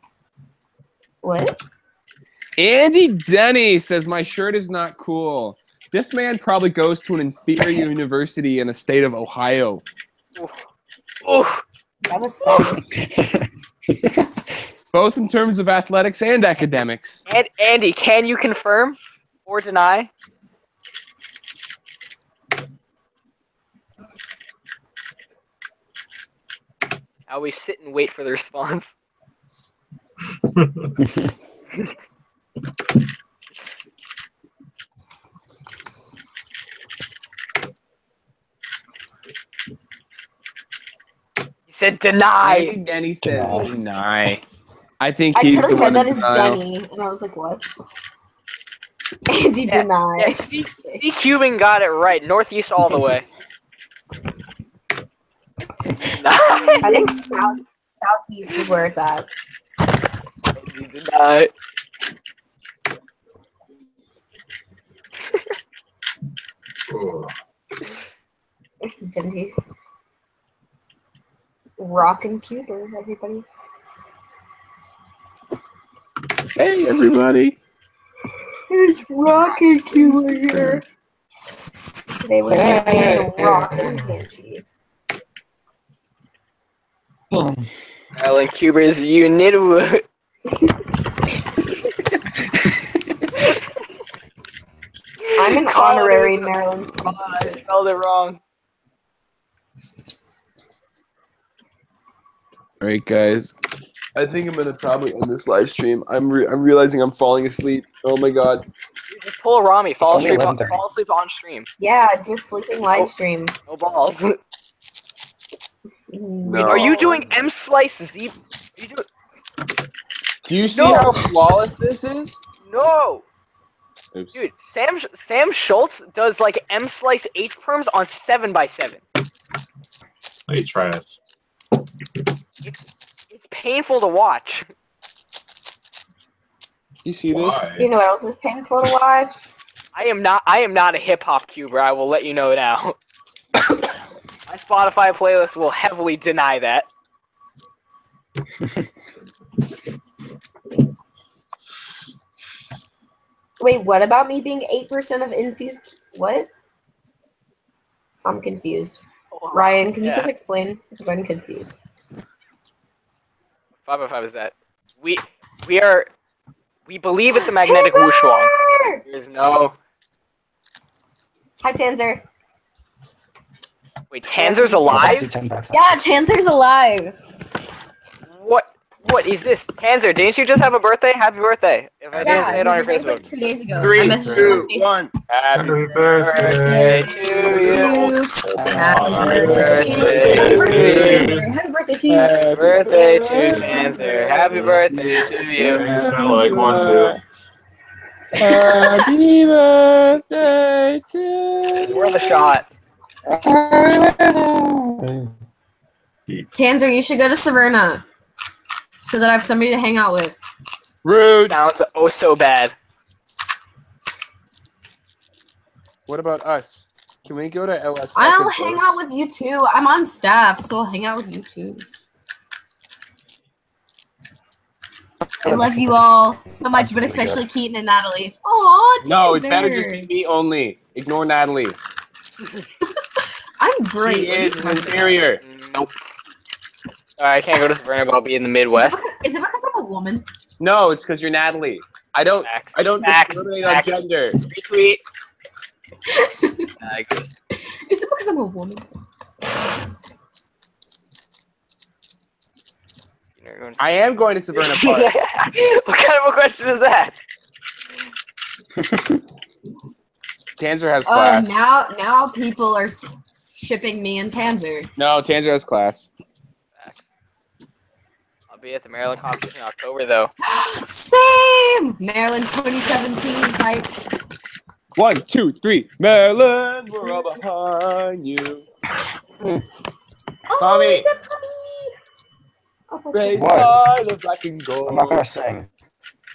Speaker 6: What?
Speaker 7: Andy Denny says my shirt is not cool. This man probably goes to an inferior university in the state of Ohio.
Speaker 3: Oh,
Speaker 6: That was sad.
Speaker 7: Both in terms of athletics and academics.
Speaker 3: and Andy, can you confirm or deny? Now we sit and wait for the response. He said deny.
Speaker 7: Andy Denny said deny. I think
Speaker 6: I
Speaker 7: he's
Speaker 6: totally
Speaker 7: the one
Speaker 6: read that
Speaker 7: in
Speaker 6: as
Speaker 7: denial.
Speaker 6: Denny, and I was like, "What?" Andy
Speaker 3: Yeah,
Speaker 6: denies.
Speaker 3: C Cuban got it right. Northeast all the way.
Speaker 6: I think southeast is where it's at.
Speaker 3: He denied.
Speaker 6: Didn't he? Rockin' Cuber, everybody.
Speaker 7: Hey, everybody.
Speaker 6: It's Rockin' Cuber here. Today we're gonna be Rockin' Zanchi.
Speaker 3: Alan Cuber's Unit.
Speaker 6: I'm an honorary Maryland
Speaker 3: Oh, I spelled it wrong.
Speaker 7: All right, guys. I think I'm gonna probably end this live stream. I'm realizing I'm falling asleep. Oh my god.
Speaker 3: Just pull a Rami. Fall
Speaker 5: only
Speaker 3: asleep.
Speaker 5: 11:30.
Speaker 3: Fall asleep on stream.
Speaker 6: Yeah, just sleeping live stream.
Speaker 3: No balls.
Speaker 7: No.
Speaker 3: Are you doing M slice Z? Are you doing...
Speaker 7: Do you see
Speaker 3: No.
Speaker 7: how flawless this is?
Speaker 3: No,
Speaker 7: Oops.
Speaker 3: dude. Sam Schultz does like M slice H perms on 7x7.
Speaker 2: Hey, trash.
Speaker 3: It's painful to watch.
Speaker 7: You see this?
Speaker 2: Why?
Speaker 6: You know what else is painful to watch?
Speaker 3: I am not a hip hop cuber. I will let you know now. My Spotify playlist will heavily deny that.
Speaker 6: Wait, what about me being 8% of NC's? What? I'm confused. Ryan, can you
Speaker 3: Yeah.
Speaker 6: please explain? Because I'm confused.
Speaker 3: 5x5 is that? We believe it's a magnetic wushuang.
Speaker 6: Tanzer!
Speaker 3: There's no.
Speaker 6: Hi, Tanzer.
Speaker 3: Wait, Tanzer's alive?
Speaker 6: Yeah, Tanzer's alive.
Speaker 3: What is this? Tanzer, didn't you just have a birthday? Happy birthday. If I didn't say it on your
Speaker 6: it was
Speaker 3: Facebook.
Speaker 6: like 2 days ago. I
Speaker 7: 3,
Speaker 6: messaged him on
Speaker 7: 2,
Speaker 6: Facebook.
Speaker 7: 1.
Speaker 3: Happy
Speaker 2: birthday
Speaker 3: to you.
Speaker 6: Happy birthday to you.
Speaker 3: Happy birthday to Tanzer. Happy birthday to you.
Speaker 2: You smell like one too.
Speaker 7: Happy birthday to you.
Speaker 3: Worth a shot.
Speaker 6: Tanzer, you should go to Severna so that I have somebody to hang out with.
Speaker 7: Rude.
Speaker 3: Sounds oh so bad.
Speaker 7: What about us? Can we go to LS?
Speaker 6: I'll hang out with you too. I'm on staff, so I'll hang out with you too. I love you all so much, but especially Keaton and Natalie. Aw,
Speaker 7: No, it's better
Speaker 6: Tanzer.
Speaker 7: just be me only. Ignore Natalie.
Speaker 6: I'm great.
Speaker 7: She
Speaker 6: What are you
Speaker 7: is
Speaker 6: talking about?
Speaker 7: inferior.
Speaker 3: Nope. Alright, I can't go to Savannah, but I'll be in the Midwest.
Speaker 6: Is it because I'm a woman?
Speaker 7: No, it's because you're Natalie. I don't
Speaker 3: Facts.
Speaker 7: discriminate on
Speaker 3: Facts.
Speaker 7: gender.
Speaker 3: Retweet.
Speaker 6: Is it because I'm a woman?
Speaker 7: I am going to Savannah Park.
Speaker 3: What kind of a question is that?
Speaker 7: Tanzer has class.
Speaker 6: Oh, now people are shipping me and Tanzer.
Speaker 7: No, Tanzer has class.
Speaker 3: I'll be at the Maryland competition in October, though.
Speaker 6: Same! Maryland 2017 type.
Speaker 7: 1, 2, 3. Maryland, we're all behind you.
Speaker 6: Oh,
Speaker 7: Tommy.
Speaker 6: it's a puppy! Oh,
Speaker 7: Raised
Speaker 5: What?
Speaker 7: by the black and gold.
Speaker 5: I'm not gonna sing.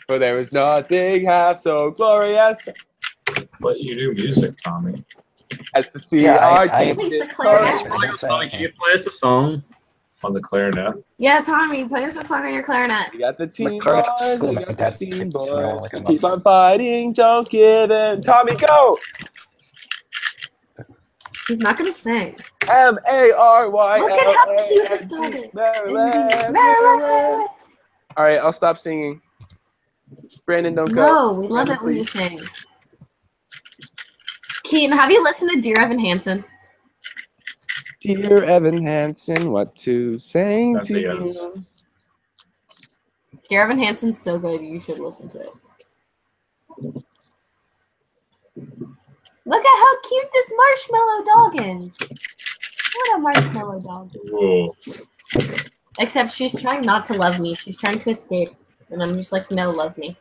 Speaker 7: For there is nothing half so glorious
Speaker 2: But you do music, Tommy.
Speaker 7: as to see
Speaker 5: Yeah,
Speaker 7: our
Speaker 5: I-
Speaker 7: team
Speaker 6: Please
Speaker 7: get
Speaker 6: declare
Speaker 7: punished.
Speaker 6: that.
Speaker 5: I'm
Speaker 1: Tommy, can you
Speaker 5: saying.
Speaker 1: play us a song?
Speaker 2: On the clarinet.
Speaker 6: Yeah, Tommy, play us a song on your clarinet.
Speaker 7: We got the team
Speaker 5: clarinet's
Speaker 7: boys,
Speaker 5: cool,
Speaker 7: we
Speaker 5: my
Speaker 7: got the
Speaker 5: dad
Speaker 7: steam
Speaker 5: picked me
Speaker 7: boys.
Speaker 5: on like a
Speaker 7: So keep on fighting, don't give in. Tommy, go!
Speaker 6: He's not gonna sing.
Speaker 7: M-A-R-Y.
Speaker 6: Look at how cute this dog is.
Speaker 7: Maryland.
Speaker 6: Maryland!
Speaker 7: Alright, I'll stop singing. Brandon, don't go.
Speaker 6: No, we love
Speaker 7: Brandon,
Speaker 6: it when you
Speaker 7: please.
Speaker 6: sing. Keaton, have you listened to Dear Evan Hansen?
Speaker 7: Dear Evan Hansen, what to sing
Speaker 2: That's
Speaker 7: to
Speaker 2: a yes.
Speaker 7: you?
Speaker 6: Dear Evan Hansen's so good, you should listen to it. Look at how cute this marshmallow dog is. What a marshmallow dog.
Speaker 2: Ooh.
Speaker 6: Except she's trying not to love me. She's trying to escape. And I'm just like, no, love me.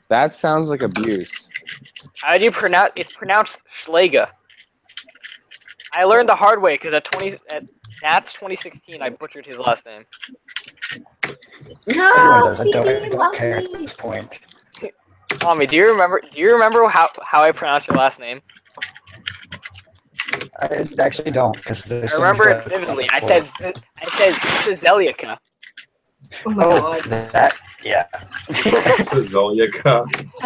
Speaker 7: That sounds like abuse.
Speaker 3: How do you pronounce? It's pronounced Schlega. I learned the hard way because at Nats 2016, I butchered his last name.
Speaker 5: Everyone
Speaker 6: No,
Speaker 5: does. I
Speaker 6: Phoebe,
Speaker 5: don't
Speaker 6: love
Speaker 5: care at
Speaker 6: me.
Speaker 5: this point.
Speaker 3: Tommy, do you remember how I pronounce your last name?
Speaker 5: I actually don't, because
Speaker 3: I remember it vividly. I said Zelica.
Speaker 6: Oh my
Speaker 5: Oh,
Speaker 6: god.
Speaker 5: that, yeah.
Speaker 2: Zoliaka.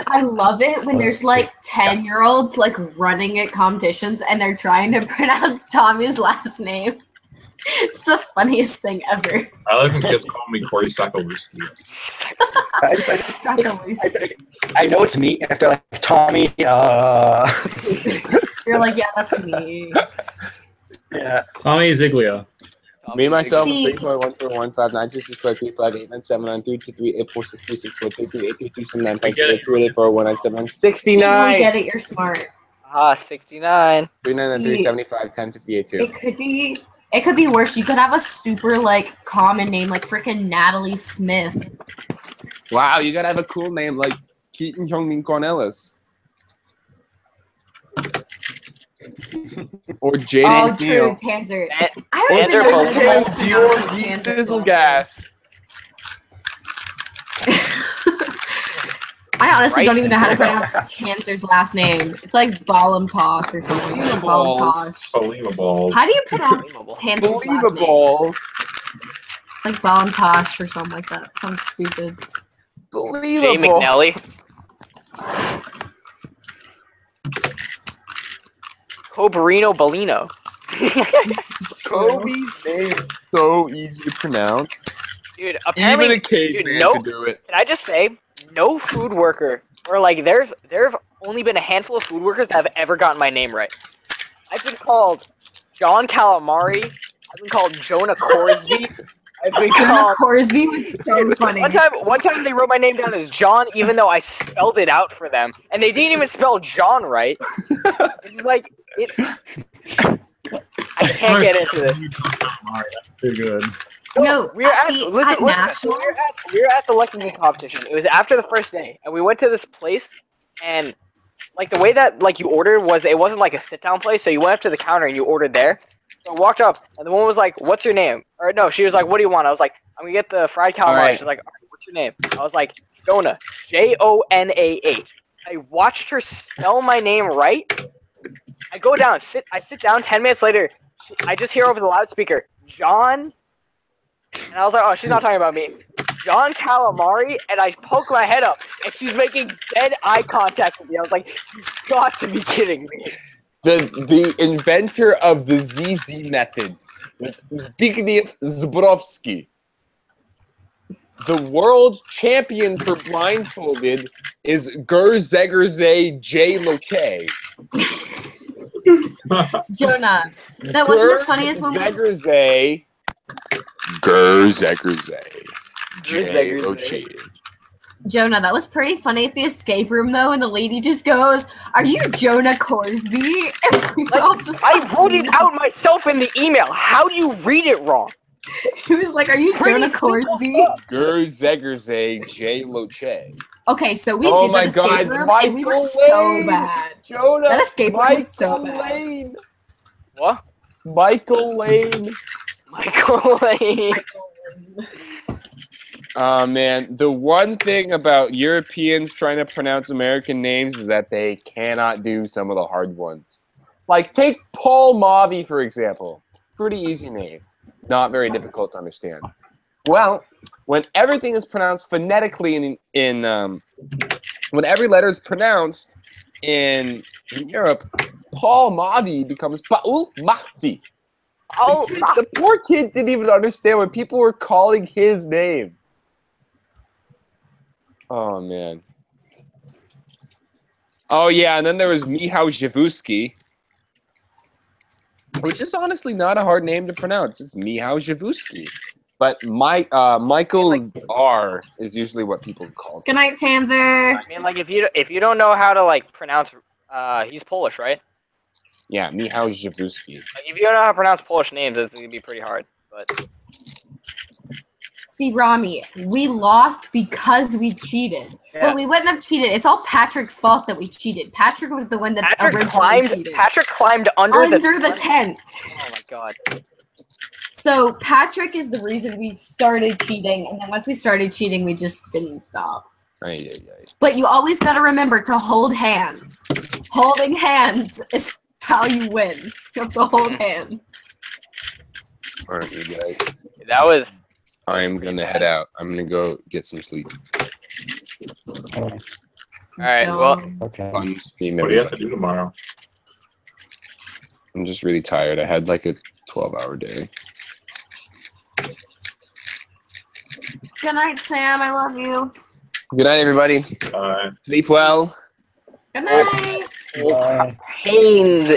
Speaker 6: I love it when there's like 10-year-olds like running at competitions and they're trying to pronounce Tommy's last name. It's the funniest thing ever.
Speaker 2: I like when kids call me Corey Sakaluski.
Speaker 5: I know it's me, and if they're like, Tommy,
Speaker 6: You're like, yeah, that's me.
Speaker 5: yeah.
Speaker 1: Tommy Ziglia.
Speaker 7: Me, myself,
Speaker 6: See-
Speaker 7: 3, 4, 1, 4, 1, 5, 9, 6, 6, 5, 3, 5, 8, 9, 7, 9, 3, 2, 3, 8, 4, 6, 3, 6, 4, 3, 3, 8, 3, 3, 7, 9, 5, 6, 8, 2, 8, 4, 1, 9, 7, 9,
Speaker 6: You
Speaker 7: 69.
Speaker 6: get it, you're smart.
Speaker 3: 69.
Speaker 7: 3, 9, 9, 3,
Speaker 6: See-
Speaker 7: 75, 10, 58, 2.
Speaker 6: It could be worse. You could have a super like common name like freaking Natalie Smith.
Speaker 7: Wow, you gotta have a cool name like Keaton Hyungmin Cornelis. Or Jaden
Speaker 6: Oh, true,
Speaker 7: Neal.
Speaker 6: Tanzer.
Speaker 3: And-
Speaker 6: I don't even know how to
Speaker 3: Vanderbilt.
Speaker 6: like
Speaker 7: Dior
Speaker 6: pronounce Tanzer's
Speaker 7: Diesel
Speaker 6: last
Speaker 7: Gas.
Speaker 6: I honestly don't
Speaker 3: Rice
Speaker 6: even know how to
Speaker 3: and
Speaker 6: pronounce Tanzer's last name. It's like Balamtoss or something. Balamtosh.
Speaker 2: Believable.
Speaker 6: How do you pronounce
Speaker 3: Believable.
Speaker 6: Tanzer's last name?
Speaker 7: Believable.
Speaker 6: It's like Balamtosh or something like that. Something stupid.
Speaker 3: Jay
Speaker 7: Believable.
Speaker 3: McNally. Cobarino Bellino.
Speaker 7: Kobe's name is so easy to pronounce.
Speaker 3: Dude,
Speaker 7: Even
Speaker 3: apparently,
Speaker 7: a caveman
Speaker 3: no-
Speaker 7: could do it.
Speaker 3: can I just say, no food worker, or like there have only been a handful of food workers that have ever gotten my name right. I've been called John Calamari. I've been called Jonah Corsby. I've been
Speaker 6: Jonah
Speaker 3: called.
Speaker 6: Corsby was so funny.
Speaker 3: One time they wrote my name down as John, even though I spelled it out for them, and they didn't even spell John right. It's like it. I can't get into this.
Speaker 1: That's too good.
Speaker 6: No,
Speaker 3: We were at
Speaker 6: at Nationals.
Speaker 3: we were at the Lexington competition. It was after the first day, and we went to this place, and like the way that like you ordered was it wasn't like a sit down place, so you went up to the counter and you ordered there. So I walked up, and the woman was like, "What's your name?" Or no, she was like, "What do you want?" I was like, "I'm gonna get the fried calamari."
Speaker 7: Alright.
Speaker 3: She's like, "All right, what's your name?" I was like, Jonah, Jonah. I watched her spell my name right. I go down, I sit down. 10 minutes later, I just hear over the loudspeaker, John. And I was like, oh, she's not talking about me. John Calamari, and I poke my head up, and she's making dead eye contact with me. I was like, "You've got to be kidding me!"
Speaker 7: The inventor of the ZZ method was Zbigniew Zborowski. The world champion for blindfolded is Gerzegerze J. Loche.
Speaker 6: Jonah, that wasn't as funny as when we.
Speaker 7: Gerzegerze J. Loche.
Speaker 6: Jonah, that was pretty funny at the escape room though, and the lady just goes, "Are you Jonah Corsby?" And we all just
Speaker 3: I wrote it out myself in the email. How do you read it wrong?
Speaker 6: He was like, "Are you Jonah Corsby?"
Speaker 7: Gerzegerze J. Loche.
Speaker 6: Okay, so we
Speaker 7: Oh
Speaker 6: did
Speaker 7: my
Speaker 6: that escape
Speaker 7: God,
Speaker 6: room,
Speaker 7: Michael
Speaker 6: and we were so
Speaker 7: Lane!
Speaker 6: bad.
Speaker 7: Jonah,
Speaker 6: That escape room was so
Speaker 7: Michael
Speaker 6: bad.
Speaker 7: Lane.
Speaker 3: What?
Speaker 7: Michael Lane.
Speaker 3: Michael Lane.
Speaker 7: Oh man, the one thing about Europeans trying to pronounce American names is that they cannot do some of the hard ones. Like, take Paul Mavi, for example. Pretty easy name. Not very difficult to understand. Well, when everything is pronounced phonetically when every letter is pronounced in Europe, Paul Mavi becomes Paul Mahdi.
Speaker 3: Oh,
Speaker 7: The poor kid didn't even understand when people were calling his name. Oh, man. Oh, yeah, and then there was Michał Żywuski, which is honestly not a hard name to pronounce. It's Michał Żywuski. But Michael R is usually what people call him.
Speaker 6: Good night, Tanzer.
Speaker 3: I mean, like, if you don't know how to, like, pronounce, he's Polish, right?
Speaker 7: Yeah, Michał Żywuski.
Speaker 3: Like, if you don't know how to pronounce Polish names, it's gonna be pretty hard. But
Speaker 6: See, Rami, we lost because we cheated.
Speaker 3: Yeah.
Speaker 6: But we wouldn't have cheated. It's all Patrick's fault that we cheated. Patrick was the one that originally cheated.
Speaker 3: Patrick climbed under
Speaker 6: the tent.
Speaker 3: Oh my god.
Speaker 6: So Patrick is the reason we started cheating, and then once we started cheating, we just didn't stop. But you always got to remember to hold hands. Holding hands is how you win. You have to hold hands.
Speaker 7: All right, you guys.
Speaker 3: That was.
Speaker 7: I'm gonna head out. I'm gonna go get some sleep.
Speaker 6: Oh.
Speaker 3: Alright, well.
Speaker 5: Okay.
Speaker 7: Fun stream,
Speaker 2: What do you have to do tomorrow?
Speaker 7: I'm just really tired. I had like a 12-hour day.
Speaker 6: Good night, Sam. I love you.
Speaker 7: Good night, everybody.
Speaker 2: Bye.
Speaker 7: Sleep well.
Speaker 6: Good night.
Speaker 5: Bye.
Speaker 3: Pains.